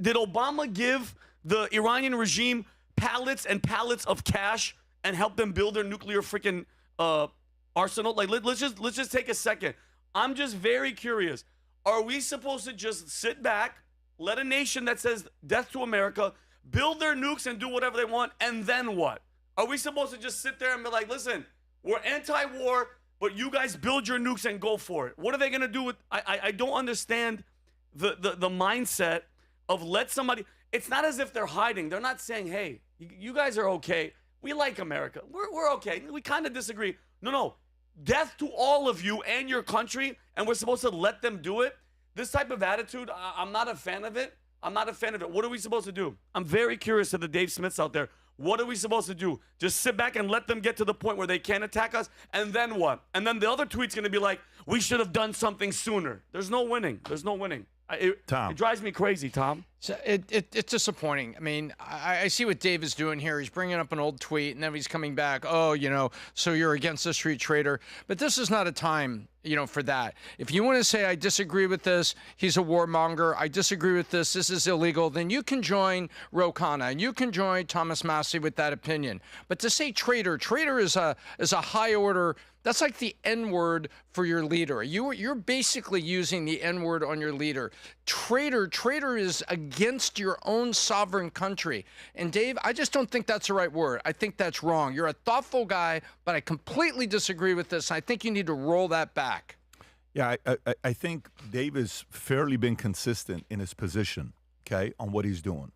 did Obama give the Iranian regime pallets and pallets of cash and help them build their nuclear freaking arsenal? Like let's just take a second. I'm just very curious. Are we supposed to just sit back, let a nation that says death to America build their nukes and do whatever they want, and then what? Are we supposed to just sit there and be like, listen, we're anti-war, but you guys build your nukes and go for it? What are they going to do with? I don't understand the mindset of let somebody. It's not as if they're hiding. They're not saying, hey, you guys are okay. We like America. We're okay. We kind of disagree. No. Death to all of you and your country, and we're supposed to let them do it? This type of attitude, I'm not a fan of it. I'm not a fan of it. What are we supposed to do? I'm very curious to the Dave Smiths out there. What are we supposed to do? Just sit back and let them get to the point where they can't attack us? And then what? And then the other tweet's going to be like, we should have done something sooner. There's no winning. There's no winning. Tom. It drives me crazy, Tom. So it's disappointing. I mean, I see what Dave is doing here. He's bringing up an old tweet, and then he's coming back. Oh, so you're against the street trader. But this is not a time, for that. If you want to say, I disagree with this, he's a warmonger, I disagree with this is illegal, then you can join Ro Khanna, and you can join Thomas Massie with that opinion. But to say traitor is a high order. That's like the N-word for your leader. You're basically using the N-word on your leader. Traitor is against your own sovereign country. And Dave, I just don't think that's the right word. I think that's wrong. You're a thoughtful guy, but I completely disagree with this. I think you need to roll that back. Yeah, I think Dave has fairly been consistent in his position, okay, on what he's doing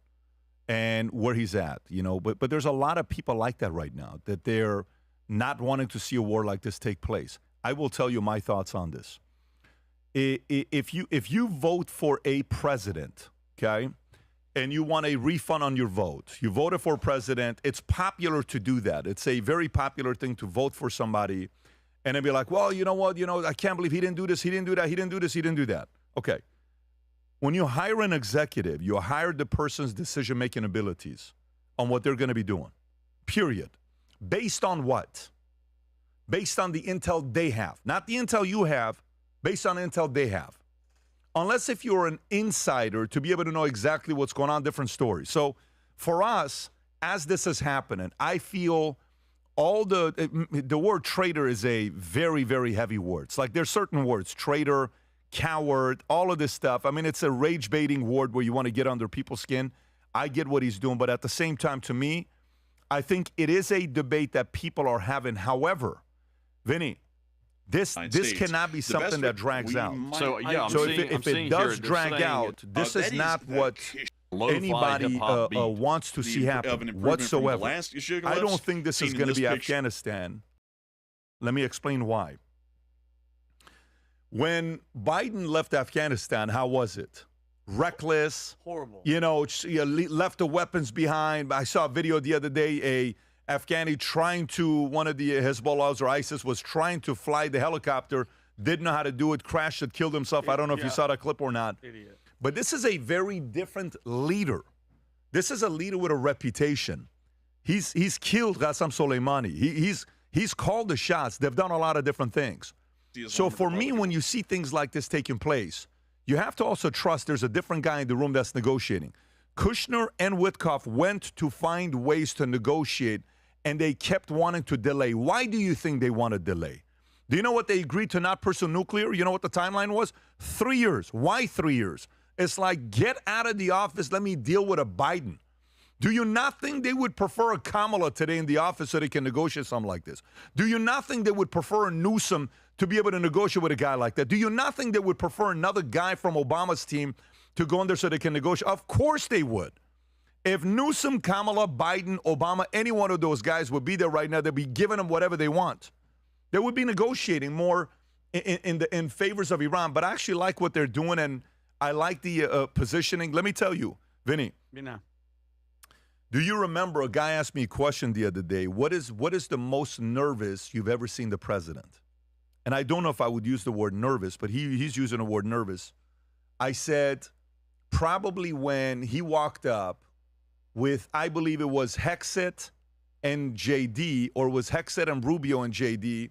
and where he's at, But there's a lot of people like that right now, that they're not wanting to see a war like this take place. I will tell you my thoughts on this. If you vote for a president, okay, and you want a refund on your vote, you voted for president, it's popular to do that. It's a very popular thing to vote for somebody and then be like, well, you know what, I can't believe he didn't do this, he didn't do that, he didn't do this, he didn't do that. Okay. When you hire an executive, you hire the person's decision-making abilities on what they're going to be doing, period. Based on what? Based on the intel they have. Not the intel you have, based on the intel they have. Unless if you're an insider to be able to know exactly what's going on, different stories. So for us, as this is happening, I feel all the word traitor is a very, very heavy word. It's like there's certain words, traitor, coward, all of this stuff. I mean, it's a rage-baiting word where you want to get under people's skin. I get what he's doing, but at the same time, to me, I think it is a debate that people are having. However, Vinny, this cannot be something that drags out. So if it does drag out, this is not what anybody wants to see happen whatsoever. I don't think this is going to be Afghanistan. Let me explain why. When Biden left Afghanistan, how was it? Reckless. Horrible. Left the weapons behind. I saw a video the other day, a Afghani trying to, one of the Hezbollahs or ISIS was trying to fly the helicopter, didn't know how to do it, crashed it, killed himself. I don't know if you saw that clip or not. Idiot. But this is a very different leader. This is a leader with a reputation. He's killed Qasem Soleimani. He's called the shots. They've done a lot of different things. So for me, when you see things like this taking place, you have to also trust there's a different guy in the room that's negotiating. Kushner and Witkoff went to find ways to negotiate, and they kept wanting to delay. Why do you think they want to delay? Do you know what they agreed to not pursue nuclear? You know what the timeline was? 3 years. Why 3 years? It's like, get out of the office. Let me deal with a Biden. Do you not think they would prefer a Kamala today in the office so they can negotiate something like this? Do you not think they would prefer a Newsom to be able to negotiate with a guy like that? Do you not think they would prefer another guy from Obama's team to go in there so they can negotiate? Of course they would. If Newsom, Kamala, Biden, Obama, any one of those guys would be there right now, they'd be giving them whatever they want. They would be negotiating more in favors of Iran. But I actually like what they're doing, and I like the positioning. Let me tell you, Vinny. Do you remember a guy asked me a question the other day? What is the most nervous you've ever seen the president? And I don't know if I would use the word nervous, but he's using the word nervous. I said probably when he walked up with, I believe it was Hexet and JD, or was Hexet and Rubio and JD,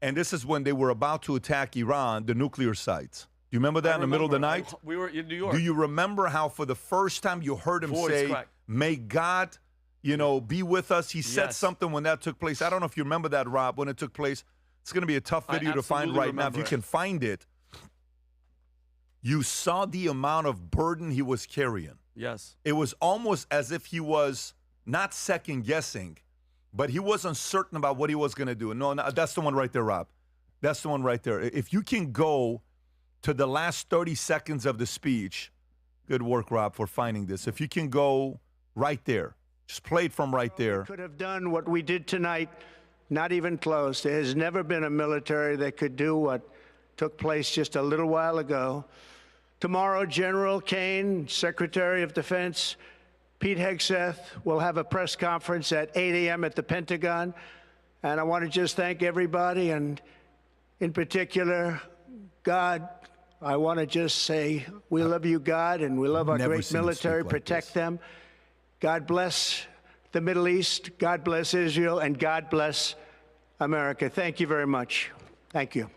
and this is when they were about to attack Iran, the nuclear sites. Do you remember that in the middle of the night? We were in New York. Do you remember how for the first time you heard him say, may God, be with us? He said something when that took place. I don't know if you remember that, Rob, when it took place. It's going to be a tough video to find right now. If you can find it, you saw the amount of burden he was carrying. Yes. It was almost as if he was not second guessing, but he wasn't certain about what he was going to do. No, that's the one right there, Rob. That's the one right there. If you can go to the last 30 seconds of the speech, good work, Rob, for finding this. If you can go right there, just play it from right there. Could have done what we did tonight, not even close. There has never been a military that could do what took place just a little while ago. Tomorrow, General Kane, Secretary of Defense, Pete Hegseth will have a press conference at 8 a.m. at the Pentagon. And I want to just thank everybody, and in particular, God. I want to just say we love you, God, and we love our great military. Protect them. God bless the Middle East. God bless Israel, and God bless America. Thank you very much. Thank you.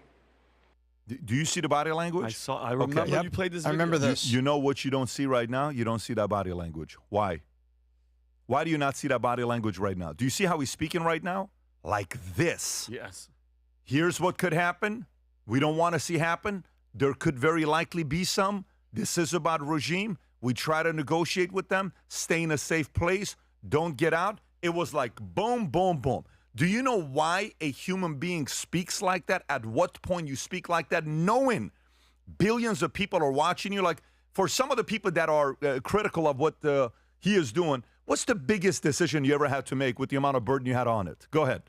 Do you see the body language? I remember you played this video. I remember this. You know what you don't see right now? You don't see that body language. Why? Why do you not see that body language right now? Do you see how he's speaking right now? Like this. Yes. Here's what could happen. We don't want to see happen. There could very likely be some. This is about regime. We try to negotiate with them. Stay in a safe place. Don't get out. It was like boom, boom, boom. Do you know why a human being speaks like that? At what point you speak like that? Knowing billions of people are watching you. Like, for some of the people that are critical of what he is doing, what's the biggest decision you ever had to make with the amount of burden you had on it? Go ahead.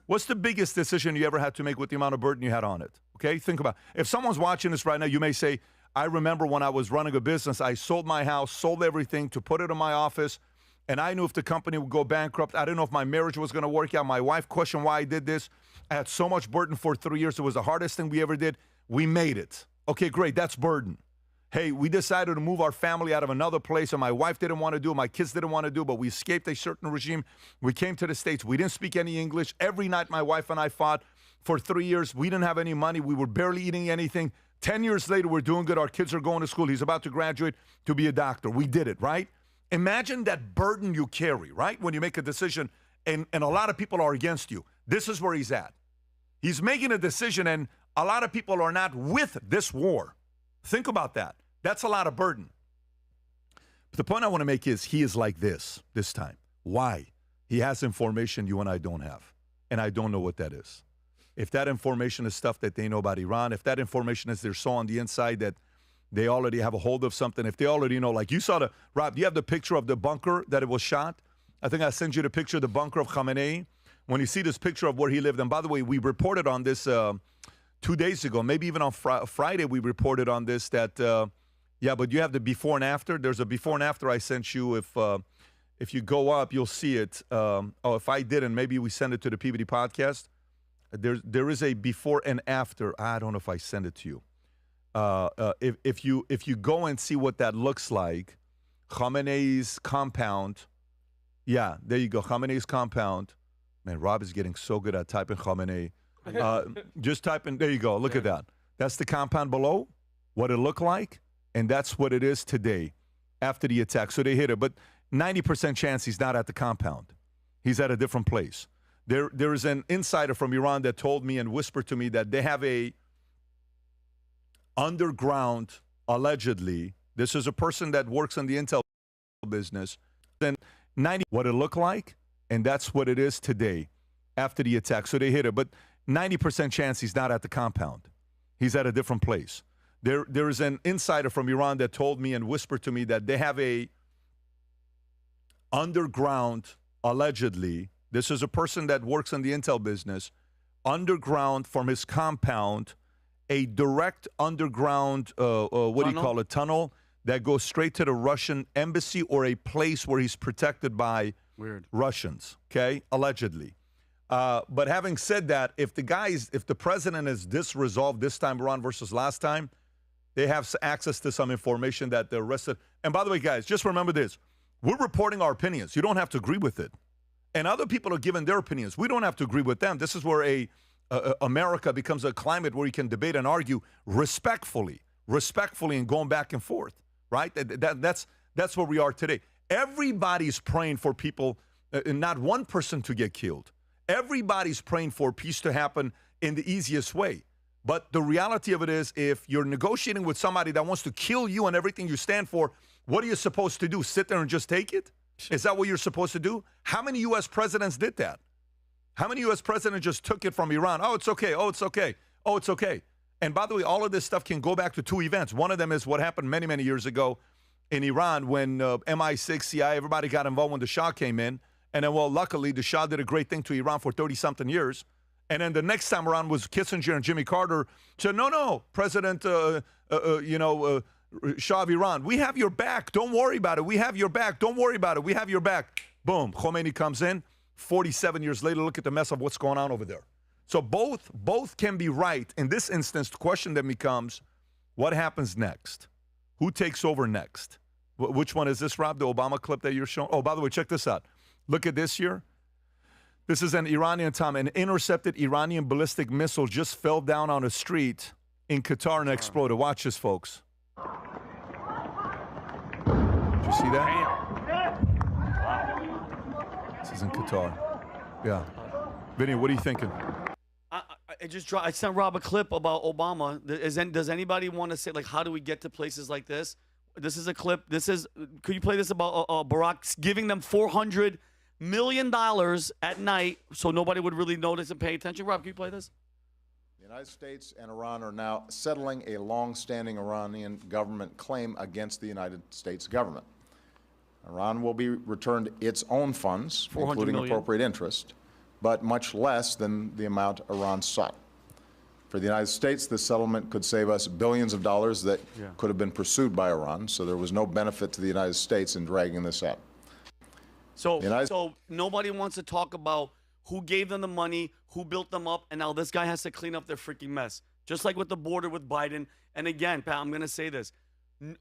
What's the biggest decision you ever had to make with the amount of burden you had on it? Okay, think about it. If someone's watching this right now, you may say, I remember when I was running a business, I sold my house, sold everything to put it in my office, and I knew if the company would go bankrupt. I didn't know if my marriage was going to work out. My wife questioned why I did this. I had so much burden for 3 years. It was the hardest thing we ever did. We made it. Okay, great. That's burden. Hey, we decided to move our family out of another place, and my wife didn't want to do it. My kids didn't want to do it, but we escaped a certain regime. We came to the States. We didn't speak any English. Every night, my wife and I fought for 3 years. We didn't have any money. We were barely eating anything. 10 years later, we're doing good. Our kids are going to school. He's about to graduate to be a doctor. We did it, right? Imagine that burden you carry, right? When you make a decision and a lot of people are against you. This is where he's at. He's making a decision and a lot of people are not with this war. Think about that. That's a lot of burden. But the point I want to make is he is like this time. Why? He has information you and I don't have. And I don't know what that is. If that information is stuff that they know about Iran, if that information is they're so on the inside that they already have a hold of something, if they already know, like you saw Rob, do you have the picture of the bunker that it was shot? I think I sent you the picture of the bunker of Khamenei. When you see this picture of where he lived, and by the way, we reported on this 2 days ago, maybe even on Friday we reported on this that, but you have the before and after. There's a before and after I sent you. If you go up, you'll see it. If I didn't, maybe we send it to the PBD podcast. There is a before and after. I don't know if I send it to you. If you go and see what that looks like, Khamenei's compound. Yeah, there you go. Khamenei's compound. Man, Rob is getting so good at typing Khamenei. Just type in. There you go. Look at that. That's the compound below. What it looked like, and that's what it is today after the attack. So they hit it, but 90% chance he's not at the compound. He's at a different place. There is an insider from Iran that told me and whispered to me that they have a underground, allegedly, this is a person that works in the intel business, then what it looked like, and that's what it is today after the attack. So they hit it, but 90% chance he's not at the compound. He's at a different place. There is an insider from Iran that told me and whispered to me that they have a underground, allegedly, this is a person that works in the intel business, underground from his compound, a direct underground, what do you call it, tunnel that goes straight to the Russian embassy or a place where he's protected by Russians, okay, allegedly. But having said that, if the president is this resolved this time around versus last time, they have access to some information that the rest of, and by the way, guys, just remember this. We're reporting our opinions. You don't have to agree with it. And other people are giving their opinions. We don't have to agree with them. This is where America becomes a climate where you can debate and argue respectfully and going back and forth, right? That's where we are today. Everybody's praying for people, not one person to get killed. Everybody's praying for peace to happen in the easiest way. But the reality of it is, if you're negotiating with somebody that wants to kill you and everything you stand for, what are you supposed to do? Sit there and just take it? Is that what you're supposed to do? How many U.S. presidents did that? How many U.S. presidents just took it from Iran? Oh, it's okay. Oh, it's okay. Oh, it's okay. And by the way, all of this stuff can go back to two events. One of them is what happened many, many years ago in Iran when MI6, CIA, everybody got involved when the Shah came in. And then, well, luckily, the Shah did a great thing to Iran for 30-something years. And then the next time around was Kissinger and Jimmy Carter said, no, President, Shah of Iran, we have your back. Don't worry about it. We have your back. Don't worry about it. We have your back. Boom. Khomeini comes in. 47 years later, look at the mess of what's going on over there. So both can be right. In this instance, the question then becomes, what happens next? Who takes over next? Which one is this, Rob? The Obama clip that you're showing? Oh, by the way, check this out. Look at this here. This is an Iranian time. An intercepted Iranian ballistic missile just fell down on a street in Qatar and exploded. Watch this, folks. Did you see that? This is in Qatar. Yeah. Vinny, what are you thinking? I sent Rob a clip about Obama. Does anybody want to say, like, how do we get to places like this? This is a clip. Could you play this about Barack giving them $400 million at night so nobody would really notice and pay attention? Rob, can you play this? The United States and Iran are now settling a long-standing Iranian government claim against the United States government. Iran will be returned its own funds, including appropriate interest, but much less than the amount Iran sought. For the United States, this settlement could save us billions of dollars that could have been pursued by Iran, so there was no benefit to the United States in dragging this out. So nobody wants to talk about who gave them the money, who built them up, and now this guy has to clean up their freaking mess. Just like with the border with Biden. And again, Pat, I'm going to say this.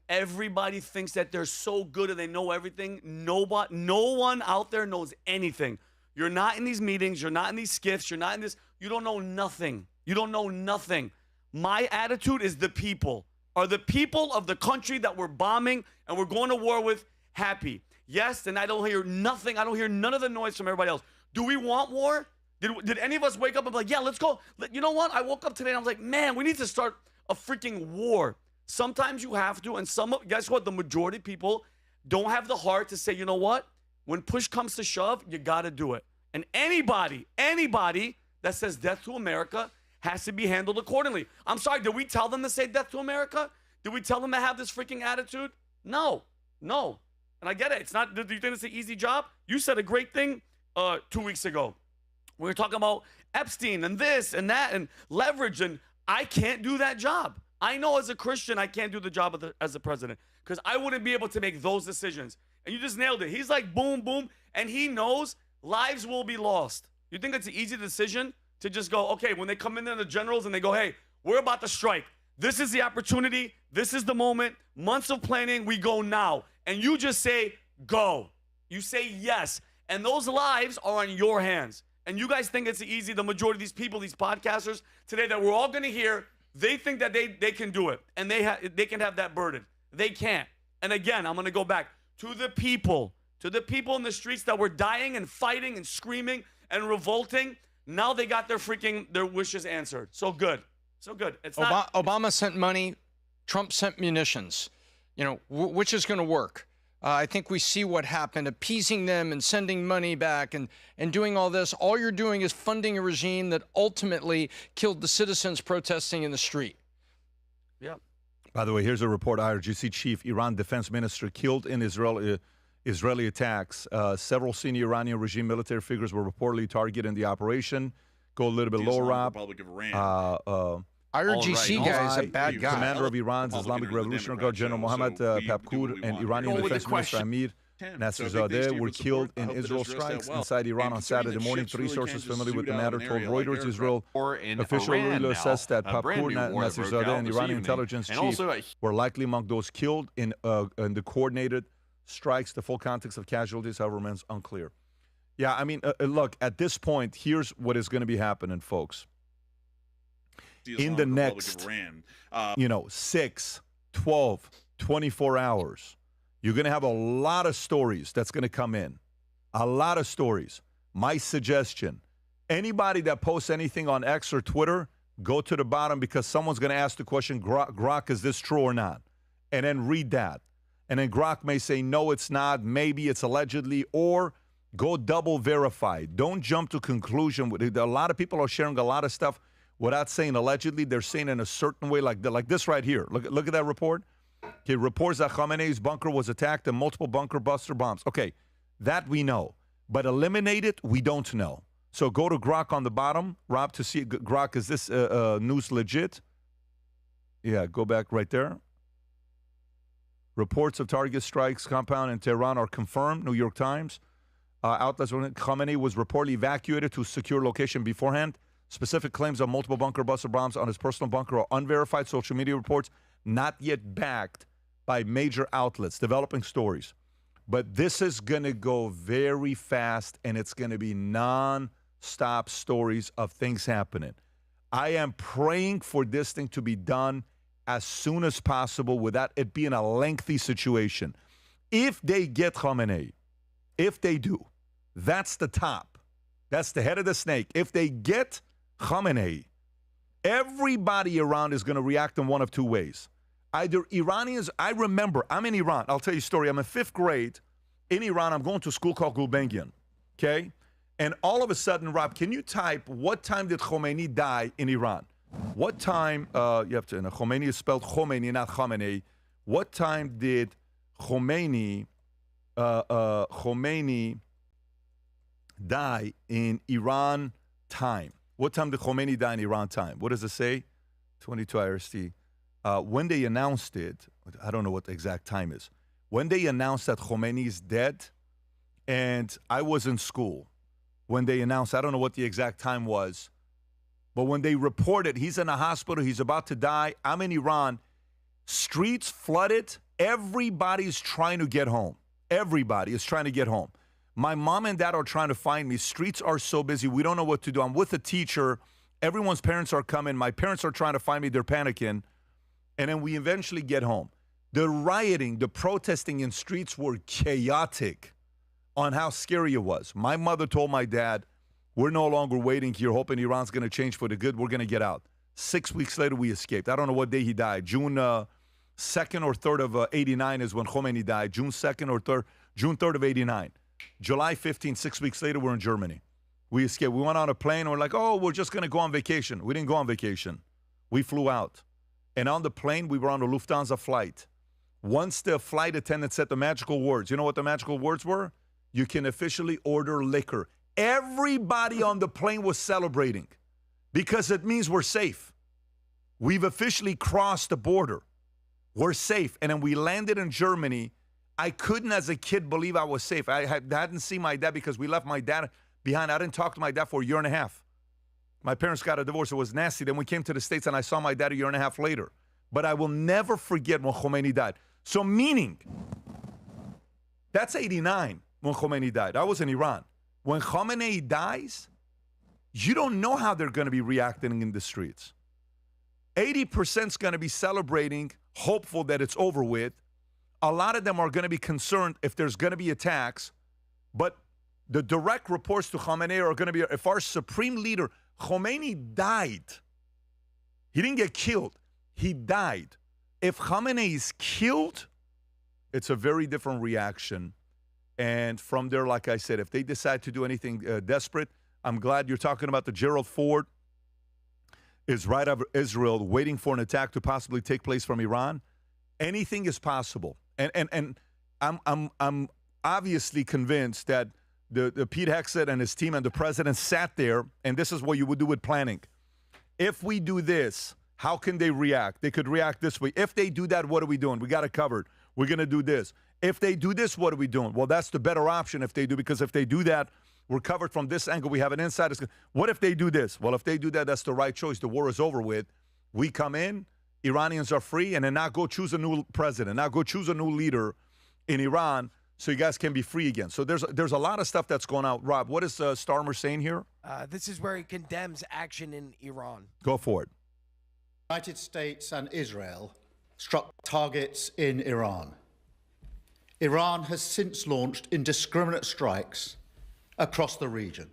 Everybody thinks that they're so good and they know everything. No one out there knows anything. You're not in these meetings. You're not in these skiffs. You're not in this. You don't know nothing. You don't know nothing. My attitude is the people. Are the people of the country that we're bombing and we're going to war with happy? Yes, and I don't hear nothing. I don't hear none of the noise from everybody else. Do we want war? Did any of us wake up and be like, yeah, let's go? You know what? I woke up today and I was like, man, we need to start a freaking war. Sometimes you have to, and guess what? The majority of people don't have the heart to say, you know what? When push comes to shove, you got to do it. And anybody that says death to America has to be handled accordingly. I'm sorry, did we tell them to say death to America? Did we tell them to have this freaking attitude? No. And I get it. It's not, do you think it's an easy job? You said a great thing 2 weeks ago. We were talking about Epstein and this and that and leverage, and I can't do that job. I know as a Christian, I can't do the job as a president because I wouldn't be able to make those decisions. And you just nailed it. He's like, boom, boom, and he knows lives will be lost. You think it's an easy decision to just go, okay, when they come in there, the generals, and they go, hey, we're about to strike. This is the opportunity. This is the moment. Months of planning. We go now. And you just say, go. You say yes. And those lives are on your hands. And you guys think it's easy. The majority of these people, these podcasters today that we're all going to hear, they think that they can do it. And they can have that burden. They can't. And again, I'm going to go back to the people in the streets that were dying and fighting and screaming and revolting. Now they got their wishes answered. So good. It's Obama sent money. Trump sent munitions. You know, which is going to work? I think we see what happened, appeasing them and sending money back and doing all this. All you're doing is funding a regime that ultimately killed the citizens protesting in the street. Yep. By the way, here's a report. IRGC chief, Iran defense minister killed in Israeli attacks. Several senior Iranian regime military figures were reportedly targeted in the operation. Go a little bit The lower, Islamic Rob. Republic of Iran. IRGC guy is a bad guy. Commander of Iran's Islamic Revolutionary Guard, General Mohammad Papkur, and Iranian Defense Minister Amir Nasserzadeh were killed in Israel strikes inside Iran on Saturday morning. Three sources familiar with the matter told Reuters Israel official says that Papkur, Nasserzadeh, and Iranian intelligence chief were likely among those killed in the coordinated strikes. The full context of casualties, however, remains unclear. Yeah, I mean, look, at this point, here's what is going to be happening, folks. In the next, 6, 12, 24 hours, you're going to have a lot of stories that's going to come in. A lot of stories. My suggestion, anybody that posts anything on X or Twitter, go to the bottom because someone's going to ask the question, Grok, is this true or not? And then read that. And then Grok may say, no, it's not. Maybe it's allegedly. Or go double verify. Don't jump to conclusion. A lot of people are sharing a lot of stuff without saying allegedly. They're saying in a certain way, like this right here. Look at that report. Okay, reports that Khamenei's bunker was attacked and multiple bunker buster bombs. Okay, that we know. But eliminate it, we don't know. So go to Grok on the bottom, Rob, to see, Grok, is this news legit? Yeah, go back right there. Reports of target strikes compound in Tehran are confirmed, New York Times. Outlets, Khamenei was reportedly evacuated to a secure location beforehand. Specific claims of multiple bunker buster bombs on his personal bunker are unverified social media reports, not yet backed by major outlets, developing stories. But this is going to go very fast, and it's going to be non-stop stories of things happening. I am praying for this thing to be done as soon as possible without it being a lengthy situation. If they get Khamenei, if they do, that's the top. That's the head of the snake. If they get Khamenei, everybody around is going to react in one of two ways. Either Iranians, I remember, I'm in Iran. I'll tell you a story. I'm in 5th grade in Iran. I'm going to a school called Gulbenkian, okay? And all of a sudden, Rob, can you type, what time did Khomeini die in Iran? What time, you have to, Khomeini is spelled Khomeini, not Khamenei. What time did Khomeini die in Iran time? What time did Khomeini die in Iran time? What does it say? 22 IRST. When they announced it, I don't know what the exact time is. When they announced that Khomeini is dead, and I was in school, when they announced, I don't know what the exact time was, but when they reported he's in a hospital, he's about to die, I'm in Iran, streets flooded, everybody's trying to get home. Everybody is trying to get home. My mom and dad are trying to find me. Streets are so busy. We don't know what to do. I'm with a teacher. Everyone's parents are coming. My parents are trying to find me. They're panicking. And then we eventually get home. The rioting, the protesting in streets were chaotic on how scary it was. My mother told my dad, we're no longer waiting here, hoping Iran's going to change for the good. We're going to get out. 6 weeks later, we escaped. I don't know what day he died. June 2nd or 3rd of 89 is when Khomeini died. June 2nd or 3rd, June 3rd of 89. July 15th, 6 weeks later, we're in Germany. We escaped. We went on a plane. We're like, oh, we're just going to go on vacation. We didn't go on vacation. We flew out. And on the plane, we were on a Lufthansa flight. Once the flight attendant said the magical words, you know what the magical words were? You can officially order liquor. Everybody on the plane was celebrating because it means we're safe. We've officially crossed the border. We're safe. And then we landed in Germany. I couldn't, as a kid, believe I was safe. I hadn't seen my dad because we left my dad behind. I didn't talk to my dad for a year and a half. My parents got a divorce. It was nasty. Then we came to the States, and I saw my dad a year and a half later. But I will never forget when Khomeini died. So meaning, that's 89 when Khomeini died. I was in Iran. When Khamenei dies, you don't know how they're going to be reacting in the streets. 80% is going to be celebrating, hopeful that it's over with. A lot of them are going to be concerned if there's going to be attacks. But the direct reports to Khamenei are going to be, if our supreme leader, Khomeini died. He didn't get killed. He died. If Khamenei is killed, It's a very different reaction. And from there, like I said, if they decide to do anything desperate, I'm glad you're talking about the Gerald Ford is right over Israel, waiting for an attack to possibly take place from Iran. Anything is possible. And I'm obviously convinced that the Pete Hegseth and his team and the president sat there, and this is what you would do with planning. If we do this, how can they react? They could react this way. If they do that, what are we doing? We got it covered. We're going to do this. If they do this, what are we doing? Well, that's the better option if they do, because if they do that, we're covered from this angle. We have an insider. What if they do this? Well, if they do that, that's the right choice. The war is over with. We come in, Iranians are free, and then now go choose a new president. Now go choose a new leader in Iran so you guys can be free again. So there's a lot of stuff that's going on. Rob, what is Starmer saying here? This is where he condemns action in Iran. Go for it. The United States and Israel struck targets in Iran. Iran has since launched indiscriminate strikes across the region.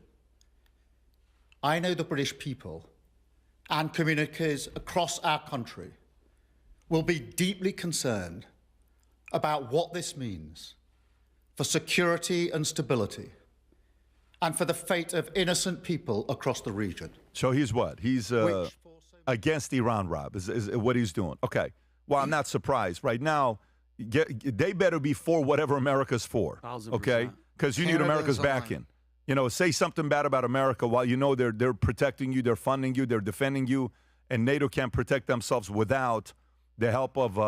I know the British people and communities across our country will be deeply concerned about what this means for security and stability and for the fate of innocent people across the region. So he's what? He's against Iran, Rob, is what he's doing. Okay. Well, I'm not surprised. Right now, they better be for whatever America's for, 1,000%. okay? Because you need Canada America's is aligned. backing. You know, say something bad about America while you know they're protecting you, they're funding you, they're defending you, and NATO can't protect themselves without the help of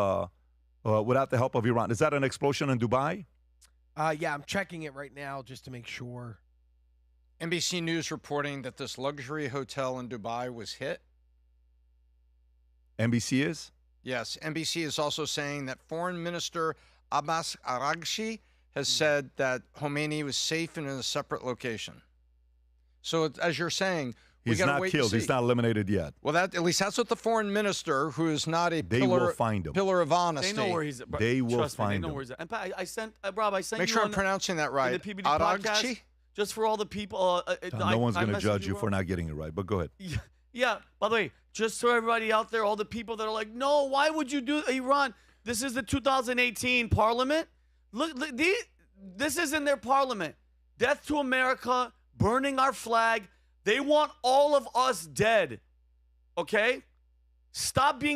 Iran. Is that an explosion in Dubai? Yeah, I'm checking it right now just to make sure. NBC News reporting that this luxury hotel in Dubai was hit. NBC is? Yes, NBC is also saying that Foreign Minister Abbas Araghchi has said that Khomeini was safe and in a separate location. So as you're saying, we He's got to not wait killed. and see. He's not eliminated yet. Well, at least that's what the foreign minister, who is not a They pillar, will find him. pillar of They honesty. know where he's at. bro. They will Trust me, find they know him. where he's at. And Pat, I sent Rob. I sent Make you sure on I'm pronouncing that in right. the PBD podcast, Araghchi? just for all the people. No one's going to messaged judge you Rob. for not getting it right, but go ahead. Yeah. By the way, just so everybody out there, all the people that are like, no, why would you do Iran? This is the 2018 Parliament. Look, this is in their Parliament. Death to America, burning our flag. They want all of us dead. Okay? Stop being